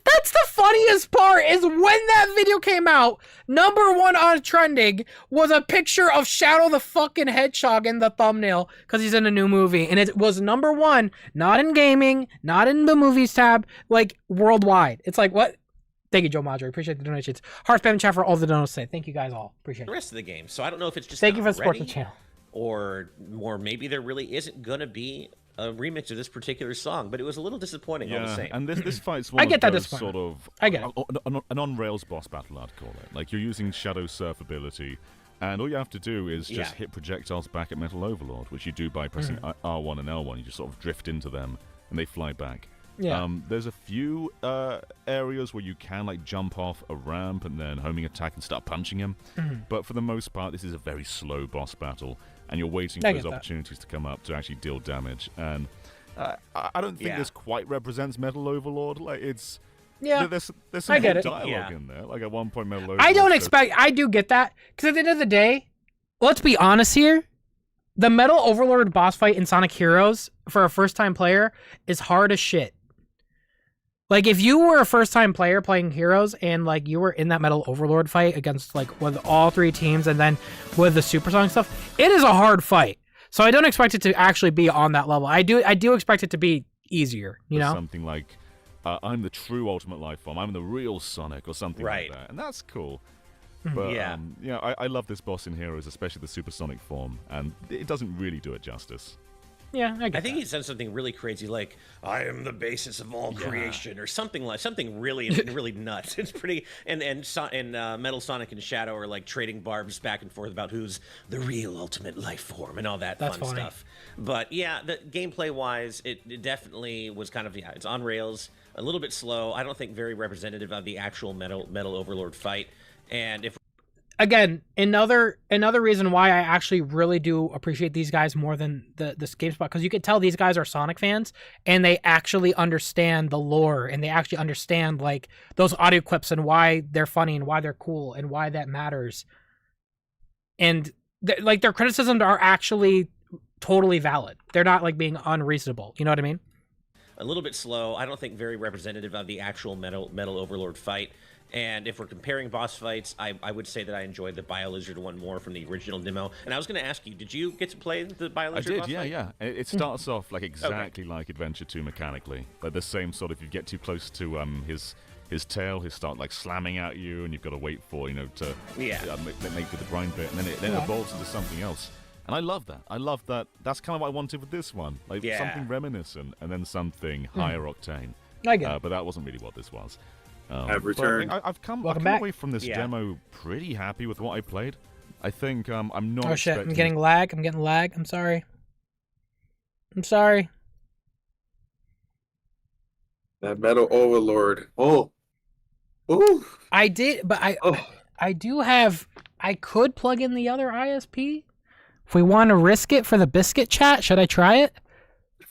That's the funniest part, is when that video came out, number one on trending was a picture of Shadow the fucking Hedgehog in the thumbnail, because he's in a new movie, and it was number one, not in gaming, not in the movies tab, like worldwide. It's like, what? Thank you, Joe Madre. Appreciate the donations. Heart spam chat for all the donations. Thank you guys all. Appreciate it.
The rest of the game. So I don't know if it's just
thank you for
not
supporting
ready,
the channel.
Or maybe there really isn't gonna be a remix of this particular song, but it was a little disappointing all the same.
And this fight's one
I get
of
that
those sort of
I get
an on-rails boss battle, I'd call it. Like, you're using Shadow Surf ability, and all you have to do is just hit projectiles back at Metal Overlord, which you do by pressing R1 and L1. You just sort of drift into them, and they fly back.
Yeah.
There's a few areas where you can like jump off a ramp and then homing attack and start punching him, but for the most part, this is a very slow boss battle, and you're waiting for those opportunities to come up to actually deal damage. And I don't think this quite represents Metal Overlord. Like, it's there's some good dialogue in there. Like, at one point, Metal Overlord
I do get that, because at the end of the day, let's be honest here, the Metal Overlord boss fight in Sonic Heroes for a first-time player is hard as shit. Like, if you were a first-time player playing Heroes and, like, you were in that Metal Overlord fight against, like, with all three teams and then with the Supersonic stuff, it is a hard fight. So I don't expect it to actually be on that level. I do expect it to be easier, you know?
Something like, I'm the true Ultimate Life Form, I'm the real Sonic, or something like that. And that's cool. But, I love this boss in Heroes, especially the Supersonic form, and it doesn't really do it justice.
Yeah, I
think he said something really crazy, like "I am the basis of all creation," or something really really nuts. It's pretty. And Metal Sonic and Shadow are like trading barbs back and forth about who's the real ultimate life form and all that fun stuff. But yeah, the gameplay wise, it definitely was kind of it's on rails, a little bit slow. I don't think very representative of the actual Metal Overlord fight. And if
again, another reason why I actually really do appreciate these guys more than this GameSpot, because you could tell these guys are Sonic fans and they actually understand the lore and they actually understand like those audio clips and why they're funny and why they're cool and why that matters. And like their criticisms are actually totally valid. They're not like being unreasonable. You know what I mean?
A little bit slow. I don't think very representative of the actual Metal Overlord fight. And if we're comparing boss fights, I would say that I enjoyed the BioLizard one more from the original demo. And I was going to ask you, did you get to play the BioLizard boss fight?
Yeah. It starts off like exactly like Adventure 2 mechanically. Like the same sort of, if you get too close to his tail, he'll start like slamming at you, and you've got to wait for, to make the grind bit, and then it evolves into something else. And I love that. That's kind of what I wanted with this one. Like something reminiscent, and then something higher octane.
I get it.
But that wasn't really what this was.
I've returned.
I've come away from this demo pretty happy with what I played. I think I'm not.
Oh shit! I'm getting lag. I'm sorry.
That Metal Overlord. Oh. Ooh.
I did, but I do have. I could plug in the other ISP. If we want to risk it for the biscuit chat, should I try it?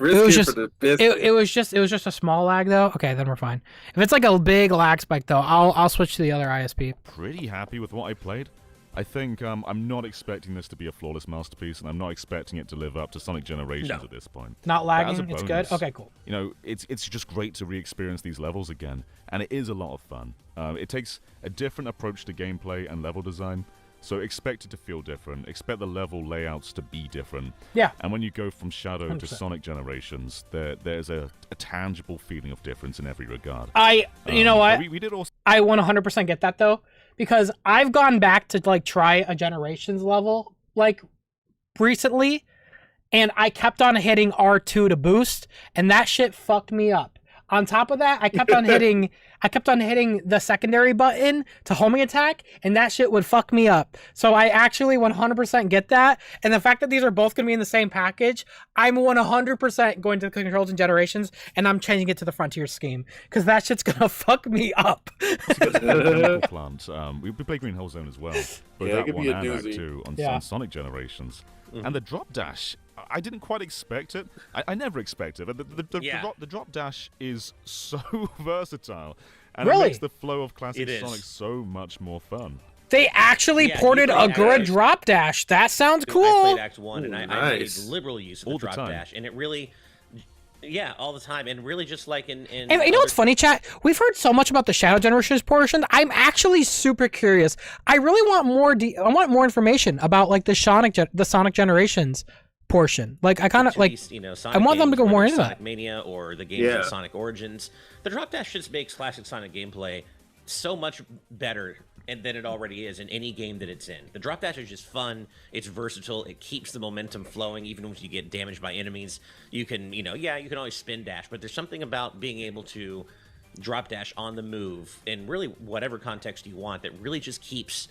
It was
Risk it
just
for the best.
it was just a small lag though. Okay, then we're fine. If it's like a big lag spike though, I'll switch to the other ISP.
Pretty happy with what I played. I think I'm not expecting this to be a flawless masterpiece, and I'm not expecting it to live up to Sonic Generations at this point.
Not
But as a
lagging, it's good.
bonus,
Okay, cool.
You know, it's just great to re-experience these levels again, and it is a lot of fun. It takes a different approach to gameplay and level design, so expect it to feel different. Expect the level layouts to be different.
Yeah.
And when you go from Shadow
100%.
to Sonic Generations, there's a tangible feeling of difference in every regard.
You know what?
We did also.
I 100% get that though, because I've gone back to like try a Generations level like recently, and I kept on hitting R2 to boost, and that shit fucked me up. On top of that, I kept on hitting the secondary button to homing attack, and that shit would fuck me up. So I actually 100% get that, and the fact that these are both going to be in the same package, I'm 100% going to the controls and Generations, and I'm changing it to the Frontier scheme, because that shit's going to fuck me up.
Plant. We play Green Hole Zone as well, but
Yeah, it
that
could
one
be a
and Act
doozy.
2 on,
Yeah.
on Sonic Generations. And the drop dash, I didn't quite expect it. I never expected it. The drop dash is so versatile, and
Really?
it makes the flow of classic
It is.
Sonic so much more fun.
They actually
Yeah,
ported
you
a
can
good
actually-
drop dash. That sounds
I
cool.
played Act 1, and I made
nice.
liberal use of
All
the
the
drop
time.
dash, and it really, yeah, all the time, and really just like in
And you know what's funny, chat? We've heard so much about the Shadow Generations portion. I'm actually super curious. I really want more. I want more information about like the Sonic Generations portion. Like I kind of like.
Sonic
I want them to
games,
go more
whether
into
Sonic
that.
Mania or the games
Yeah.
of Sonic Origins. The drop dash just makes classic Sonic gameplay so much better than it already is in any game that it's in. The drop dash is just fun. It's versatile. It keeps the momentum flowing even when you get damaged by enemies. You can, you can always spin dash, but there's something about being able to drop dash on the move in really whatever context you want that really just keeps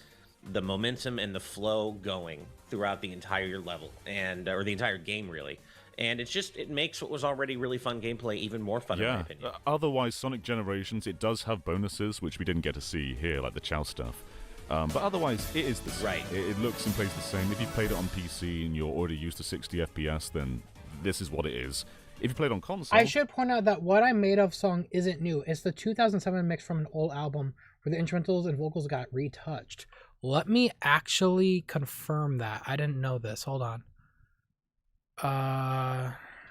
the momentum and the flow going throughout the entire level or the entire game really. And it makes what was already really fun gameplay even more fun in my opinion.
Otherwise, Sonic Generations, it does have bonuses, which we didn't get to see here, like the Chow stuff. But otherwise, it is the same.
Right.
It looks and plays the same. If you've played it on PC and you're already used to 60 FPS, then this is what it is. If you played on console...
I should point out that What I'm Made Of song isn't new. It's the 2007 mix from an old album where the instrumentals and vocals got retouched. Let me actually confirm that. I didn't know this. Hold on.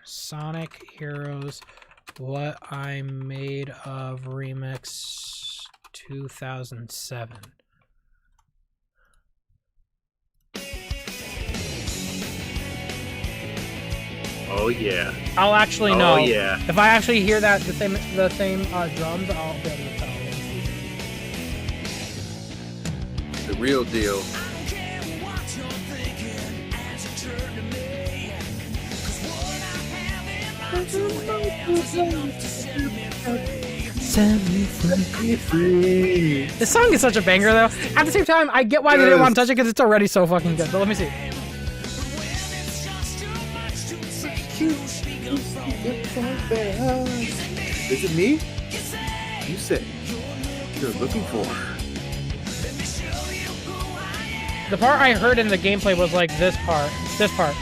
Sonic Heroes What I'm Made Of remix 2007.
Oh yeah.
I'll actually know.
Oh yeah.
If I actually hear that the same drums, I'll be able to tell.
The real deal. This song is such a banger though. At the same time, I get why they didn't want to touch it because it's already so fucking good. But let me see. Is it me? You said you're looking for.
The part I heard in the gameplay was like this part. This part.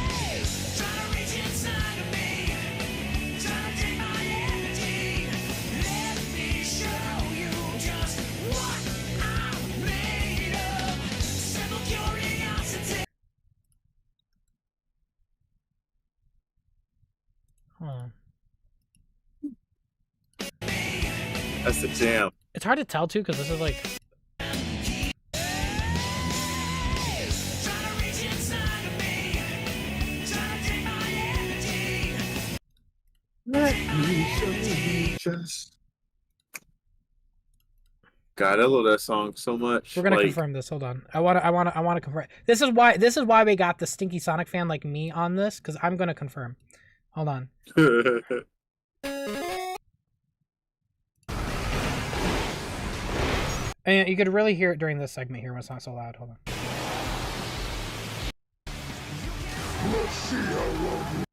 Hold on.
That's the jam.
It's hard to tell too because this is like.
Let me show you just. God, I love that song so much.
We're gonna confirm this. Hold on. I wanna confirm. This is why we got the stinky Sonic fan like me on this because I'm gonna confirm. Hold on. And you could really hear it during this segment here when it's not so loud. Hold on.
Let's see how long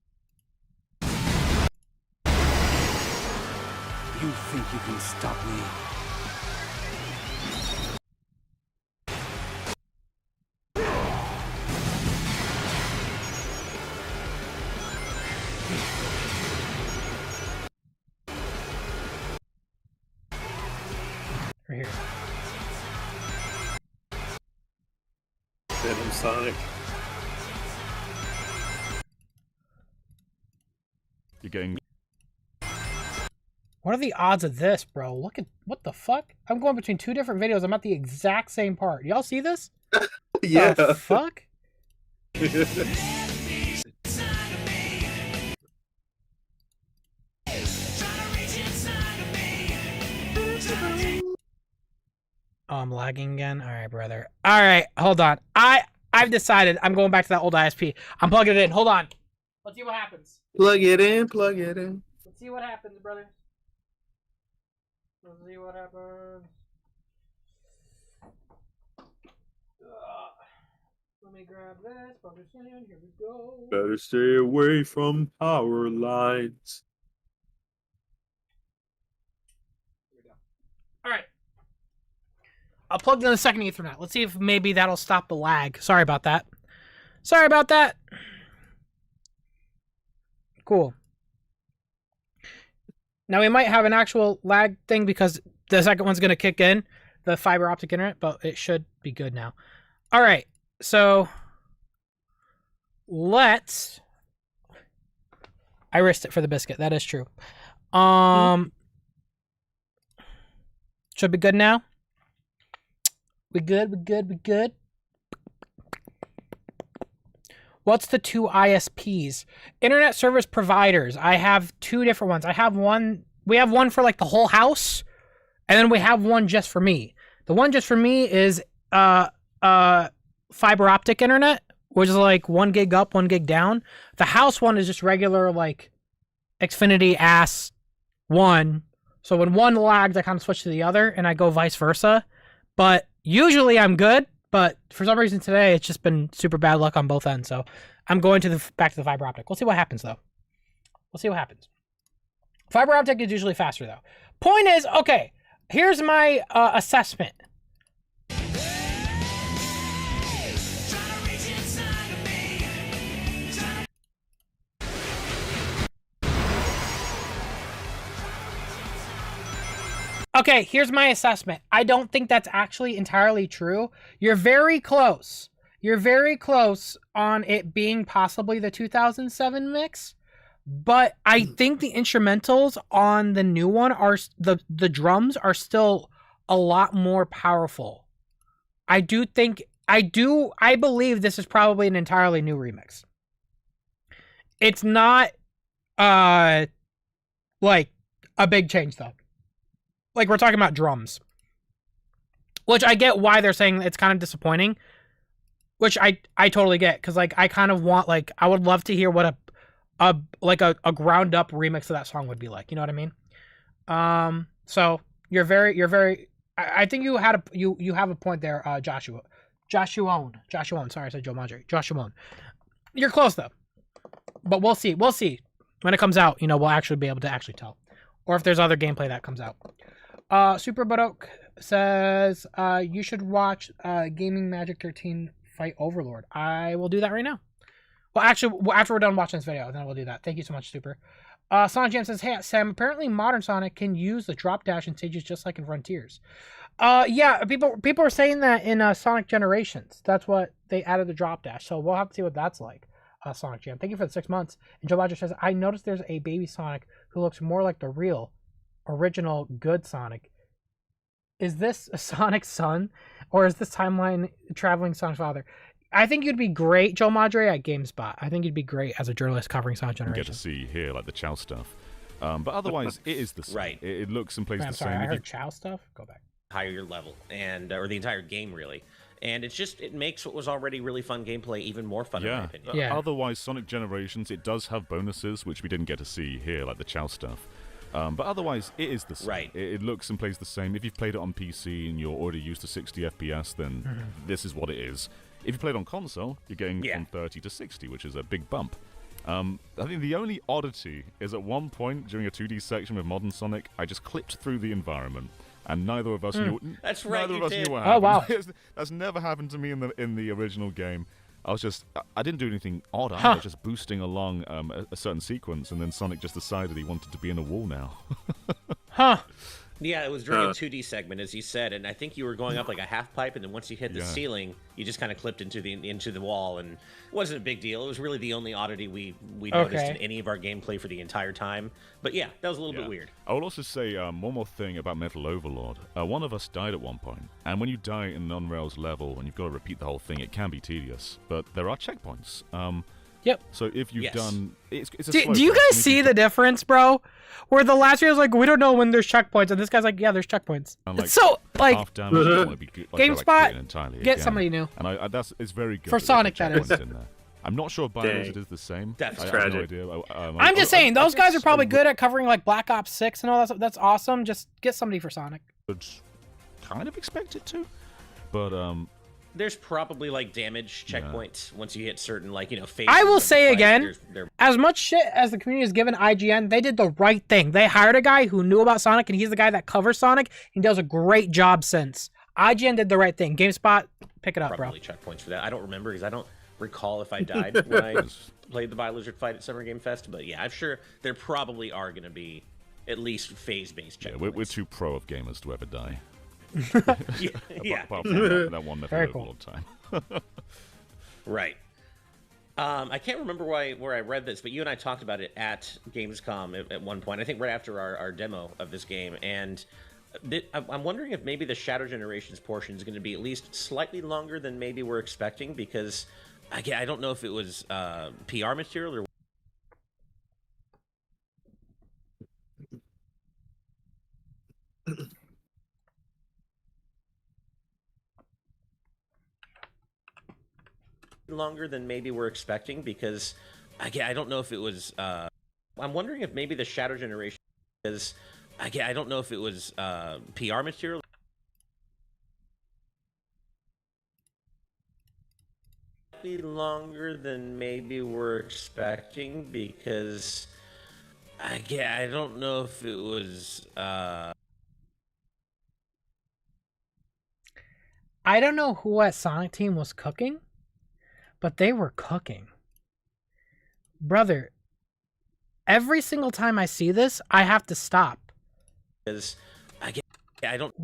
You think you can stop me?
Venom Sonic.
You're getting.
What are the odds of this, bro? Look at what the fuck? I'm going between two different videos. I'm at the exact same part. Y'all see this?
Yeah.
The fuck? Oh, I'm lagging again. All right, brother. All right, hold on. I've decided I'm going back to that old ISP. I'm plugging it in. Hold on. Let's see what happens.
Plug it in. Plug it in.
Let's see what happens, brother. Let's see what happens. Let me grab this. Plug this in. Here we go.
Better stay away from power lines.
All right. I'll plug in the second Ethernet. Let's see if maybe that'll stop the lag. Sorry about that. Sorry about that. Cool. Now we might have an actual lag thing because the second one's going to kick in, the fiber optic internet, but it should be good now. All right. So let's... I risked it for the biscuit. That is true. Should be good now. We good, we good, we good. What's the two ISPs? Internet service providers. I have two different ones. I have one. We have one for like the whole house, and then we have one just for me. The one just for me is fiber optic internet, which is like 1 gig up, 1 gig down. The house one is just regular like Xfinity ass one. So when one lags, I kind of switch to the other, and I go vice versa. But usually I'm good, but for some reason today it's just been super bad luck on both ends. So I'm going to back to the fiber optic. We'll see what happens though. We'll see what happens. Fiber optic is usually faster though. Point is, okay, here's my assessment. Okay, here's my assessment. I don't think that's actually entirely true. You're very close. You're very close on it being possibly the 2007 mix, but I think the instrumentals on the new one are the drums are still a lot more powerful. I believe this is probably an entirely new remix. It's not like a big change though. Like, we're talking about drums. Which I get why they're saying it's kind of disappointing. Which I totally get. Because, like, I kind of want, like... I would love to hear what a ground-up remix of that song would be like. You know what I mean? So, you're very... I think you had you have a point there, Joshua. Joshua. Sorry, I said Joe Madre. Joshua. You're close, though. But we'll see. We'll see. When it comes out, you know, we'll actually be able to actually tell. Or if there's other gameplay that comes out. Super Budok says, you should watch Gaming Magic 13 fight Overlord. I will do that right now. Well, actually, after we're done watching this video, then we'll do that. Thank you so much, Super. Sonic Jam says, hey, Sam, apparently modern Sonic can use the drop dash in stages just like in Frontiers. Yeah, people are saying that in Sonic Generations. That's what they added the drop dash. So we'll have to see what that's like. Sonic Jam. Thank you for the 6 months. And Joe Badger says, I noticed there's a baby Sonic who looks more like the real, original, good Sonic. Is this a Sonic's son? Or is this timeline traveling Sonic's father? I think you'd be great, Joe Madre, at GameSpot. I think you'd be great as a journalist covering Sonic Generations.
Get to see here, like the Chow stuff. But otherwise, it is the same.
Right.
It looks and plays
I'm
the
sorry,
same.
I heard Chow stuff? Go back.
Higher level, and or the entire game, really. And it makes what was already really fun gameplay even more fun, in my opinion.
Yeah. Otherwise, Sonic Generations, it does have bonuses, which we didn't get to see here, like the Chow stuff. But otherwise, it is the same.
Right.
It looks and plays the same. If you've played it on PC and you're already used to 60 FPS, then this is what it is. If you played on console, you're getting from 30 to 60, which is a big bump. I think the only oddity is at one point during a 2D section with Modern Sonic, I just clipped through the environment. And neither of us knew.
That's right.
Neither of us
did.
knew what
happened.
Oh
wow!
That's never happened to me in the original game. I didn't do anything odd. I was just boosting along a certain sequence, and then Sonic just decided he wanted to be in a wall now.
Yeah, it was during a 2D segment, as you said, and I think you were going up like a half pipe, and then once you hit the ceiling, you just kind of clipped into the wall, and it wasn't a big deal. It was really the only oddity we noticed in any of our gameplay for the entire time. But yeah, that was a little bit weird.
I will also say one more thing about Metal Overlord. One of us died at one point, and when you die in an on-rails level and you've got to repeat the whole thing, it can be tedious. But there are checkpoints.
Yep.
So if you've done, it's a
do you guys see the difference, bro? Where the last year was like, we don't know when there's checkpoints, and this guy's like, yeah, there's checkpoints.
Like,
so like,
half damage, you want to be good,
GameSpot, get somebody new.
And it's very good
for Sonic. That is.
In there. I'm not sure Biologist is the same.
That's
tragic. I have no idea.
I'm just saying those guys are probably good at covering like Black Ops 6 and all that stuff. That's awesome. Just get somebody for Sonic.
Would kind of expect it to, but
there's probably like damage checkpoints once you hit certain phases.
I will say again, as much shit as the community has given IGN, they did the right thing. They hired a guy who knew about Sonic, and he's the guy that covers Sonic. He does a great job since. IGN did the right thing. GameSpot, pick it up,
probably
bro.
Checkpoints for that. I don't remember because I don't recall if I died when I played the Bi-Lizard fight at Summer Game Fest, but yeah, I'm sure there probably are going to be at least phase-based checkpoints.
Yeah, we're too pro of gamers to ever die. Apart from that one Metal Overlord time.
Right. I can't remember where I read this, but you and I talked about it at Gamescom at one point. I think right after our demo of this game, and I'm wondering if maybe the Shadow Generations portion is going to be at least slightly longer than maybe we're expecting, because I don't know if it was PR material or. Longer than maybe we're expecting, because I don't know if it was I'm wondering if maybe the Shadow Generation, because I don't know if it was PR material. Be longer than maybe we're expecting, because I don't know if it was
I don't know who at Sonic Team was cooking, but they were cooking. Brother, every single time I see this, I have to stop.
Because I don't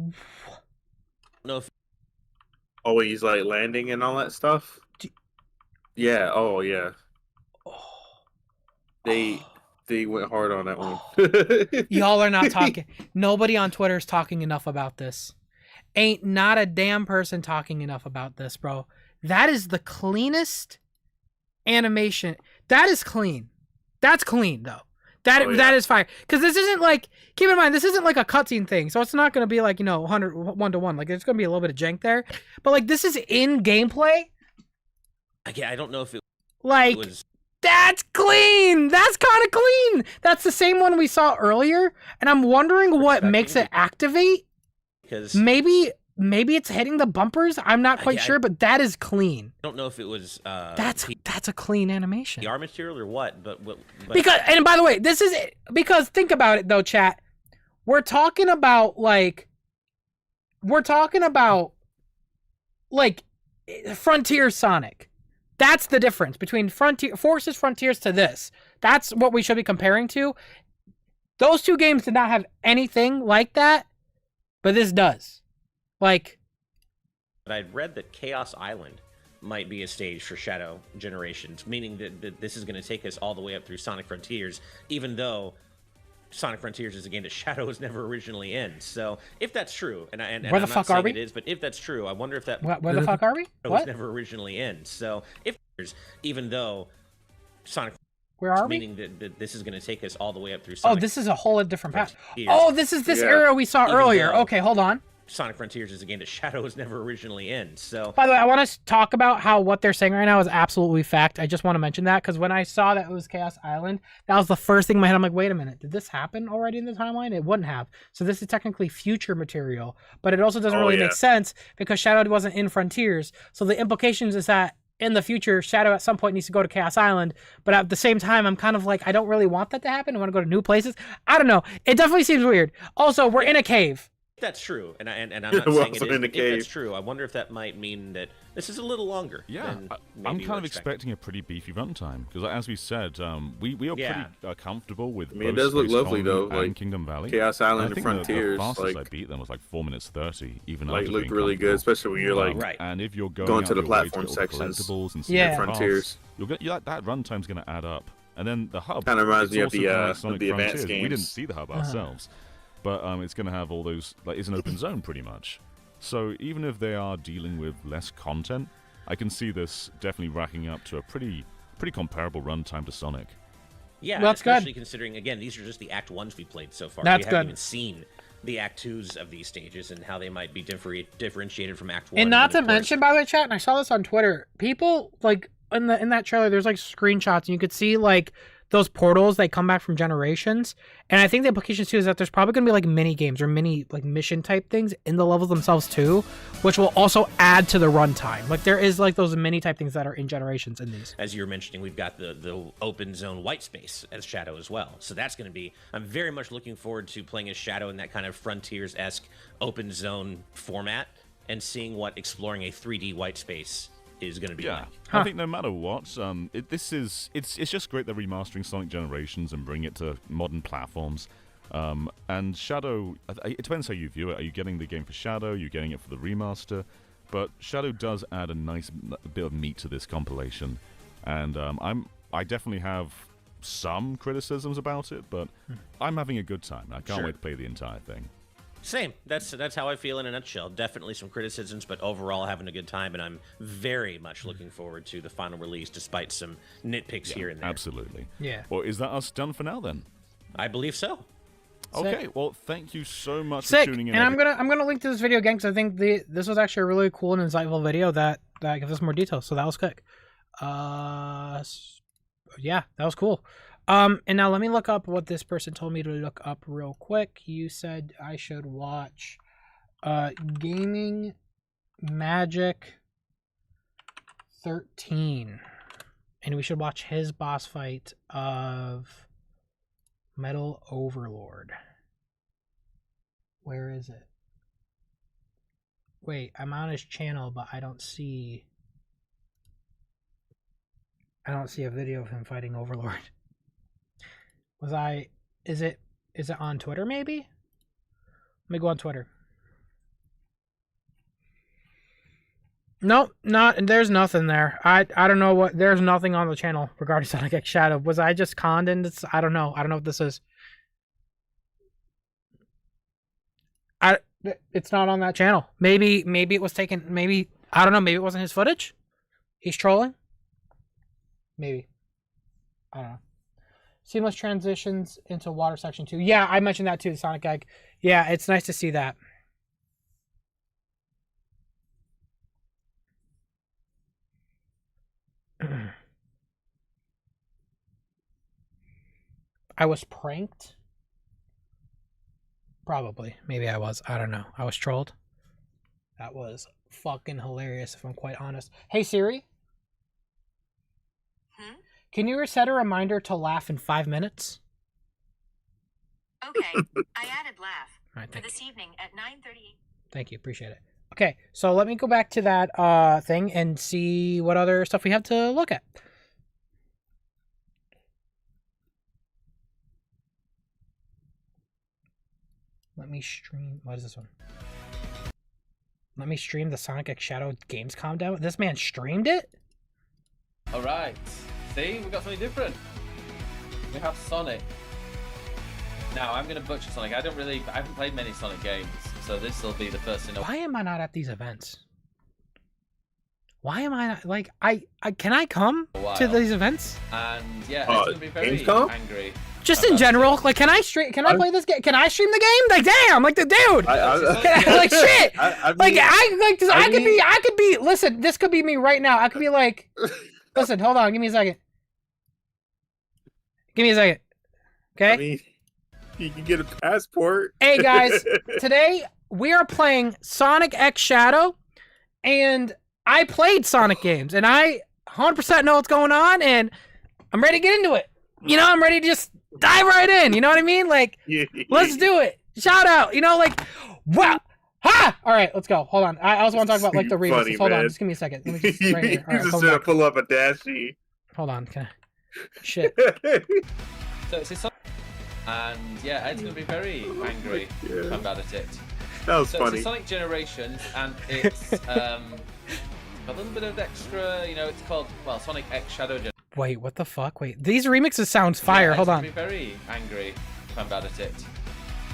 know if
always like landing and all that stuff. Yeah. Oh yeah. They went hard on that one.
Y'all are not talking. Nobody on Twitter is talking enough about this. Ain't not a damn person talking enough about this, bro. That is the cleanest animation. That is clean. That's clean, though. That is fire. Because this isn't like, keep in mind, this isn't like a cutscene thing. So it's not going to be like, 1-to-1. Like, there's going to be a little bit of jank there. But, like, this is in gameplay.
I don't know if it
was. That's clean. That's kind of clean. That's the same one we saw earlier. And I'm wondering what makes it activate. Because maybe it's hitting the bumpers. I'm not quite sure, but that is clean.
I don't know if it was
that's a clean animation.
PR material or what, but
because, and by the way, this is because think about it though, chat. We're talking about Frontier Sonic. That's the difference between Frontiers to this. That's what we should be comparing to. Those two games did not have anything like that, but this does. But
I'd read that Chaos Island might be a stage for Shadow Generations, meaning that this is going to take us all the way up through Sonic Frontiers, even though Sonic Frontiers is a game that Shadow was never originally in. So if that's true, and
where the fuck are we?
It is, but if that's true, I wonder if that
where the fuck are we?
Shadow was never originally in. So if even though Sonic,
where are we?
Meaning that this is going to take us all the way up through Sonic.
Oh, this is a whole different path. Oh, this is this area we saw earlier. Okay, hold on.
Sonic Frontiers is a game that Shadow was never originally in. So,
by the way, I want to talk about how what they're saying right now is absolutely fact. I just want to mention that because when I saw that it was Chaos Island, that was the first thing in my head. I'm like, wait a minute, did this happen already in the timeline? It wouldn't have. So this is technically future material, but it also doesn't really make sense because Shadow wasn't in Frontiers. So the implications is that in the future, Shadow at some point needs to go to Chaos Island, but at the same time, I'm kind of like, I don't really want that to happen. I want to go to new places. I don't know. It definitely seems weird. Also, we're in a cave.
That's true, and I'm not saying it is. If that's true, I wonder if that might mean that This is a little longer.
Yeah,
than
I'm
maybe
kind of
we're
expecting a pretty beefy runtime because, as we said, we are
Yeah.
pretty comfortable with.
I mean, it
both
does look
Space
lovely,
Colony
though,
and
like,
Kingdom Valley.
Chaos Island
And I
and
think
Frontiers,
The fastest I
like-
beat them was like 4 minutes 30, even
Like,
after
looked
being
really good,
comfortable.
especially when you're like
And if you're going
going
out
to the
your way
platform
get all the
sections.
collectibles and
Yeah.
secret
Frontiers.
paths, you'll get that runtime's going to add up. And then the hub
Kinda reminds
it's
me of
also
the,
kinda like
of
Sonic
the advanced
Frontiers. We didn't
games.
see the hub ourselves, but it's going to have all those. Like, it's an open zone pretty much. So even if they are dealing with less content, I can see this definitely racking up to a pretty comparable runtime to Sonic.
Yeah,
That's good.
especially considering, again, these are just the Act 1s we played so far.
That's
we haven't
good.
even seen the Act 2s of these stages and how they might be differentiated from Act 1.
And not to
then, of course-
mention, by the way, chat, and I saw this on Twitter, people, like, in that trailer, there's, like, screenshots, and you could see, like, those portals, they come back from Generations. And I think the implication, too, is that there's probably going to be, like, mini games or mini, like, mission-type things in the levels themselves, too, which will also add to the runtime. Like, there is, like, those mini-type things that are in Generations in these.
As you were mentioning, we've got the open zone white space as Shadow as well. So that's going to be... I'm very much looking forward to playing as Shadow in that kind of Frontiers-esque open zone format and seeing what exploring a 3D white space is going to be like.
I think no matter what, it's just great they're remastering Sonic Generations and bring it to modern platforms. And Shadow, it depends how you view it. Are you getting the game for Shadow? Are you getting it for the remaster? But Shadow does add a nice bit of meat to this compilation, and I definitely have some criticisms about it, but I'm having a good time. I can't wait to play the entire thing.
Same. That's how I feel in a nutshell. Definitely some criticisms, but overall having a good time, and I'm very much looking forward to the final release, despite some nitpicks here and there.
Absolutely.
Yeah.
Well, is that us done for now then?
I believe so.
Okay. Well, thank you so much
Sick.
for tuning in.
And I'm gonna link to this video again because I think this was actually a really cool and insightful video that gives us more details. So that was quick. Yeah, that was cool. And now let me look up what this person told me to look up real quick. You said I should watch Gaming Magic 13. And we should watch his boss fight of Metal Overlord. Where is it? Wait, I'm on his channel, but I don't see a video of him fighting Overlord. Is it on Twitter maybe? Let me go on Twitter. Nope, there's nothing there. I don't know what, there's nothing on the channel regarding Sonic X Shadow. Was I just conned into this? I don't know what this is. It's not on that channel. Maybe it was taken, I don't know, maybe it wasn't his footage? He's trolling? Maybe. I don't know. Seamless transitions into water section 2. Yeah, I mentioned that too, Sonic Egg. Yeah, it's nice to see that. I was pranked? Probably. Maybe I was. I don't know. I was trolled. That was fucking hilarious, if I'm quite honest. Hey, Siri? Can you set a reminder to laugh in 5 minutes?
Okay, I added laugh
All right,
for
thank
this evening at 9:30.
Thank you. Appreciate it. Okay, so let me go back to that thing and see what other stuff we have to look at. Let me stream. What is this one? Let me stream the Sonic X Shadow Gamescom demo. This man streamed it?
All right. See, we got something different. We have Sonic. Now, I'm going to butcher Sonic. I haven't played many Sonic games, so this will be the first in a...
Why am I not at these events? Why am I not, like, can I come to these events?
And yeah, it's going to be very
Gamescom?
angry.
Just in general, like, can I play this game? Can I stream the game? Like, damn, like, the dude, like, shit, I could be. Listen, this could be me right now. I could be like, listen, hold on, give me a second. Okay.
I mean, you can get a passport.
Hey guys, today we are playing Sonic X Shadow, and I played Sonic games, and I 100% know what's going on, and I'm ready to get into it. You know, I'm ready to just dive right in. You know what I mean? Like, let's do it. Shout out. You know, like, wow. Ha! All right, let's go. Hold on. I also want to talk about like the remixes.
Funny,
Hold on,
man.
just give me a second. Let me just right here. All right,
just
hold
gonna
back.
pull up a dashie.
Hold on. Can I... Shit.
So it's his and yeah, Ed's gonna be very angry if I'm bad at it.
That was
so
funny.
It's a Sonic Generations, and it's a little bit of extra. You know, it's called Sonic X Shadow Generation.
Wait, what the fuck? Wait, these remixes sound fire.
Yeah,
Hold
Ed's
on.
gonna be very angry if I'm bad at it.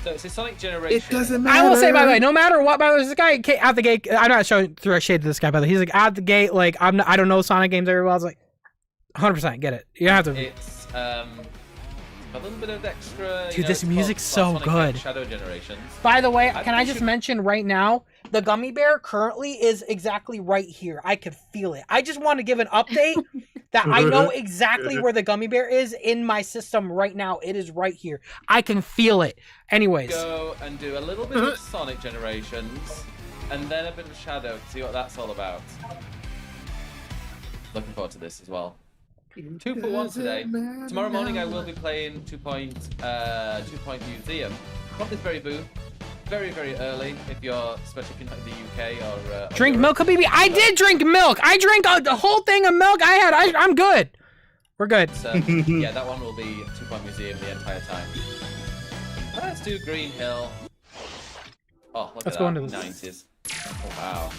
So it's a Sonic Generation.
It doesn't matter.
I will say, by the way, no matter what, by the way, this guy out the gate. I'm not showing through a shade to this guy, by the way. He's like out the gate, like I don't know Sonic games very well. I was like, 100% get it. You don't have to.
It's a little bit of extra.
Dude, this music's so
Sonic
good.
X Shadow Generations.
By the way, can I just mention right now, the gummy bear currently is exactly right here. I can feel it. I just want to give an update that I know exactly where the gummy bear is in my system right now. It is right here. I can feel it. Anyways.
Go and do a little bit of Sonic Generations, and then a bit of Shadow to see what that's all about. Looking forward to this as well. 2 for 1 today. Tomorrow morning I will be playing 2 Point Museum. Not this very booth. Very, very early if you're, especially if you're not in the UK or...
drink milk, Habibi. I did drink milk. I drank the whole thing of milk I had. I'm good. We're good.
So, yeah, that one will be 2 Point Museum the entire time. Let's do Green Hill. Oh, look
Let's
at
go
that.
into this.
90s. Oh, wow.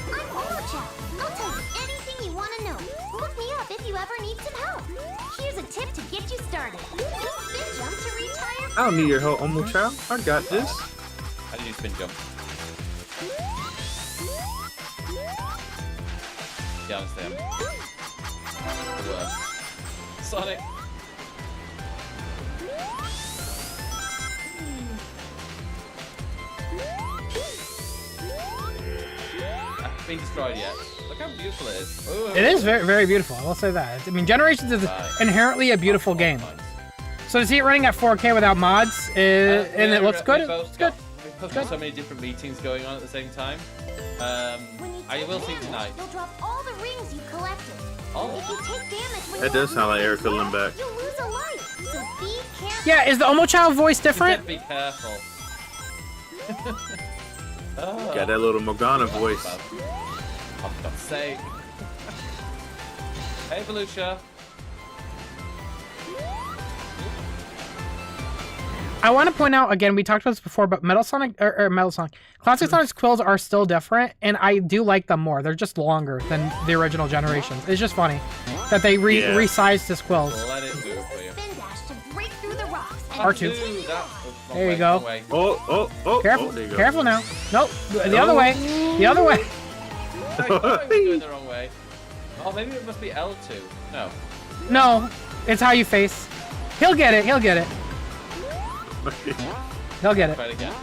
I'm Momo-chan. I'll tell you anything you want to know. Look me up if you ever need some help. Here's a tip to get you started. Use spin jump to reach higher.
I don't need your help, Omo Child. I got this.
How do you spin jump? Yeah, I understand. The worst. Sonic. Been destroyed yet. Look how beautiful it is. Ooh.
It is very, very beautiful. I will say that. I mean, Generations is inherently a beautiful game. So to see it running at 4K without mods, and it looks good. It's good.
We've both got so many different meetings going on at the same time. I will see tonight.
You'll drop all the rings you collected.
Oh.
If you take damage when
That does sound like Erica Lindback.
you'll lose a life. So be careful.
Yeah, is the Omo Child voice different?
Be careful. Oh.
Got that little Morgana voice.
Oh, for God's sake. Hey, Volusia.
I want to point out again, we talked about this before, but Metal Sonic Classic Sonic's quills are still different, and I do like them more. They're just longer than the original generations. It's just funny that they resized his quills.
Let it do it for you.
Spin dash to break through the rocks. And
R2. There you
Wrong
go.
way.
Oh,
Careful,
there you go.
careful now. Nope, the other way. The other way.
I thought we were going the wrong way. Oh, maybe it must be L2. No.
No, it's how you face. He'll get it. He'll get it. He'll get it.
Try it again.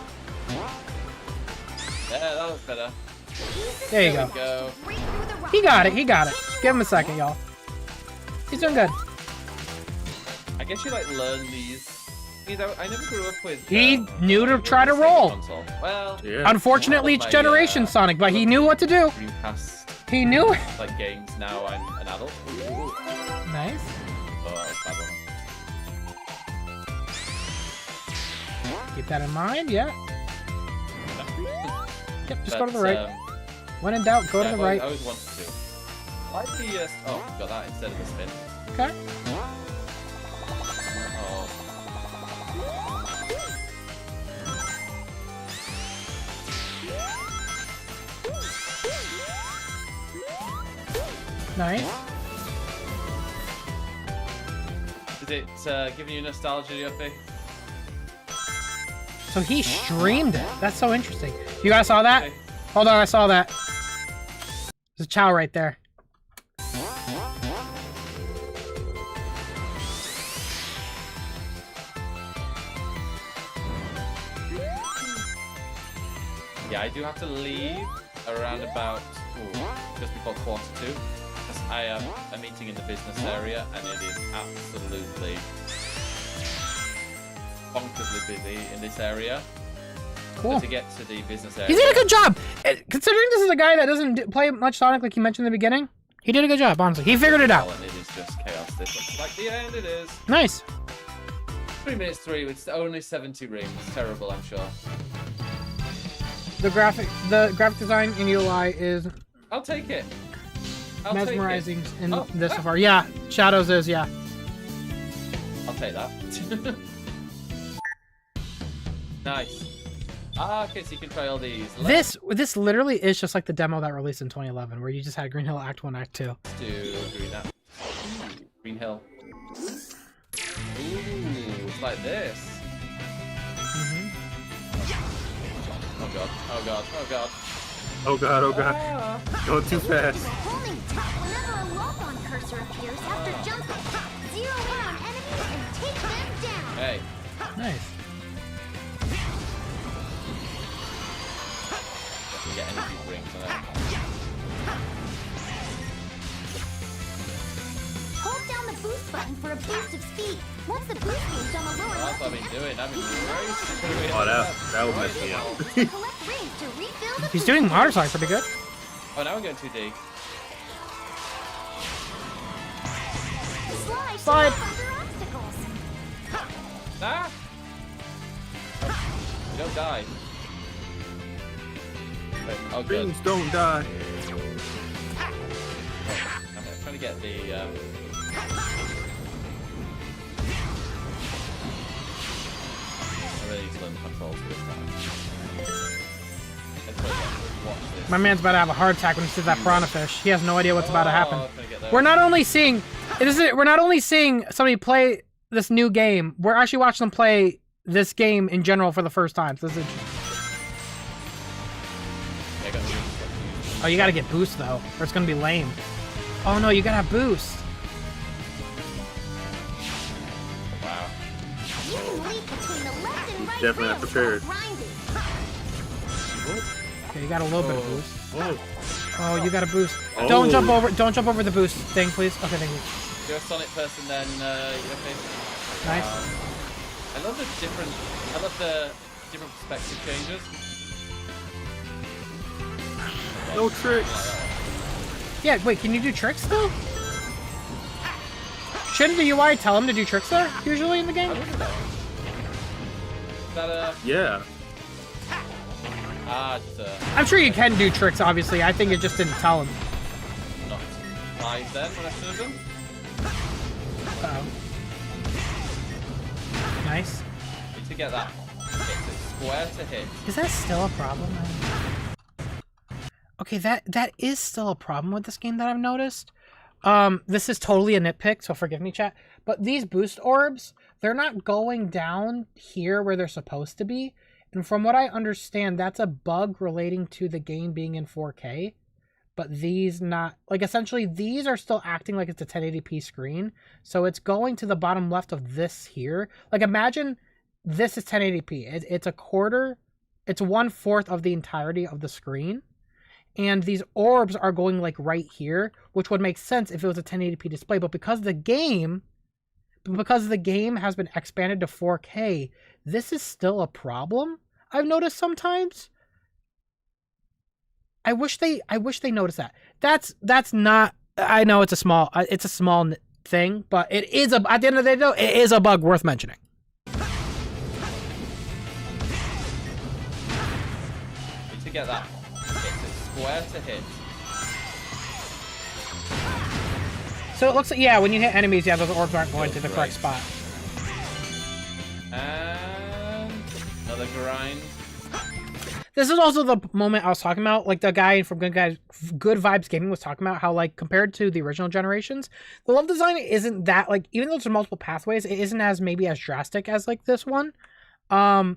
Yeah, that looks better.
There you
There
go.
we go.
He got it. He got it. Give him a second, y'all. He's doing good.
I guess you like learn these. I never grew up with.
He knew to try to roll.
Console. Well,
Unfortunately, it's Generation Sonic, but he knew what to do.
Dreamcast,
He knew.
like games. Now I'm an adult. Ooh.
Nice.
Oh, that's a bad one.
Keep that in mind. Yeah. Yep. Just go to the
But,
right. When in doubt, go to the
I
right.
always wanted to. Like the oh, got that instead of the spin.
Okay.
Oh.
Nice.
Is it giving you nostalgia, Yuppie?
So he streamed it. That's so interesting. You guys saw that? Hold on, I saw that. There's a chow right there.
Yeah, I do have to leave around about just before 1:45. Because I am a meeting in the business area and it is absolutely bonkersly busy in this area.
Cool.
So to get to the business area.
He did a good job. Considering this is a guy that doesn't play much Sonic like you mentioned in the beginning, he did a good job, honestly. He figured it out.
And it is just chaos. This looks like the end, it is.
Nice.
3 minutes 3 with only 70 rings. Terrible, I'm sure.
The graphic design in UI is
I'll take it. I'll
mesmerizing
take it.
in this so far. Yeah, Shadows is, yeah.
I'll take that. Nice. Ah, okay, so you can try all these.
This literally is just like the demo that released in 2011, where you just had Green Hill Act 1, Act 2.
Let's do Green Hill. Green Hill. Ooh, it's like this. Oh god, oh god, oh god.
Oh god, oh god. Going too fast.
Holding top whenever a lock-on cursor appears after jumping. Zero in on enemies and take them down.
Hey.
Nice.
Get energy rings on it.
Hold down the boost button for a boost of speed. Once the boost gauge on the lower
That's
left
what I've been doing. I've been racing.
Oh, that would mess me up.
collect rings to refill the
He's doing motorcycle pretty good.
Oh, now we're going 2D.
slide
Slide.
under obstacles.
Ah! You don't die. Oh, good.
Things don't die.
I'm trying to get the. I really need to learn the controls for this time. Watch this.
My man's about to have a heart attack when he sees that piranha fish. He has no idea what's about to happen.
I'm gonna get those.
We're not only seeing somebody play this new game, we're actually watching them play this game in general for the first time. So this is oh, you gotta get boost though, or it's gonna be lame. Oh no, you gotta have boost.
Wow.
You can leap between the left and right
Definitely not
rails
prepared.
while grinding.
Okay, you got a little bit of boost.
Oh.
Oh, you got a boost.
Oh.
Don't jump over the boost thing, please. Okay, thank you.
If you're a Sonic person, then okay.
Nice.
I love the different perspective changes.
No tricks.
Yeah, wait, can you do tricks though? Shouldn't the UI tell him to do tricks there, usually in the game?
I wouldn't know. Is that
Yeah.
I'm sure you can do tricks, obviously. I think it just didn't tell him.
Not live then when I should have done.
Uh-oh. Nice.
Need to get that hit square to hit.
Is that still a problem? Okay, that is still a problem with this game that I've noticed. This is totally a nitpick, so forgive me, chat. But these boost orbs, they're not going down here where they're supposed to be. And from what I understand, that's a bug relating to the game being in 4K. But these not, like essentially these are still acting like it's a 1080p screen. So it's going to the bottom left of this here. Like imagine this is 1080p. It's a quarter, it's 1/4 of the entirety of the screen. And these orbs are going like right here, which would make sense if it was a 1080p display. But because the game has been expanded to 4K, this is still a problem. I've noticed sometimes. I wish they noticed that. That's not. I know it's a small thing, but it is at the end of the day though, it is a bug worth mentioning.
Need to get that square to hit.
So it looks like, yeah, when you hit enemies, yeah, those orbs aren't going to the correct spot.
And another grind.
This is also the moment I was talking about, like the guy from Good Vibes Gaming was talking about how, like, compared to the original generations, the level design isn't that, like, even though there's multiple pathways, it isn't as maybe as drastic as like this one. But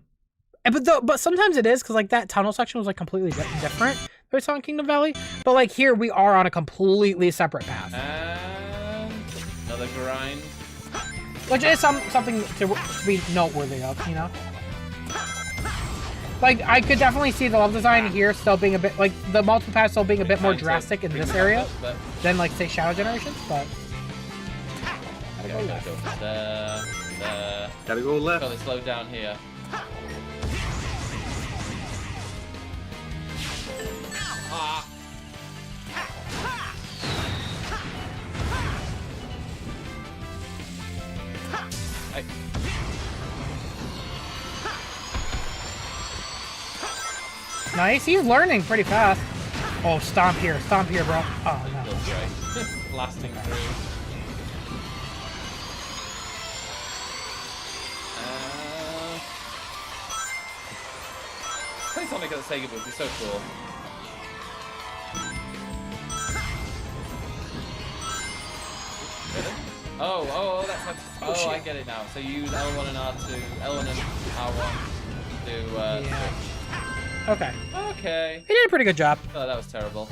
sometimes it is, because like that tunnel section was like completely different based on Kingdom Valley. But like here we are on a completely separate path.
And another grind.
Which is something to be noteworthy of, you know? Like, I could definitely see the level design here still being a bit, like, the multiple paths still being a bit more drastic in this area than, like, say, Shadow Generations, but...
Gotta
go left.
Got to slow down here. Ah. Hey.
Nice. He's learning pretty fast. Oh, stomp here, bro. Oh no.
Feels great. Blasting through. Play Sonic at the Sega would be so cool. Really? Oh, that's how to, I get it now. So you use L1 and R2, L1 and R1 to switch.
Okay.
Okay.
He did a pretty good job.
Oh, that was terrible.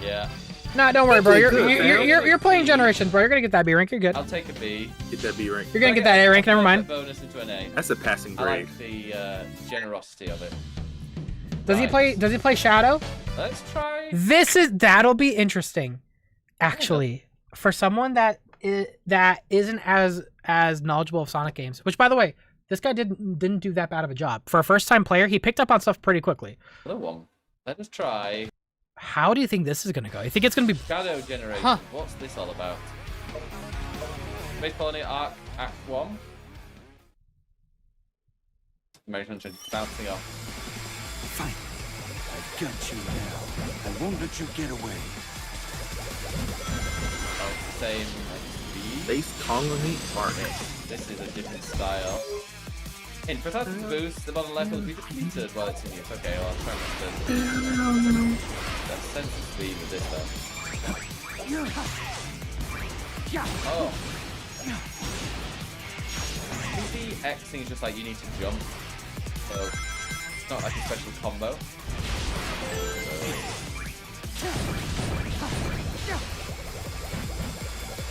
Yeah.
Nah, don't worry, bro. You're playing Generations, bro. You're gonna get that B rank. You're good.
I'll take a B.
Get that B rank.
You're gonna get that A rank. Never mind.
Bonus into an A.
That's a passing grade.
I like the generosity of it.
Does he play Shadow?
Let's try.
That'll be interesting, actually, for someone that isn't as knowledgeable of Sonic games. Which, by the way, this guy didn't do that bad of a job for a first-time player. He picked up on stuff pretty quickly.
Another one. Let us try.
How do you think this is gonna go? You think it's gonna be
Shadow Generation?
Huh.
What's this all about? Space Colony Arc Act 1. American bouncing off.
Fine. I got you now. I won't let you get away.
Oh, it's the same as
Space Colony Arc.
This is a different style. In Procrastinates boost, the bottom left will be defeated while it's in use. Okay, well, I'll try not to. That sense of speed with this though. Oh. I think the Xing is just like you need to jump. So it's not like a special combo.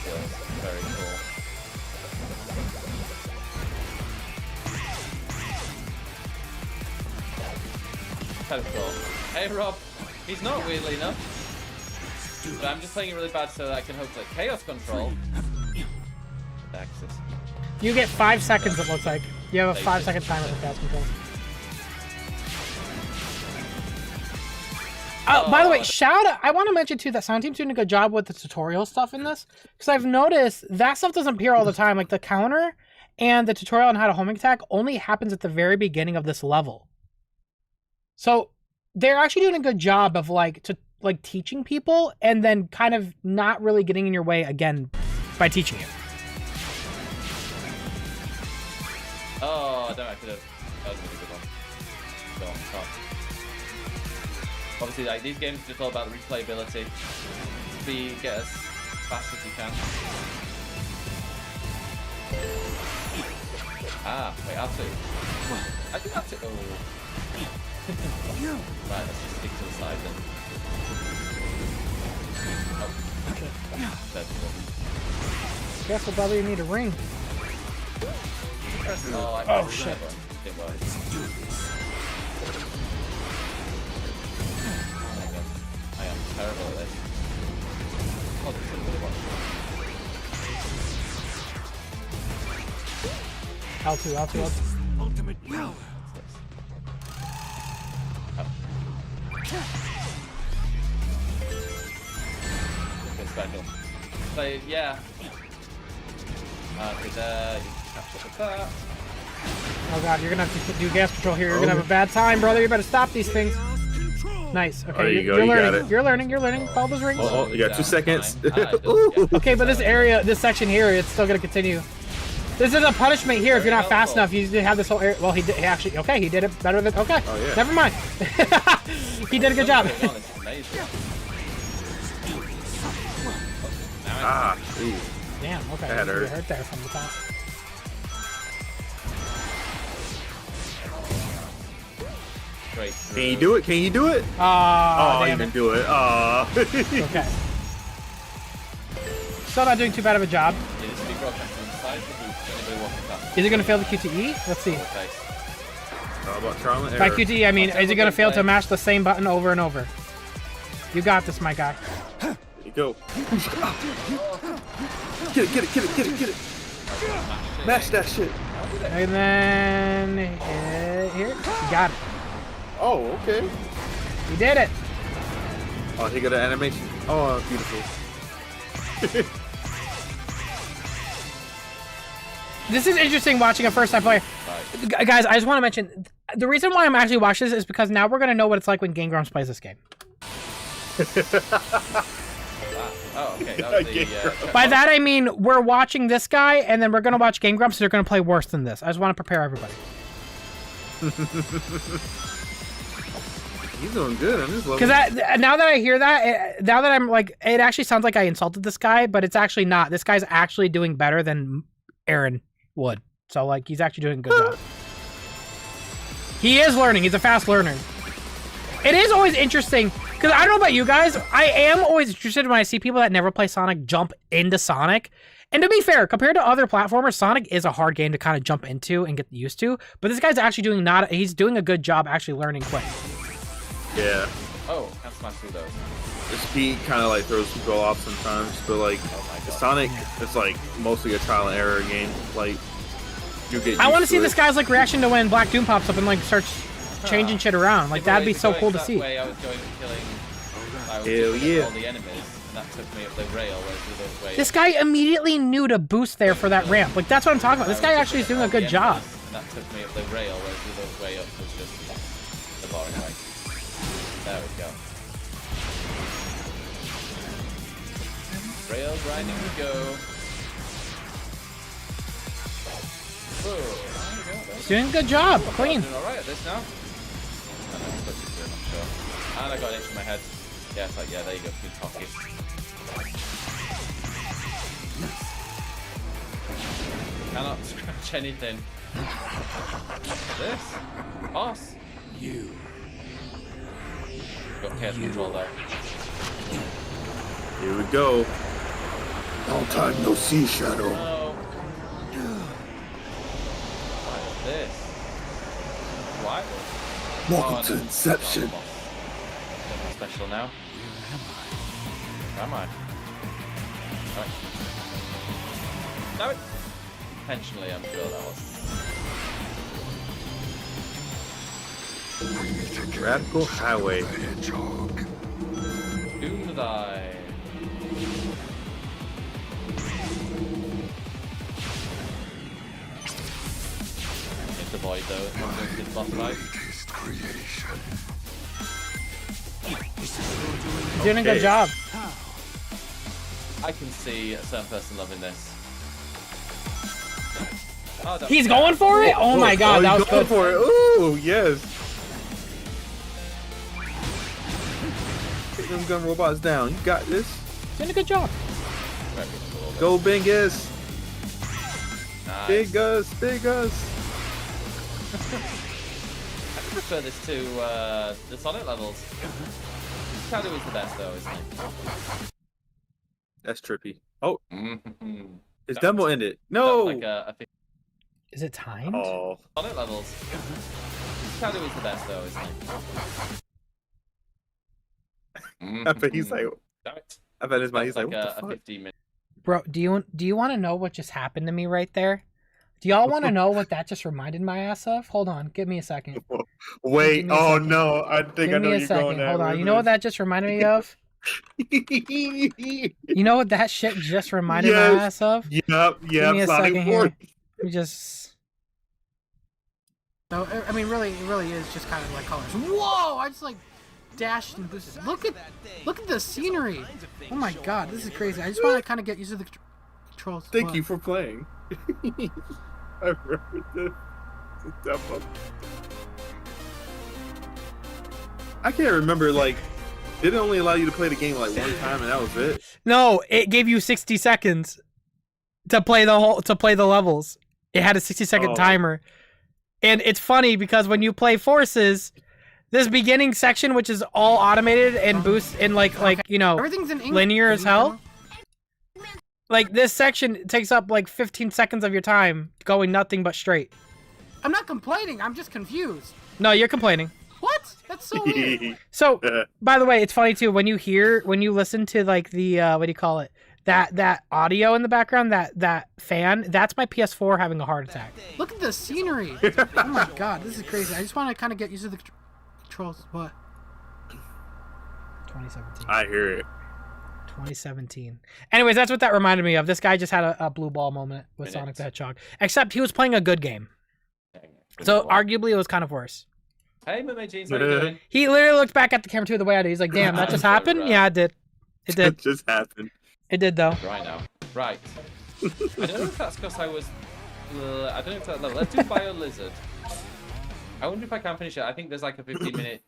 Feels very cool. Kind of cool. Hey Rob, he's not weirdly enough. But I'm just playing it really bad so that I can hopefully Chaos Control. The axis.
You get 5 seconds, it looks like. You have a 5-second timer for Chaos Control. Oh, by the way, I want to mention too that Sound Team's doing a good job with the tutorial stuff in this. Because I've noticed that stuff doesn't appear all the time. Like the counter and the tutorial on how to homing attack only happens at the very beginning of this level. So they're actually doing a good job of teaching people and then kind of not really getting in your way again by teaching you.
Oh, I don't have to. That was a really good one. Go on, top. Obviously, like these games are just all about the replayability. Get as fast as you can. Ah, wait, R2. I think R2. Oh. Right, let's just stick to the side then. Oh, okay. That's cool.
Guess we'll probably need a ring.
Oh shit. It was. I am terrible at this. Oh, this is a good one.
L2.
Ultimate power.
Okay, special. So, yeah. Okay, there. You can catch up with that.
Oh god, you're gonna have to do gas control here. You're gonna have a bad time, brother. You better stop these things. Nice. Okay,
there you go.
You're
You
learning.
got it.
You're learning. Follow those rings.
Oh, you got 2 seconds.
Okay, but this section here, it's still gonna continue. This is a punishment here if you're not fast enough. You have this whole area. Well, he actually. Okay, he did it better than. Okay.
Oh, yeah.
Never mind. He did a good job.
Ah, geez.
Damn. Okay.
That hurt.
You hurt there from the top.
Great.
Can you do it? Can you do it?
Oh,
you can do it. Oh.
Okay. Still not doing too bad of a job.
Yeah, this will be broadcast on the side. Anybody walking past.
Is it gonna fail the QTE? Let's see.
How about trial and
By
error?
QTE, I mean, is it gonna fail to mash the same button over and over? You got this, my guy.
There you go. Get it. Mash that shit.
And then here, you got it.
Oh, okay.
You did it.
Oh, he got an animation. Oh, beautiful.
This is interesting watching a first-time player. Guys, I just want to mention, the reason why I'm actually watching this is because now we're gonna know what it's like when Game Grumps plays this game.
Oh, okay. That was the,
By that I mean we're watching this guy, and then we're gonna watch Game Grumps. So they're gonna play worse than this. I just want to prepare everybody.
He's doing good on this level.
Because now that I hear that, now that I'm like, it actually sounds like I insulted this guy, but it's actually not. This guy's actually doing better than Aaron would. So like, he's actually doing a good job. He is learning. He's a fast learner. It is always interesting because I don't know about you guys. I am always interested when I see people that never play Sonic jump into Sonic. And to be fair, compared to other platformers, Sonic is a hard game to kind of jump into and get used to. But this guy's actually he's doing a good job actually learning quick.
Yeah.
Oh, can't smash through those.
The speed kind of like throws people off sometimes, but like Sonic, it's like mostly a trial and error game. Like you get.
I want to see this guy's like reaction to when Black Doom pops up and like starts changing shit around. Like that'd be so cool to see.
I was going killing.
Hell yeah.
All the enemies, and that took me up the rail.
This guy immediately knew to boost there for that ramp. Like that's what I'm talking about. This guy actually is doing a good job.
And that took me up the rail, whereas the way up was just the boring way. There we go. Rail grinding we go. Whoa.
He's doing a good job. Clean.
Doing alright at this now. I know, I'm sure. And I got an itch in my head. Yeah, it's like, yeah, there you go, clean cocky. Cannot scratch anything. This? Boss?
You.
Got chaos control there.
Here we go.
Long time no see, Shadow.
No. What is this? What?
Welcome to Inception.
Special now. Where am I? Oh. No. Intentionally, I'm sure that was.
Radical Highway.
Doom to die. Hit the void though. It's not going to boss fight.
Doing a good job.
I can see a certain person loving this. Oh,
he's going for it? Oh my god, that was good.
For it. Ooh, yes. Get them gun robots down. You got this.
Doing a good job.
Go Bingus.
Nice.
Big Gus, Big Gus.
I prefer this to the Sonic levels. Shadow is the best though, isn't it?
That's trippy. Oh. His demo ended. No.
Like a
is it timed?
Oh.
Sonic levels. Shadow is the best though, isn't it?
I bet he's like. I bet his mind. He's like, what the fuck?
15-minute.
Bro, do you want to know what just happened to me right there? Do y'all want to know what that just reminded my ass of? Hold on, give me a second.
Wait, oh no, I think I know you're going there.
Hold on, you know what that just reminded me of? You know what that shit just reminded my ass of?
Yep,
give me a
Sonic
second
4.
here. Let me just. No, I mean, really, it really is just kind of like colors. Whoa! I just like dashed and boosted. Look at the scenery. Oh my god, this is crazy. I just want to kind of get used to the controls.
Thank you for playing. I remember this. I can't remember, like, did it only allow you to play the game like one time and that was it?
No, it gave you 60 seconds to play the levels. It had a 60-second timer. And it's funny because when you play Forces, this beginning section, which is all automated and boosts in like you know,
everything's in English.
Linear as hell. Like this section takes up like 15 seconds of your time going nothing but straight.
I'm not complaining, I'm just confused.
No, you're complaining.
What? That's so weird.
So, by the way, it's funny too when you listen to like the what do you call it? That audio in the background, that fan, that's my PS4 having a heart attack.
Look at the scenery. Oh my god, this is crazy. I just want to kind of get used to the controls. What?
2017.
I hear it.
2017. Anyways, that's what that reminded me of. This guy just had a blue ball moment with Sonic the Hedgehog. Except he was playing a good game. So arguably it was kind of worse.
Hey, Mermaid Jeans, how you doing?
He literally looked back at the camera too the way I did. He's like, damn, that just happened? Yeah, it did. It did.
It just happened.
It did though.
Right now. Right. I don't know if that's because I was... I don't know if that level. Let's do Bio Lizard. I wonder if I can finish it. I think there's like a 15-minute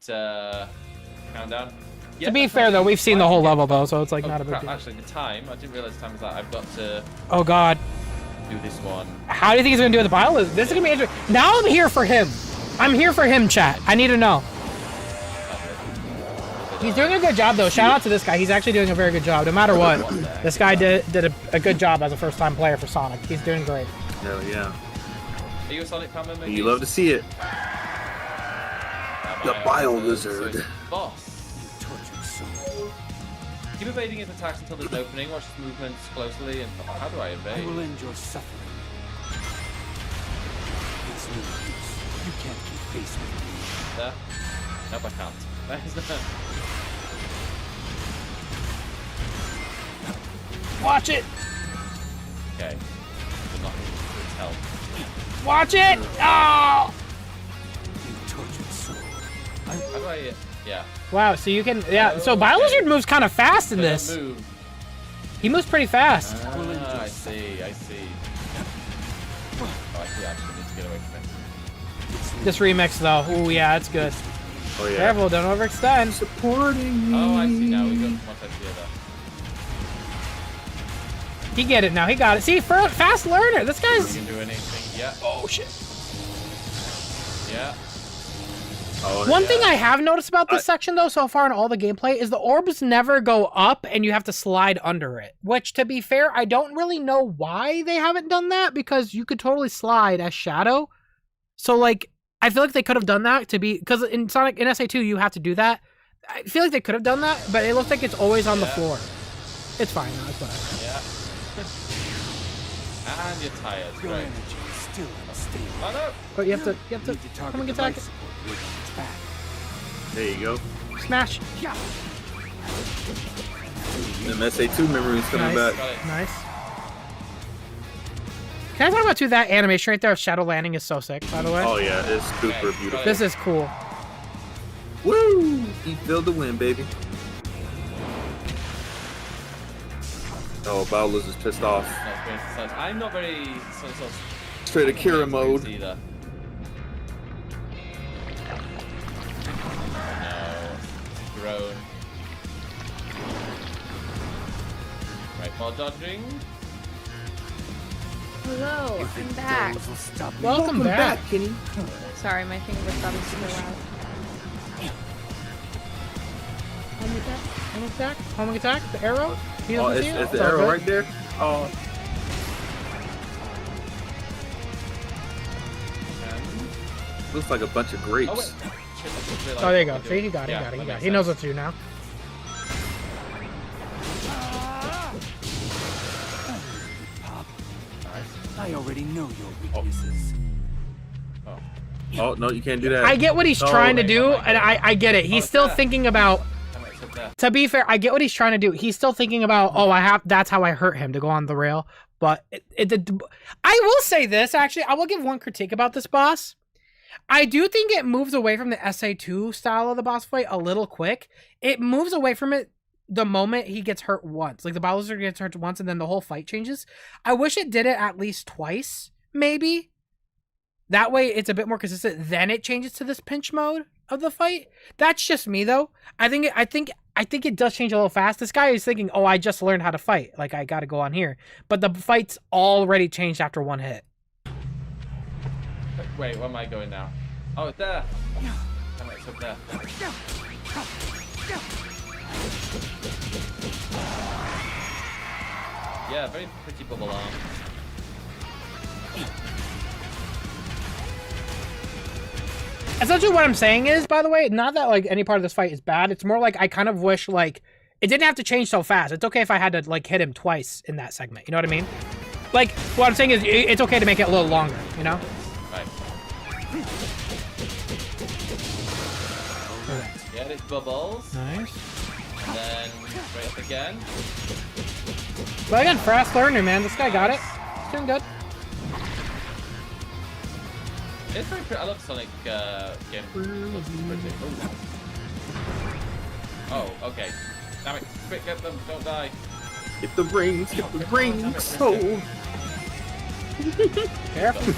countdown. Yeah,
to be fair though, we've seen the whole level though, so it's like not a big
crap.
deal.
Actually, the time, I didn't realize the time was that. I've got to
Oh god.
do this one.
How do you think he's gonna do with the bio lizard? This is gonna be interesting. Now I'm here for him. I'm here for him, chat. I need to know. He's doing a good job though. Shout out to this guy. He's actually doing a very good job. No matter what, this guy did a good job as a first-time player for Sonic. He's doing great.
Hell yeah.
Are you a Sonic fan, Mermaid?
You love to see it. The Bio Lizard.
Boss. Keep evading his attacks until there's an opening. Watch his movements closely. And how do I evade?
I will end your suffering. It's no use. You can't keep pace with me.
There? Nope, I can't.
Watch it.
Okay. Good luck. Please help.
Watch it. Oh.
How do I? Yeah.
Wow. So you can. Yeah. So Bio Lizard moves kind of fast in this.
Move.
He moves pretty fast.
I see. I see. Oh, I actually need to get away from it.
This remix though. Ooh, yeah, it's good.
Oh yeah.
Careful, don't overextend.
Supporting me.
Oh, I see now. We got one touch together.
He get it now. He got it. See, fast learner. This guy's.
You can do anything. Yeah.
Oh shit.
Yeah.
Oh,
One thing I have noticed about this section though so far in all the gameplay is the orbs never go up and you have to slide under it. Which, to be fair, I don't really know why they haven't done that because you could totally slide as Shadow. So like, I feel like they could have done that to be because in Sonic in SA2 you have to do that. I feel like they could have done that, but it looks like it's always on the floor. It's fine now. It's fine.
Yeah. And you're tired.
Your
Great.
energy is still unstable.
Oh no!
But you have to come and get back.
There you go.
Smash.
Yeah.
Them SA2 memories coming
Nice.
back.
Nice. Can I talk about too that animation right there of Shadow landing is so sick, by the way?
Oh yeah, it's super beautiful.
This is cool.
Woo! He filled the win, baby. Oh, Bio Lizard's pissed off.
I'm not very
Straight Akira mode.
Either. No. Drone. Right, while dodging.
Hello, I'm back.
Welcome back,
Kenny.
Sorry, my finger was probably super loud.
Homing attack? Homing attack? The arrow? He
Oh,
doesn't see
it's
it?
the arrow right there. Oh. Looks like a bunch of grapes.
Oh, wait.
Oh, there you go. See, he got it. He got it. He got it. He knows what to do now.
I already know your weaknesses.
Oh, no, you can't do that.
I get what he's trying to do, and I get it. He's still thinking about. To be fair, I get what he's trying to do. He's still thinking about, oh, that's how I hurt him to go on the rail. But I will say this, actually. I will give one critique about this boss. I do think it moves away from the SA2 style of the boss fight a little quick. It moves away from it the moment he gets hurt once. Like, the Bio Lizard gets hurt once, and then the whole fight changes. I wish it did it at least twice, maybe. That way, it's a bit more consistent. Then it changes to this pinch mode of the fight. That's just me, though. I think it does change a little fast. This guy is thinking, oh, I just learned how to fight. Like, I got to go on here. But the fight's already changed after one hit.
Wait, where am I going now? Oh, it's there. Oh, it's up there. Yeah, very pretty bubble arm.
Essentially what I'm saying is, by the way, not that like any part of this fight is bad. It's more like I kind of wish like it didn't have to change so fast. It's okay if I had to like hit him twice in that segment. You know what I mean? Like what I'm saying is it's okay to make it a little longer, you know?
Right. Get it, bubbles.
Nice.
And then right up again.
But again, fast learner, man. This guy got it. He's doing good.
It's very pretty. I love Sonic game. Looks pretty. Ooh. Oh, okay. Damn it. Quick, get them. Don't die.
Get the rings. Get the rings. Oh.
Careful.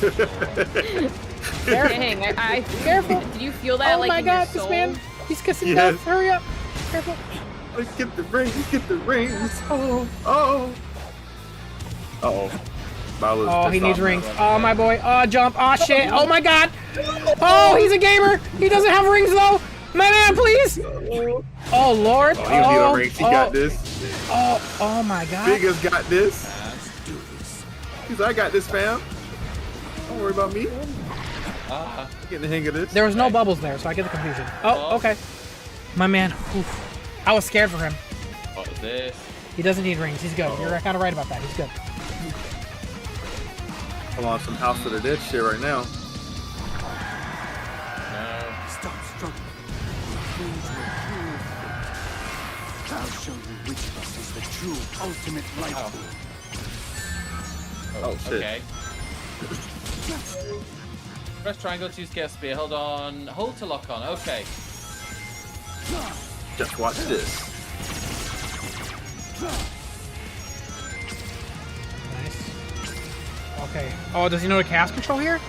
Dang,
Careful.
Did you feel that?
Oh
like,
my
in your
God, this
soul?
man. He's kissing
Yes.
death. Hurry up. Careful.
Get the rings. Get the rings. Oh. Oh. Uh-oh.
Oh, he needs rings. Oh, my boy. Oh, jump. Oh, shit. Oh, my God. Oh, he's a gamer. He doesn't have rings, though. My man, please. Oh, Lord.
Oh, he don't need no rings. He got this.
Oh, my God.
Biggest got this. He's I got this, fam. Don't worry about me. Getting the hang of this.
There was no bubbles there, so I get the confusion. Oh, okay. My man. Whew. I was scared for him.
What is this?
He doesn't need rings. He's good. You're kind of right about that. He's good.
I'm on some House of the Dead shit right now.
Stop struggling. Things will prove it. I'll show you which of us is the true ultimate life form.
Oh, shit.
Okay. Press triangle to use Chaos Spear. Hold on. Hold to lock on. Okay.
Just watch this.
Nice. Okay. Oh, does he know the cast control here?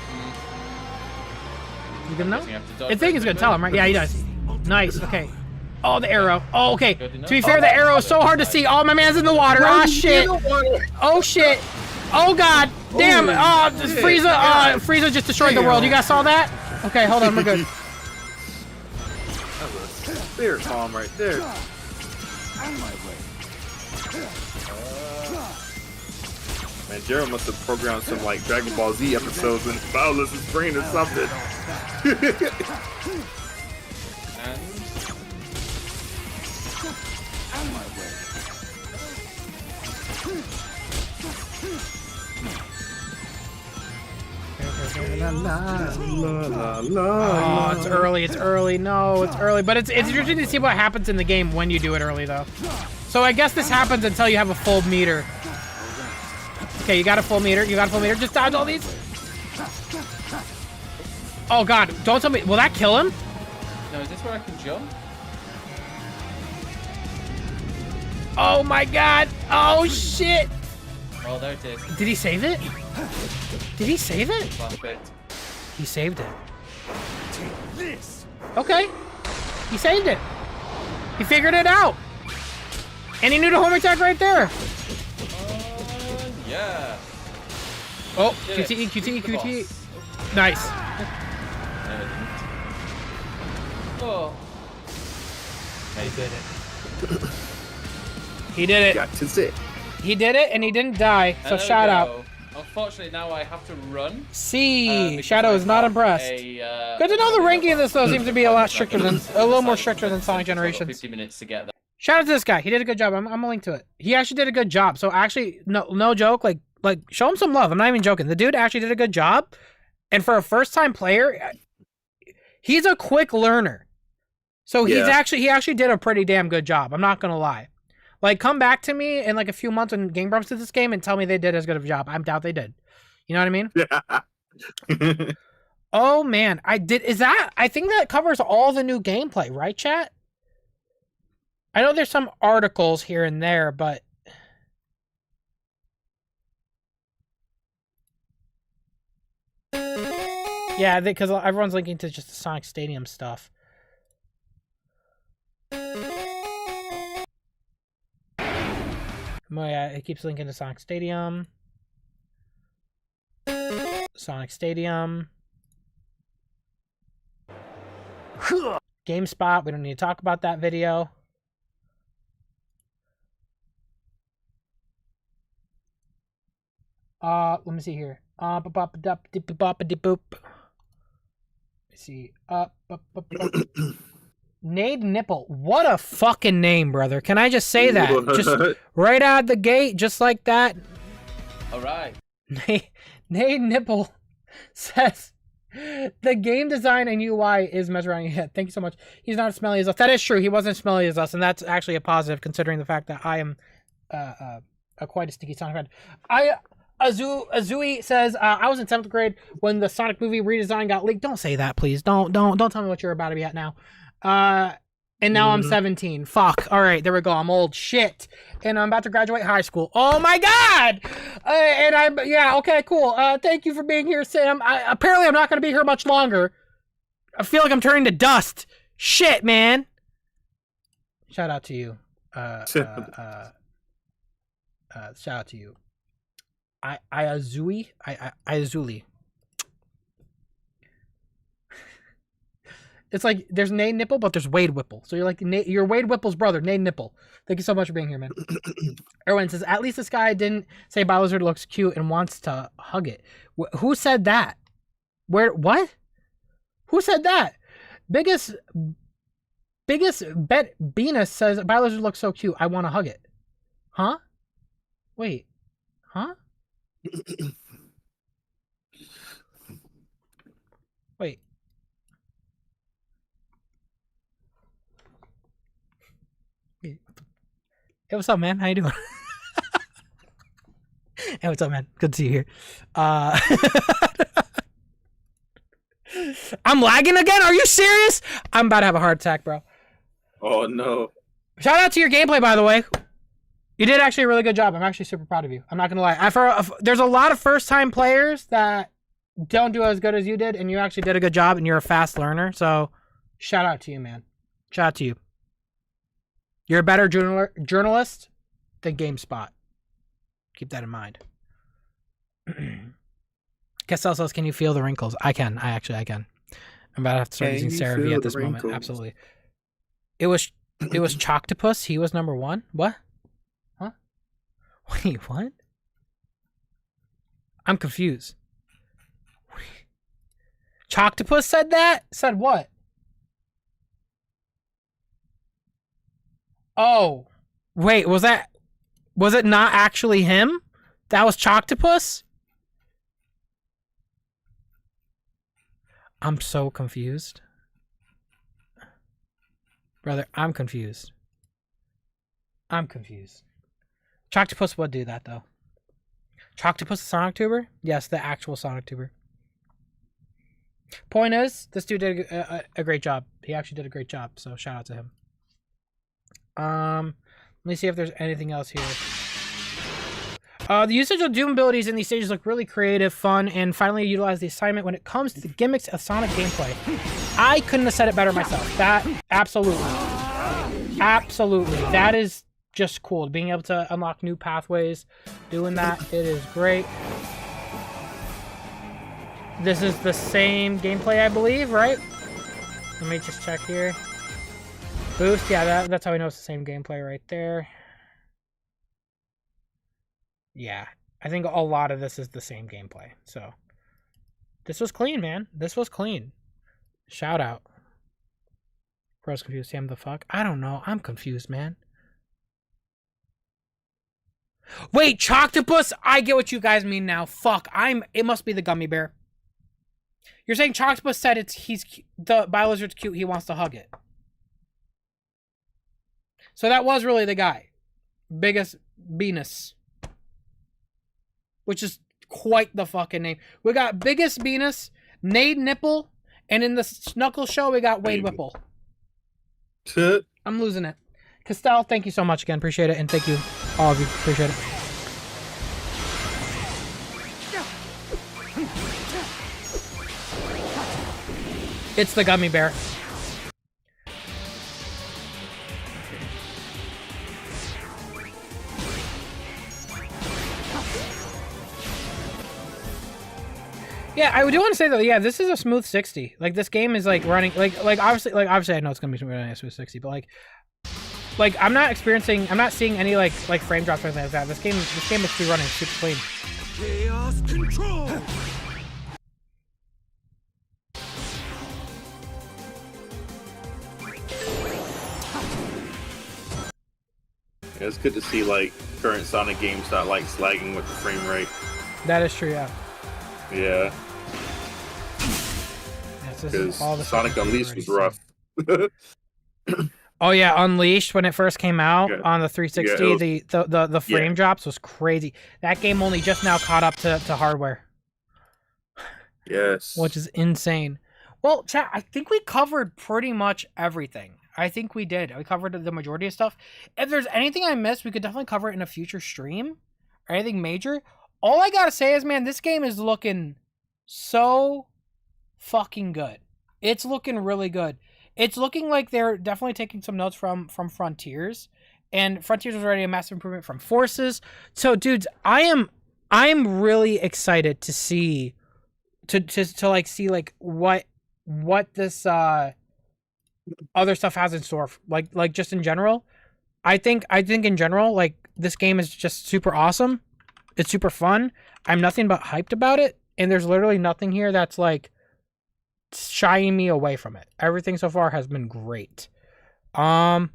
You didn't know? I think he's gonna tell him, right? Yeah, he does. Nice. Okay. Oh, the arrow. Oh, okay. To be fair, the arrow is so hard to see. Oh, my man's in the water. Ah, shit. Oh, shit. Oh, God. Damn. Frieza just destroyed the world. You guys saw that? Okay, hold on. We're good.
That was a spirit bomb right there. Man, Jared must have programmed some like Dragon Ball Z episodes in Bowser's brain or something.
Oh, it's early. It's early. No, it's early. But it's interesting to see what happens in the game when you do it early, though. So I guess this happens until you have a full meter. Okay, you got a full meter. You got a full meter. Just dodge all these. Oh, God. Don't tell me. Will that kill him?
No, is this where I can jump?
Oh, my God. Oh, shit.
Oh, there it is.
Did he save it? Did he save it?
Last bit.
He saved it.
Take this.
Okay. He saved it. He figured it out. And he knew the home attack right there.
Yeah.
Oh, QTE, QTE, QTE. Nice.
Oh.
He did it. He did it.
Got to sit.
He did it, and he didn't die. So shout out.
Unfortunately, now I have to run.
See, Shadow is not impressed. Good to know the ranking of this though seems to be a lot stricter than, a little more stricter than Sonic Generations.
50 minutes to get that.
Shout out to this guy. He did a good job. I'm gonna link to it. He actually did a good job. So actually, no joke. Like show him some love. I'm not even joking. The dude actually did a good job. And for a first time player, he's a quick learner. So he actually did a pretty damn good job. I'm not gonna lie. Like, come back to me in like a few months when Game Grumps did this game and tell me they did as good of a job. I doubt they did. You know what I mean?
Yeah.
Oh man, I think that covers all the new gameplay, right, chat? I know there's some articles here and there, but yeah, because everyone's linking to just the Sonic Stadium stuff. Oh yeah, it keeps linking to Sonic Stadium. Sonic Stadium. GameSpot, we don't need to talk about that video. Let me see here. Boop. Let's see. Nade Nipple. What a fucking name, brother. Can I just say that? Just right out the gate, just like that.
All right.
Nade Nipple says the game design and UI is measuring your head. Thank you so much. He's not as smelly as us. That is true. He wasn't smelly as us, and that's actually a positive considering the fact that I am quite a sticky Sonic fan. Azui says, I was in 7th grade when the Sonic movie redesign got leaked. Don't say that, please. Don't tell me what you're about to be at now. And now I'm 17. Fuck. All right, there we go. I'm old. Shit. And I'm about to graduate high school. Oh my God. Yeah, okay, cool. Thank you for being here, Sam. Apparently I'm not going to be here much longer. I feel like I'm turning to dust. Shit, man. Shout out to you. Shout out to you. Iazuli. It's like there's Nate Nipple, but there's Wade Whipple. So you're Wade Whipple's brother, Nate Nipple. Thank you so much for being here, man. Erwin says, at least this guy didn't say Bowser looks cute and wants to hug it. Who said that? What? Who said that? Biggest bet Venus says Bowser looks so cute. I want to hug it. Huh? Wait. Huh? Wait. Hey, what's up, man? How you doing? Hey, what's up, man? Good to see you here. I'm lagging again? Are you serious? I'm about to have a heart attack, bro.
Oh, no.
Shout out to your gameplay, by the way. You did actually a really good job. I'm actually super proud of you. I'm not going to lie. There's a lot of first-time players that don't do as good as you did, and you actually did a good job, and you're a fast learner. So, shout out to you, man. Shout out to you. You're a better journalist than GameSpot. Keep that in mind. Cassell says, can you feel the wrinkles? I can. I can. I'm about to have to start using CeraVe at this moment. Absolutely. It was Choctopus. He was number 1. What? Huh? Wait, what? I'm confused. Choctopus said that? Said what? Oh. Wait, was it not actually him? That was Choctopus? I'm so confused. Brother, I'm confused. Choctopus would do that, though. Choctopus the Sonic Tuber? Yes, the actual Sonic Tuber. Point is, this dude did a great job. He actually did a great job, so shout out to him. Let me see if there's anything else here. The usage of Doom abilities in these stages look really creative, fun, and finally utilize the assignment when it comes to the gimmicks of Sonic gameplay. I couldn't have said it better myself. That, absolutely. Absolutely. That is just cool. Being able to unlock new pathways, doing that, it is great. This is the same gameplay, I believe, right? Let me just check here. Boost, yeah, that's how we know it's the same gameplay right there. Yeah, I think a lot of this is the same gameplay. So, this was clean, man. This was clean. Shout out. Bro's confused. Sam, the fuck? I don't know. I'm confused, man. Wait, Choctopus? I get what you guys mean now. Fuck, it must be the gummy bear. You're saying Choctopus said the Bowser's cute, he wants to hug it. So that was really the guy. Biggest Venus. Which is quite the fucking name. We got Biggest Venus, Nade Nipple, and in the Knuckles show, we got Wade Whipple. I'm losing it. Castell, thank you so much again. Appreciate it. And thank you, all of you. Appreciate it. It's the gummy bear. Yeah, I do want to say though, yeah, this is a smooth 60. Like this game is like running, like obviously I know it's gonna be running a smooth 60, but like I'm not seeing any like frame drops or anything like that. This game must be running super clean.
Chaos control.
Yeah, it's good to see like current Sonic games not like slagging with the frame rate.
That is true, yeah.
Yeah. Because Sonic Unleashed was rough.
Oh yeah, Unleashed when it first came out on the 360,
Yeah,
the frame drops was crazy. That game only just now caught up to hardware.
Yes.
Which is insane. Well, chat, I think we covered pretty much everything. I think we did. We covered the majority of stuff. If there's anything I missed, we could definitely cover it in a future stream or anything major. All I gotta say is, man, this game is looking so fucking good. It's looking really good. It's looking like they're definitely taking some notes from Frontiers, and Frontiers was already a massive improvement from Forces. So, dudes, I'm really excited to see to see like what this other stuff has in store, like just in general. I think in general, like, this game is just super awesome. It's super fun. I'm nothing but hyped about it, and there's literally nothing here that's like shying me away from it. Everything so far has been great. You want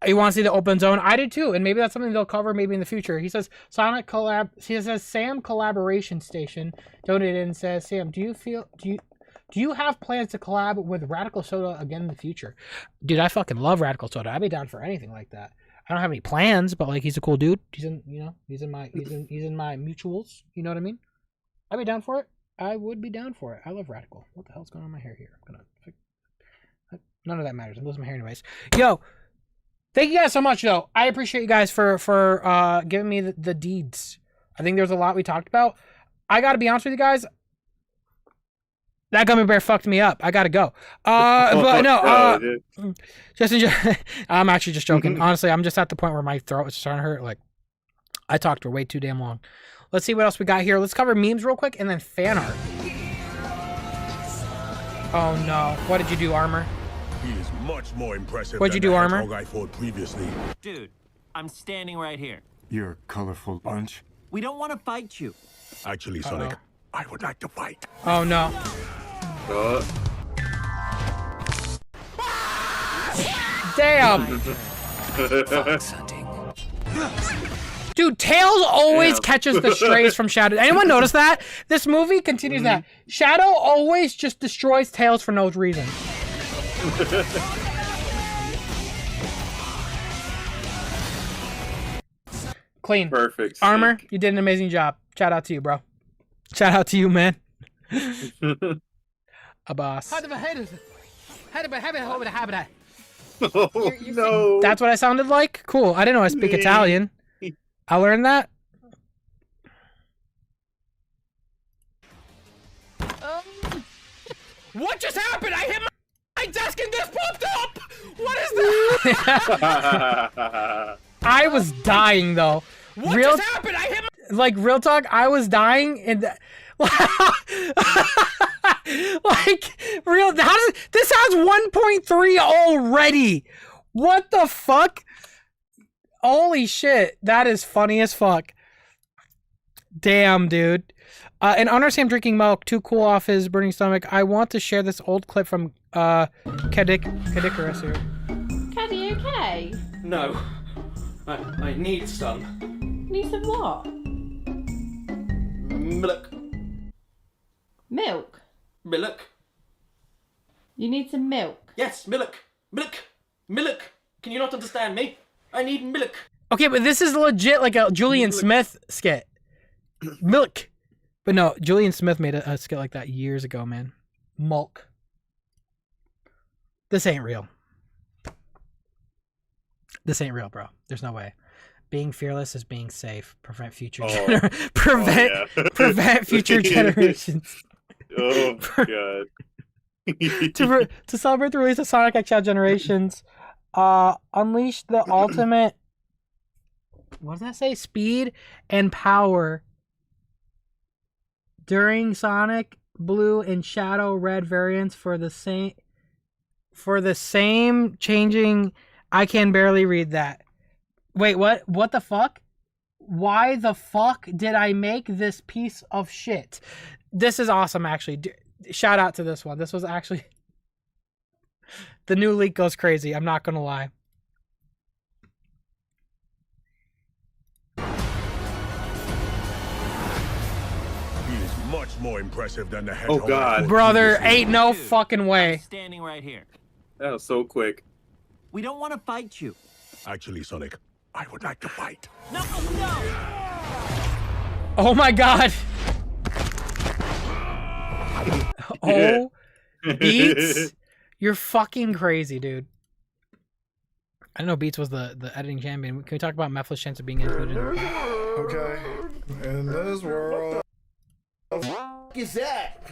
to see the open zone? I did too, and maybe that's something they'll cover maybe in the future. He says he says Sam Collaboration Station donated and says, Sam, do you have plans to collab with Radical Soda again in the future? Dude, I fucking love Radical Soda. I'd be down for anything like that. I don't have any plans, but like, he's a cool dude. He's in my mutuals. You know what I mean? I'd be down for it. I would be down for it. I love Radical. What the hell's going on with my hair here? None of that matters. I'm losing my hair anyways. Yo, thank you guys so much, though. I appreciate you guys for giving me the deeds. I think there's a lot we talked about. I gotta be honest with you guys. That gummy bear fucked me up. I gotta go. But no, I'm actually just joking. Honestly, I'm just at the point where my throat is starting to hurt. Like, I talked for way too damn long. Let's see what else we got here. Let's cover memes real quick and then fan art. Oh no. What did you do, Armor?
He is much more impressive
What'd you do, Armor?
I fought previously.
Dude, I'm standing right here.
You're a colorful bunch.
We don't want to fight you.
Actually, Sonic, I would like to fight.
Oh no. Damn. Dude, Tails always catches the strays from Shadow. Anyone notice that? This movie continues that. Shadow always just destroys Tails for no reason. Clean.
Perfect.
Armor, you did an amazing job. Shout out to you, bro. Shout out to you, man. A boss.
Oh,
no. That's what I sounded like? Cool. I didn't know I speak Italian. I learned that. What just happened? I hit my desk and this popped up! What is that? I was dying, though. What just happened? I hit my... Like, real talk, I was dying and... Like, real... This has 1.3 already! What the fuck? Holy shit. That is funny as fuck. Damn, dude. In honor of Sam drinking milk to cool off his burning stomach, I want to share this old clip from Cadicarus here.
Caddy, okay?
No. I need some.
Need some what?
Milk.
Milk?
Milk.
You need some milk?
Yes, milk. Milk. Milk. Can you not understand me? I need milk.
Okay, but this is legit like a Julian Smith skit. Milk. But no, Julian Smith made a skit like that years ago, man. Milk. This ain't real. This ain't real, bro. There's no way. Being fearless is being safe. Prevent future prevent future generations.
Oh god.
to celebrate the release of Sonic X Shadow Generations, unleash the ultimate. What does that say? Speed and power during Sonic Blue and Shadow Red variants for the same changing. I can barely read that. Wait, what? What the fuck? Why the fuck did I make this piece of shit? This is awesome, actually. Shout out to this one. This was actually... The new leak goes crazy. I'm not gonna lie.
He is much more impressive than the hedgehog.
Oh god.
Brother, ain't no fucking way.
Standing right here.
That was so quick.
We don't want to fight you.
Actually, Sonic, I would like to fight.
No, no!
Oh my god! Oh, Beats, you're fucking crazy, dude. I know Beats was the editing champion. Can we talk about Mephiles' chance of being included?
Okay, in this world.
What the f is that?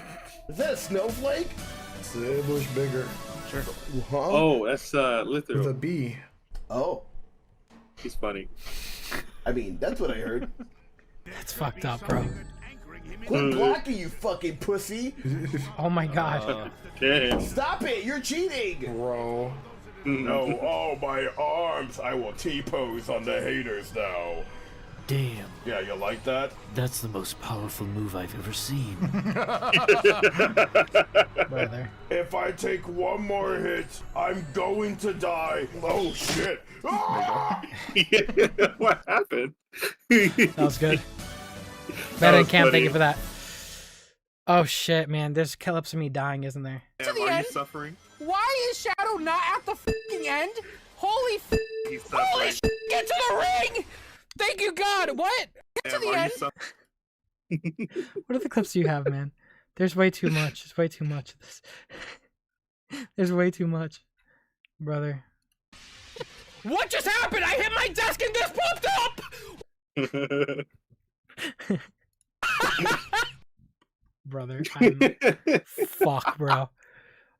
Is that a snowflake?
It's a bush bigger.
Sure. Huh?
Oh, that's Litho.
With a B.
Oh.
He's funny.
I mean, that's what I heard.
That's fucked up, bro.
Quit blocking, you fucking pussy.
Oh my god.
Stop it, you're cheating.
Bro. No, oh, my arms. I will T-pose on the haters now.
Damn.
Yeah, you like that?
That's the most powerful move I've ever seen.
Brother.
If I take one more hit, I'm going to die. Oh, shit.
What happened?
That was good. Better than Cam, thank you for that. Oh shit, man. There's clips of me dying, isn't there?
Damn, are you suffering?
Why is Shadow not at the fucking end? Holy f***.
He's suffering.
Holy shit, get to the ring! Thank you, God. What? Get to
Damn,
the
are
end.
you
What are the clips you have, man? There's way too much. There's way too much of this. There's way too much. Brother.
What just happened? I hit my desk and this popped up!
Brother, fuck, bro.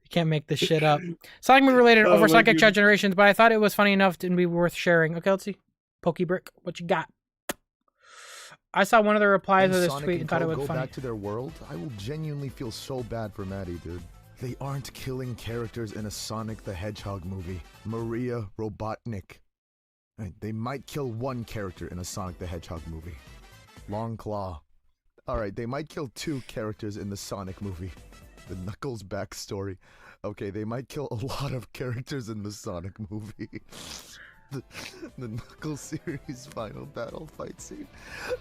You can't make this shit up. Sonic movie related over Sonic X Generations, but I thought it was funny enough to be worth sharing. Okay, let's see. Pokebrick, what you got? I saw one of the replies of this tweet and thought it was
go
funny.
back to their world, I will genuinely feel so bad for Maddie, dude. They aren't killing characters in a Sonic the Hedgehog movie. Maria Robotnik. They might kill one character in a Sonic the Hedgehog movie. Long Claw. Alright, they might kill 2 characters in the Sonic movie. The Knuckles backstory. Okay, they might kill a lot of characters in the Sonic movie. The Knuckles series final battle fight scene.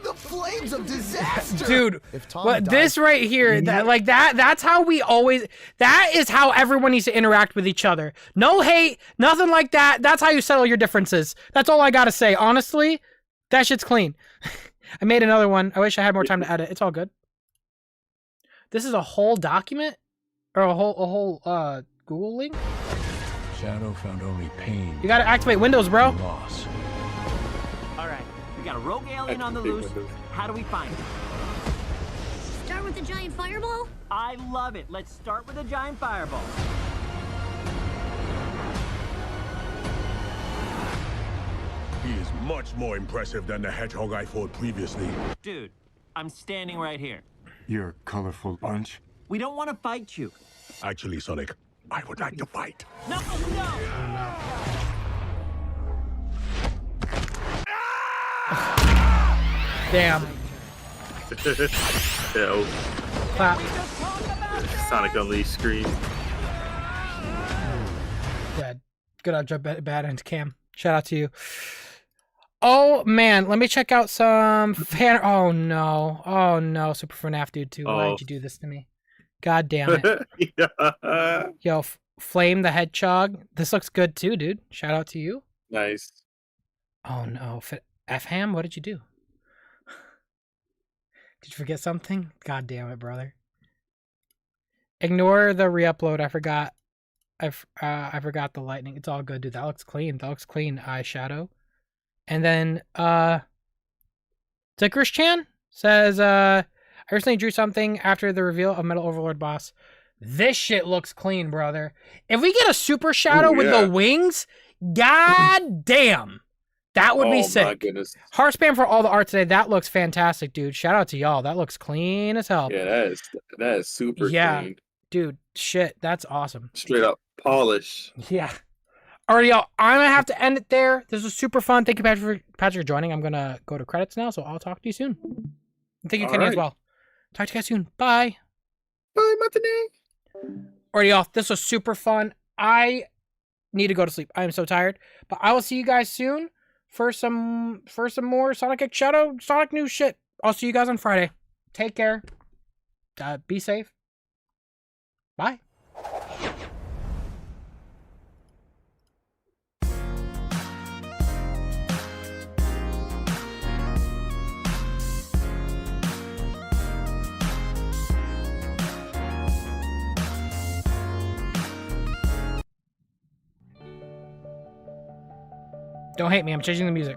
The flames of disaster!
Dude, what this right here, that's how we always, that is how everyone needs to interact with each other. No hate, nothing like that. That's how you settle your differences. That's all I gotta say. Honestly, that shit's clean. I made another one. I wish I had more time to edit. It's all good. This is a whole document? Or a whole Google link?
Shadow found only pain.
You gotta activate Windows, bro.
Loss.
All right, we got a rogue alien on the loose. How do we find him?
Start with the giant fireball?
I love it. Let's start with a giant fireball.
He is much more impressive than the hedgehog I fought previously.
Dude, I'm standing right here.
You're a colorful bunch.
We don't want to fight you.
Actually, Sonic, I would like to fight.
No, no!
Damn.
Yeah,
Clap.
Sonic Unleashed scream.
Dead. Good job, bad end, Cam. Shout out to you. Oh man, let me check out some fan. Oh no, Super FNAF Dude 2. Why did you do this to me? God damn it.
Yeah.
Yo, Flame the Hedgehog. This looks good too, dude. Shout out to you.
Nice.
Oh no, F-Ham, what did you do? Did you forget something? God damn it, brother. Ignore the re-upload. I forgot. I forgot the lightning. It's all good, dude. That looks clean. That looks clean. Eyeshadow. And then Tickers Chan says I recently drew something after the reveal of Metal Overlord boss. This shit looks clean, brother. If we get a super shadow with the wings, god damn. That would be sick. My
goodness.
Heart spam for all the art today. That looks fantastic, dude. Shout out to y'all. That looks clean as hell.
Yeah, that is super clean.
Dude, shit. That's awesome.
Straight up polish.
Yeah. Alrighty, y'all. I'm gonna have to end it there. This was super fun. Thank you, Patrick, for joining. I'm gonna go to credits now, so I'll talk to you soon. And thank you, Kenny, as well. Talk to you guys soon. Bye.
Bye, matinee.
Alrighty, y'all. This was super fun. I need to go to sleep. I am so tired. But I will see you guys soon for some more Sonic X Shadow, Sonic news shit. I'll see you guys on Friday. Take care. Be safe. Bye. Don't hate me. I'm changing the music.